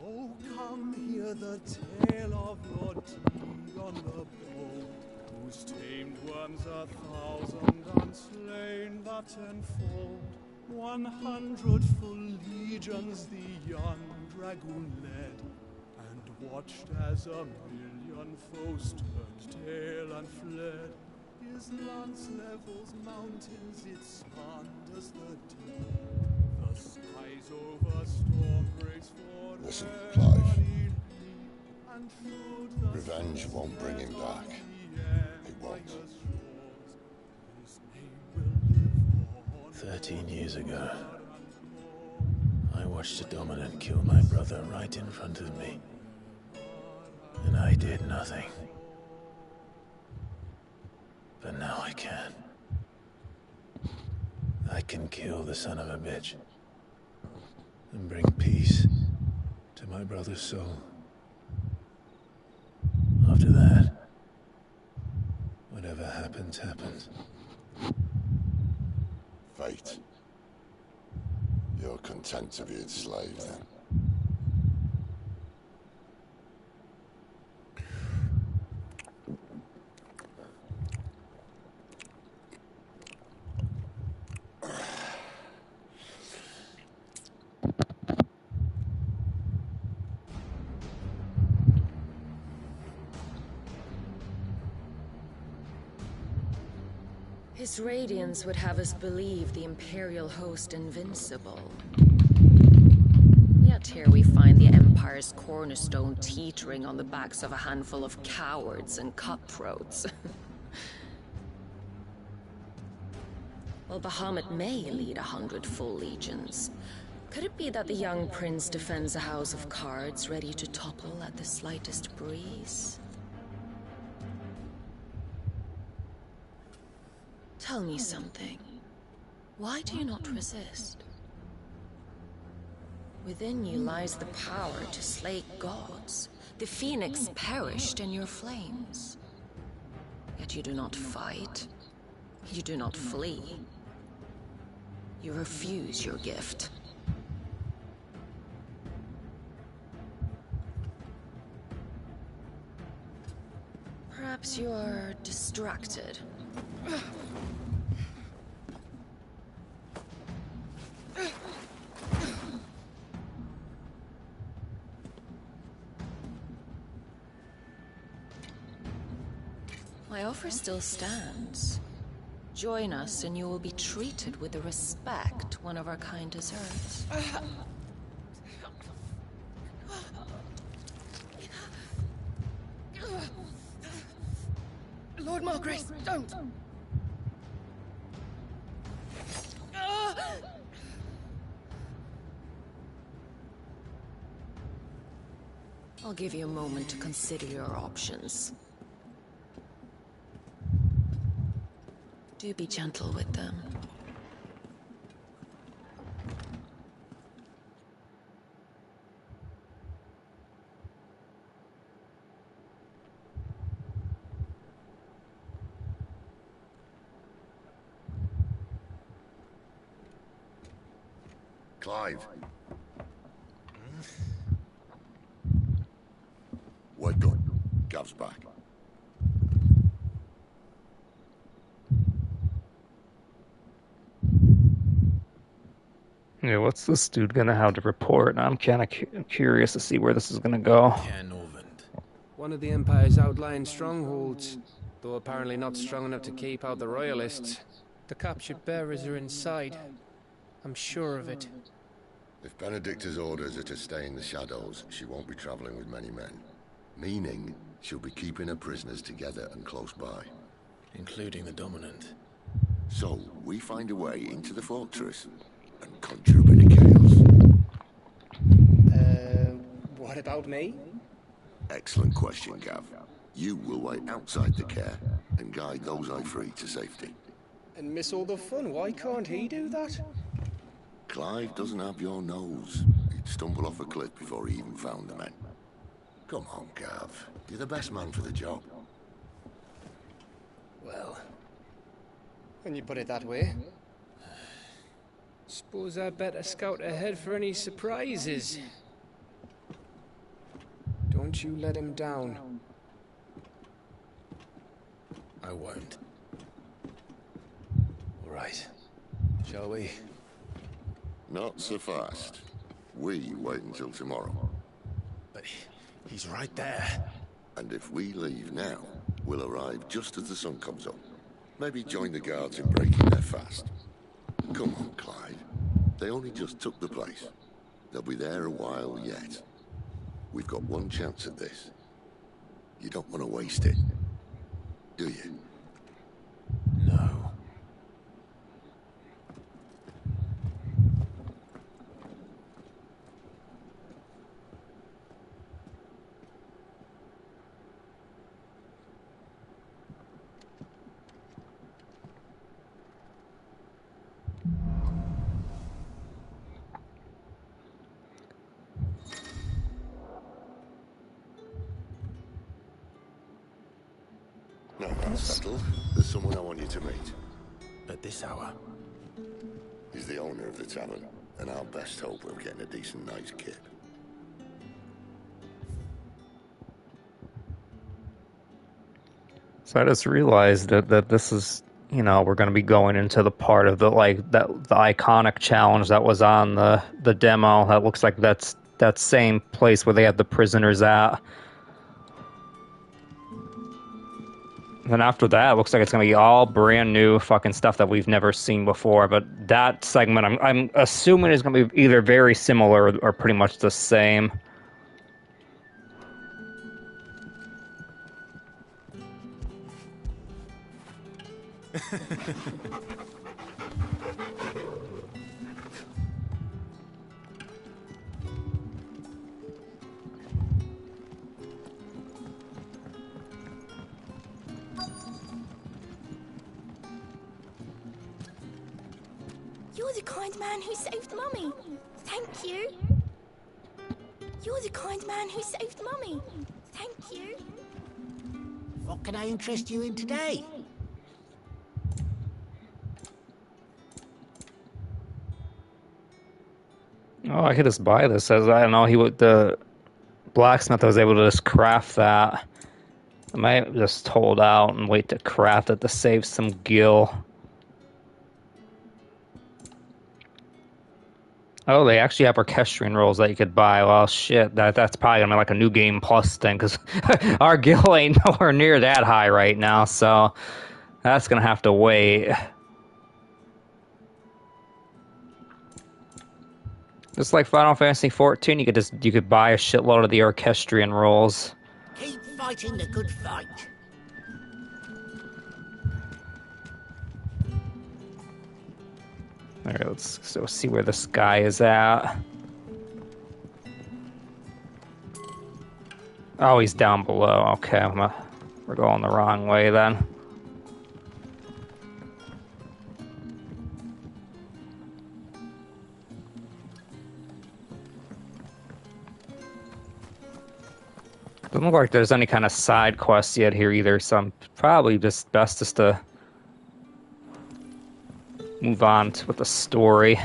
O: Oh, come hear the tale of your tea on the boat, whose tamed worms 1,000 unslain but tenfold. 100 full legions the young dragoon led, and watched as 1,000,000 foes turned tail and fled. His lance levels mountains, it spanders the deep. The skies over storm breaks for
H: Listen, Clive. Revenge won't bring him back. It won't.
P: 13 years ago, watched the Dominant kill my brother right in front of me. And I did nothing. But now I can. I can kill the son of a bitch. And bring peace to my brother's soul. After that, whatever happens, happens.
H: Fate. You're content to be its slave, then?
G: His radiance would have us believe the Imperial host invincible. Yet here we find the Empire's cornerstone teetering on the backs of a handful of cowards and cutthroats. Well, Bahamut may lead 100 full legions. Could it be that the young prince defends a house of cards ready to topple at the slightest breeze? Tell me something. Why do you not resist? Within you lies the power to slay gods. The phoenix perished in your flames. Yet you do not fight. You do not flee. You refuse your gift. Perhaps you are distracted. My offer still stands. Join us and you will be treated with the respect one of our kind deserves.
C: Lord Margaret, don't!
G: I'll give you a moment to consider your options. Do be gentle with them.
H: Clive. Wake up. Gav's back.
A: Yeah, what's this dude gonna have to report? I'm kind of curious to see where this is gonna go.
T: One of the Empire's outlying strongholds, though apparently not strong enough to keep out the Royalists.
J: The captured bearers are inside. I'm sure of it.
H: If Benedicta's orders are to stay in the shadows, she won't be traveling with many men. Meaning, she'll be keeping her prisoners together and close by.
P: Including the Dominant.
H: So, we find a way into the fortress and conjure a bit of chaos.
J: What about me?
H: Excellent question, Gav. You will wait outside the care and guide those I free to safety.
J: And miss all the fun. Why can't he do that?
H: Clive doesn't have your nose. He'd stumble off a cliff before he even found the men. Come on, Gav. You're the best man for the job.
J: Well, when you put it that way. Suppose I'd better scout ahead for any surprises. Don't you let him down.
P: I won't. All right. Shall we?
H: Not so fast. We wait until tomorrow.
P: But he's right there.
H: And if we leave now, we'll arrive just as the sun comes up. Maybe join the guards in breaking their fast. Come on, Clive. They only just took the place. They'll be there a while yet. We've got one chance at this. You don't want to waste it, do you?
P: No.
H: No, that's settled. There's someone I want you to meet.
P: At this hour?
H: He's the owner of the tavern, and our best hope of getting a decent night's kip.
A: So I just realized that this is, you know, we're going to be going into the part of the, like, the iconic challenge that was on the demo. That looks like that's that same place where they had the prisoners at. And then after that, it looks like it's going to be all brand new fucking stuff that we've never seen before. But that segment, I'm assuming is going to be either very similar or pretty much the same.
C: You're the kind man who saved Mummy. Thank you. You're the kind man who saved Mummy. Thank you.
E: What can I interest you in today?
A: Oh, I could just buy this. As I don't know, the blacksmith was able to just craft that. I might just hold out and wait to craft it to save some gil. Oh, they actually have orchestrion rolls that you could buy. Well, shit, that's probably gonna be like a new game plus thing, because our gil ain't nowhere near that high right now, so that's gonna have to wait. Just like Final Fantasy XIV, you could buy a shitload of the orchestrion rolls.
E: Keep fighting the good fight.
A: Alright, let's go see where this guy is at. Oh, he's down below. Okay, we're going the wrong way then. Doesn't look like there's any kind of side quests yet here either, so I'm probably just best just to move on with the story.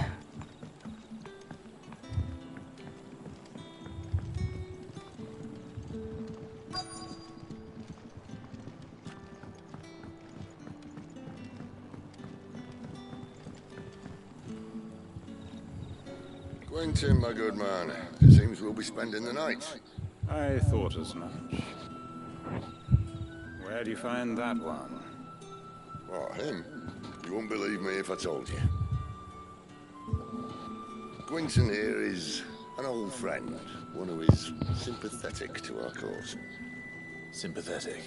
H: Quentin, my good man. It seems we'll be spending the night.
R: I thought as much. Where do you find that one?
H: What, him? You wouldn't believe me if I told you. Quentin here is an old friend, one who is sympathetic to our cause.
P: Sympathetic?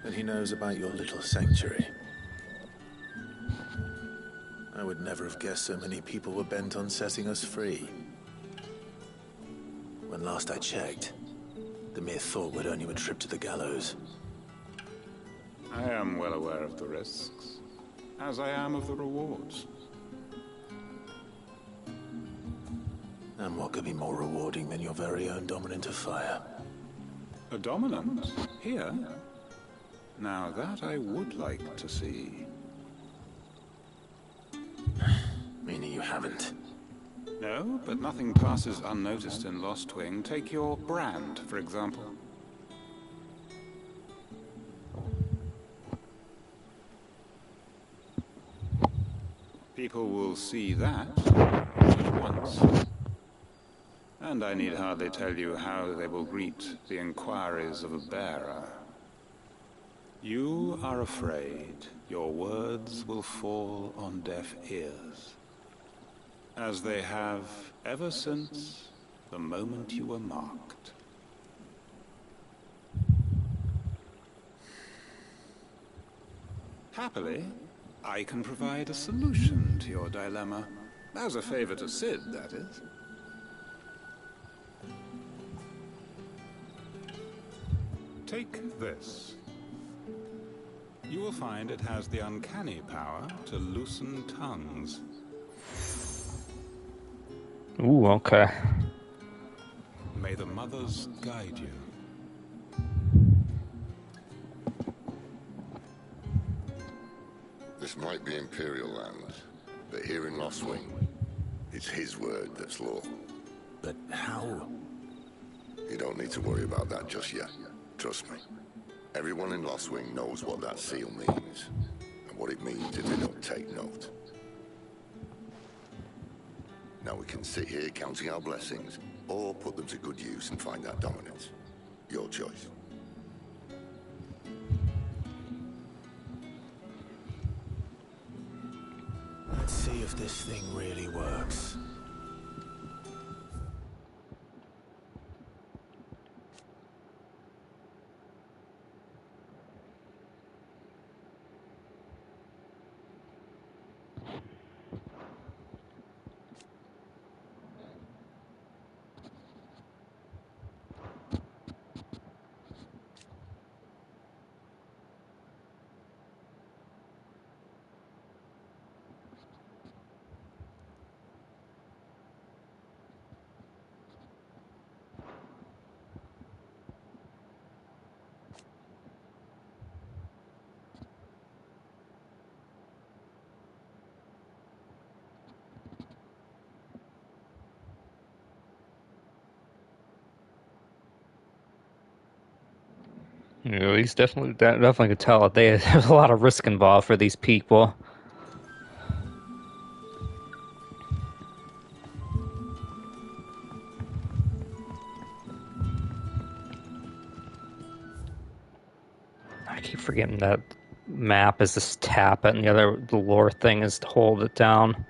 P: And he knows about your little sanctuary. I would never have guessed so many people were bent on setting us free. When last I checked, the mere thought would earn you a trip to the gallows.
R: I am well aware of the risks, as I am of the rewards.
P: And what could be more rewarding than your very own dominant of fire?
R: A dominant? Here? Now that I would like to see.
P: Meaning you haven't?
R: No, but nothing passes unnoticed in Lost Wing. Take your brand, for example. People will see that at once. And I need hardly tell you how they will greet the inquiries of a bearer. You are afraid your words will fall on deaf ears, as they have ever since the moment you were marked. Happily, I can provide a solution to your dilemma. As a favor to Sid, that is. Take this. You will find it has the uncanny power to loosen tongues.
A: Ooh, okay.
R: May the mothers guide you.
H: This might be Imperial land, but here in Lost Wing, it's his word that's law.
P: But how?
H: You don't need to worry about that just yet. Trust me. Everyone in Lost Wing knows what that seal means, and what it means if they don't take note. Now we can sit here counting our blessings, or put them to good use and find that dominance. Your choice.
P: Let's see if this thing really works.
A: Yeah, he's definitely could tell that there's a lot of risk involved for these people. I keep forgetting that map is this tap it, and the lore thing is to hold it down.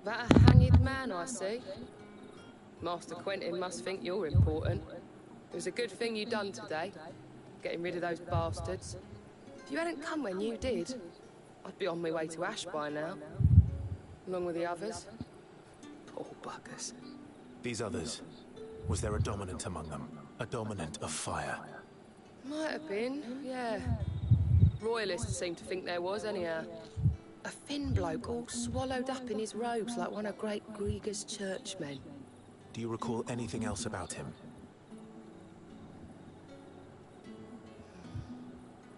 N: That a hanged man, I see. Master Quentin must think you're important. It was a good thing you done today, getting rid of those bastards. If you hadn't come when you did, I'd be on my way to Ash by now, along with the others. Poor buggers.
P: These others, was there a dominant among them? A dominant of fire?
N: Might have been, yeah. Royalists seem to think there was, anyhow. A thin bloke all swallowed up in his robes like one of Great Grieger's churchmen.
P: Do you recall anything else about him?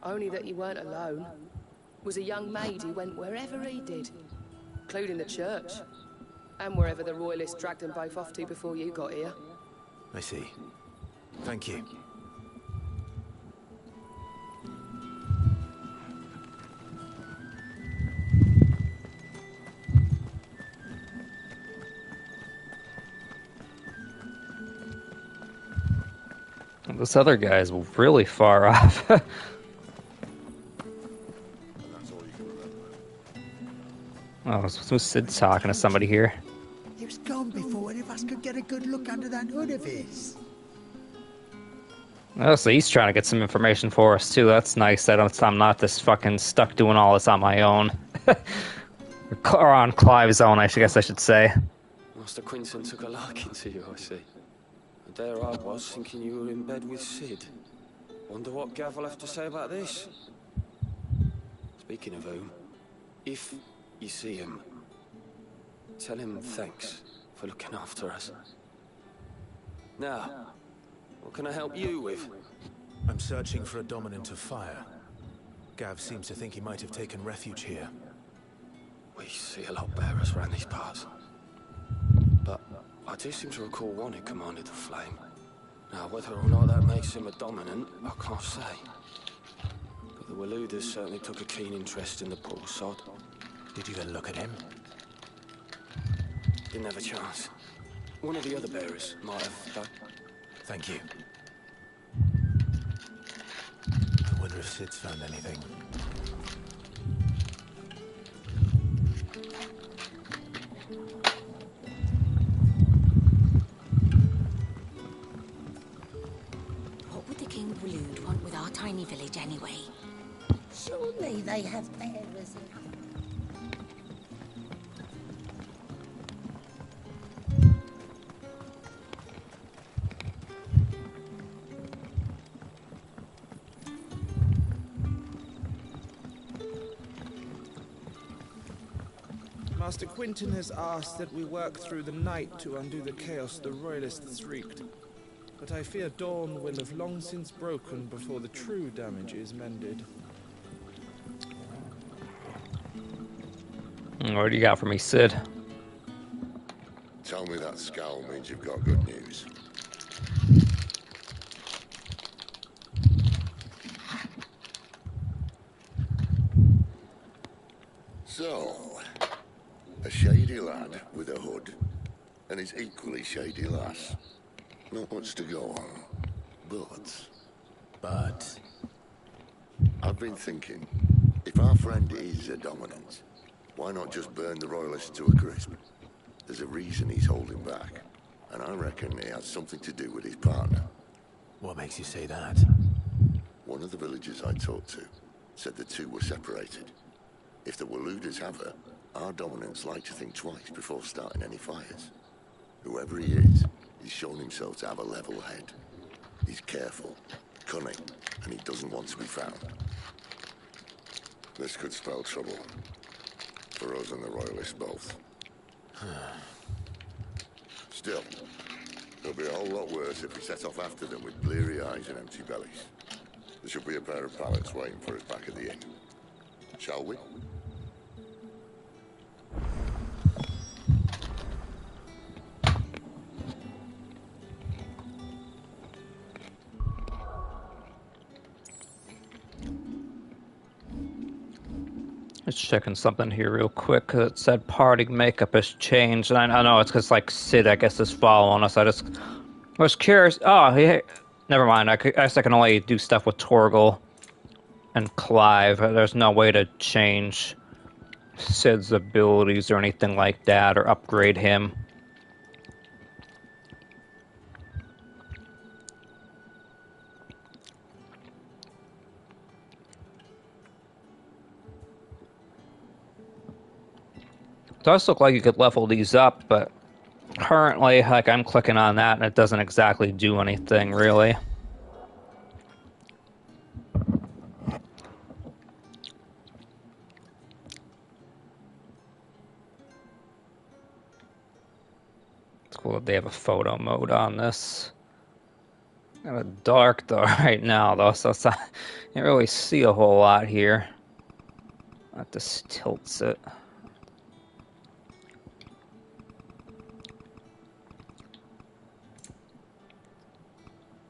N: Only that he weren't alone. Was a young maid who went wherever he did, including the church, and wherever the Royalists dragged them both off to before you got here.
P: I see. Thank you.
A: This other guy's really far off. Oh, who's Sid talking to somebody here?
E: He was gone before any of us could get a good look under that hood of his.
A: Oh, so he's trying to get some information for us too. That's nice. I'm not this fucking stuck doing all this on my own. Or on Clive's own, I guess I should say.
K: Master Quinton took a liking to you, I see. And there I was, thinking you were in bed with Sid. Wonder what Gav will have to say about this. Speaking of whom, if you see him, tell him thanks for looking after us. Now, what can I help you with?
P: I'm searching for a dominant of fire. Gav seems to think he might have taken refuge here.
K: We see a lot bearers around these parts. But I do seem to recall one who commanded the flame. Now, whether or not that makes him a dominant, I can't say. But the Waluders certainly took a keen interest in the poor sod.
P: Did you then look at him?
K: Didn't have a chance. One of the other bearers might have done.
P: Thank you. I wonder if Sid's found anything.
C: What would the King of Waloed want with our tiny village anyway?
E: Surely they have bearers in.
L: Master Quinton has asked that we work through the night to undo the chaos the Royalists wreaked. But I fear dawn will have long since broken before the true damage is mended.
A: What do you got for me, Sid?
H: Tell me that scowl means you've got good news. So, a shady lad with a hood, and his equally shady lass. Not much to go on, but... I've been thinking, if our friend is a dominant, why not just burn the Royalists to a crisp? There's a reason he's holding back, and I reckon it has something to do with his partner.
P: What makes you say that?
H: One of the villagers I talked to said the two were separated. If the Waluders have her, our dominants like to think twice before starting any fires. Whoever he is, he's shown himself to have a level head. He's careful, cunning, and he doesn't want to be found. This could spell trouble. For us and the Royalists both. Still, it'll be a whole lot worse if we set off after them with bleary eyes and empty bellies. There should be a pair of pallets waiting for us back at the inn. Shall we?
A: Just checking something here real quick. It said party makeup has changed. And I know it's because, like, Sid, I guess, is following us. I just was curious. Oh, yeah. Never mind. I guess I can only do stuff with Torgal and Clive. There's no way to change Sid's abilities or anything like that, or upgrade him. It does look like you could level these up, but currently, like, I'm clicking on that and it doesn't exactly do anything, really. It's cool that they have a photo mode on this. Kind of dark though right now, though, so it's not, you can't really see a whole lot here. That just tilts it.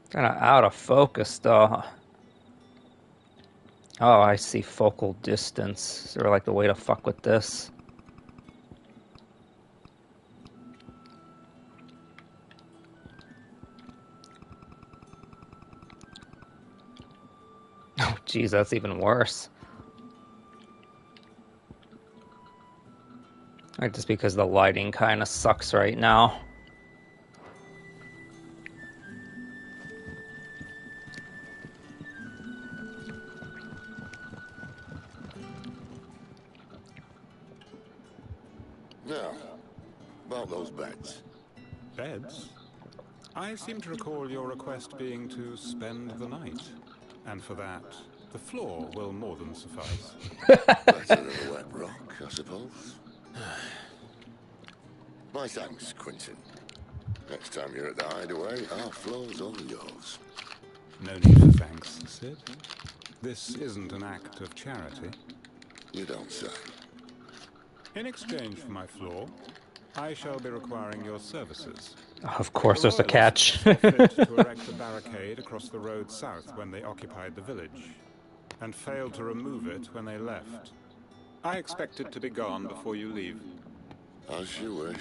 A: Kind of out of focus, though. Oh, I see focal distance. Is there like the way to fuck with this? Oh, geez, that's even worse. Like, just because the lighting kind of sucks right now.
H: Now, about those beds.
R: Beds? I seem to recall your request being to spend the night. And for that, the floor will more than suffice.
H: Better than a wet rock, I suppose. My thanks, Quinton. Next time you're at the hideaway, our floor's all yours.
R: No need for thanks, Sid. This isn't an act of charity.
H: You don't say.
R: In exchange for my floor, I shall be requiring your services.
A: Of course, there's a catch.
R: To erect a barricade across the road south when they occupied the village, and failed to remove it when they left. I expect it to be gone before you leave.
H: As you wish.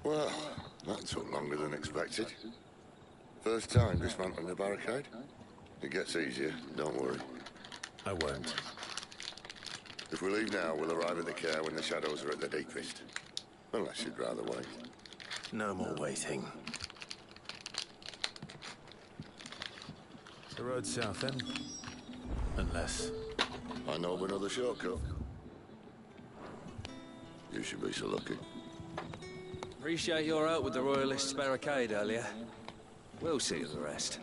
H: Well, that took longer than expected. First time dismantling the barricade? It gets easier, don't worry.
P: I won't.
H: If we leave now, we'll arrive at the care when the shadows are at their deepest. Unless you'd rather wait.
P: No more waiting. The road south then? Unless...
H: I know of another shortcut. You should be so lucky.
V: Appreciate your help with the Royalists' barricade earlier. We'll see to the rest.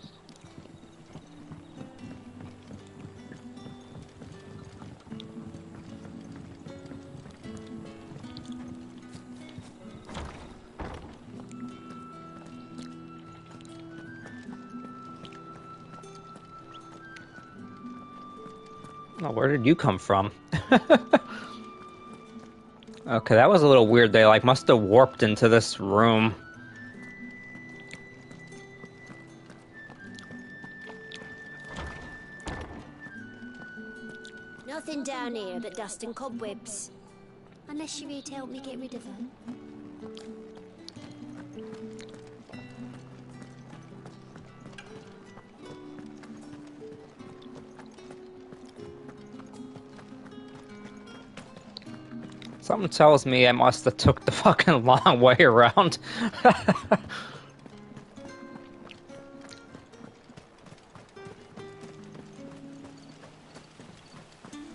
A: Oh, where did you come from? Okay, that was a little weird. They like must have warped into this room.
B: Nothing down here but dust and cobwebs. Unless you're here to help me get rid of them.
A: Something tells me I must have took the fucking long way around.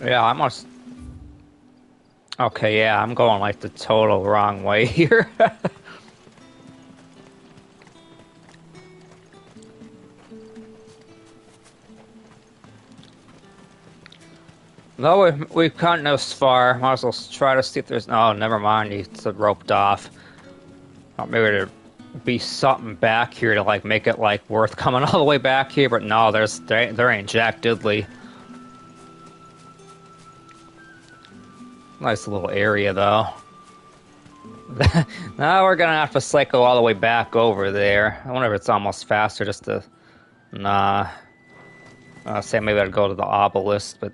A: Yeah, I must... Okay, yeah, I'm going like the total wrong way here. No, we've gotten this far. Might as well try to see if there's... Oh, never mind. It's roped off. Thought maybe there'd be something back here to like make it like worth coming all the way back here, but no, there ain't jack diddly. Nice little area though. Now we're gonna have to cycle all the way back over there. I wonder if it's almost faster just to... Nah. I'll say maybe I'd go to the obelisk, but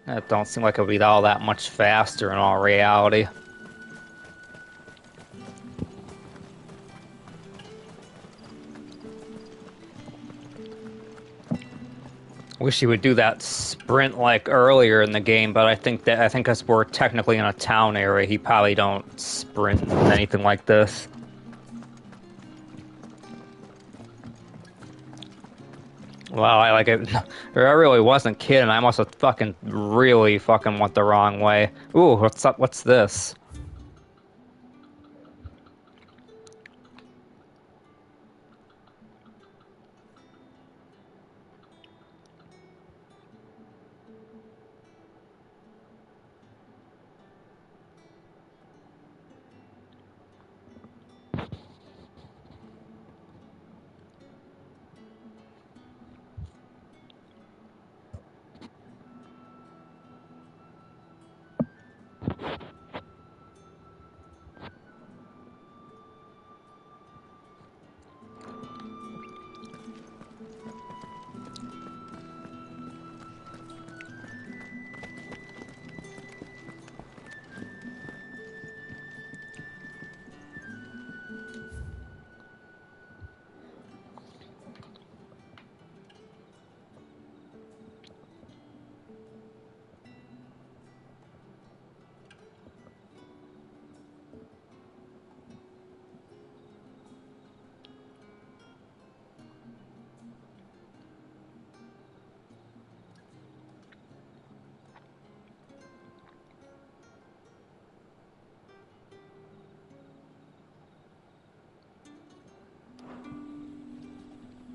A: that don't seem like it would be all that much faster in all reality. Wish he would do that sprint like earlier in the game, but I think as we're technically in a town area, he probably don't sprint anything like this. Wow, I like it. I really wasn't kidding. I must have really fucking went the wrong way. Ooh, what's up? What's this?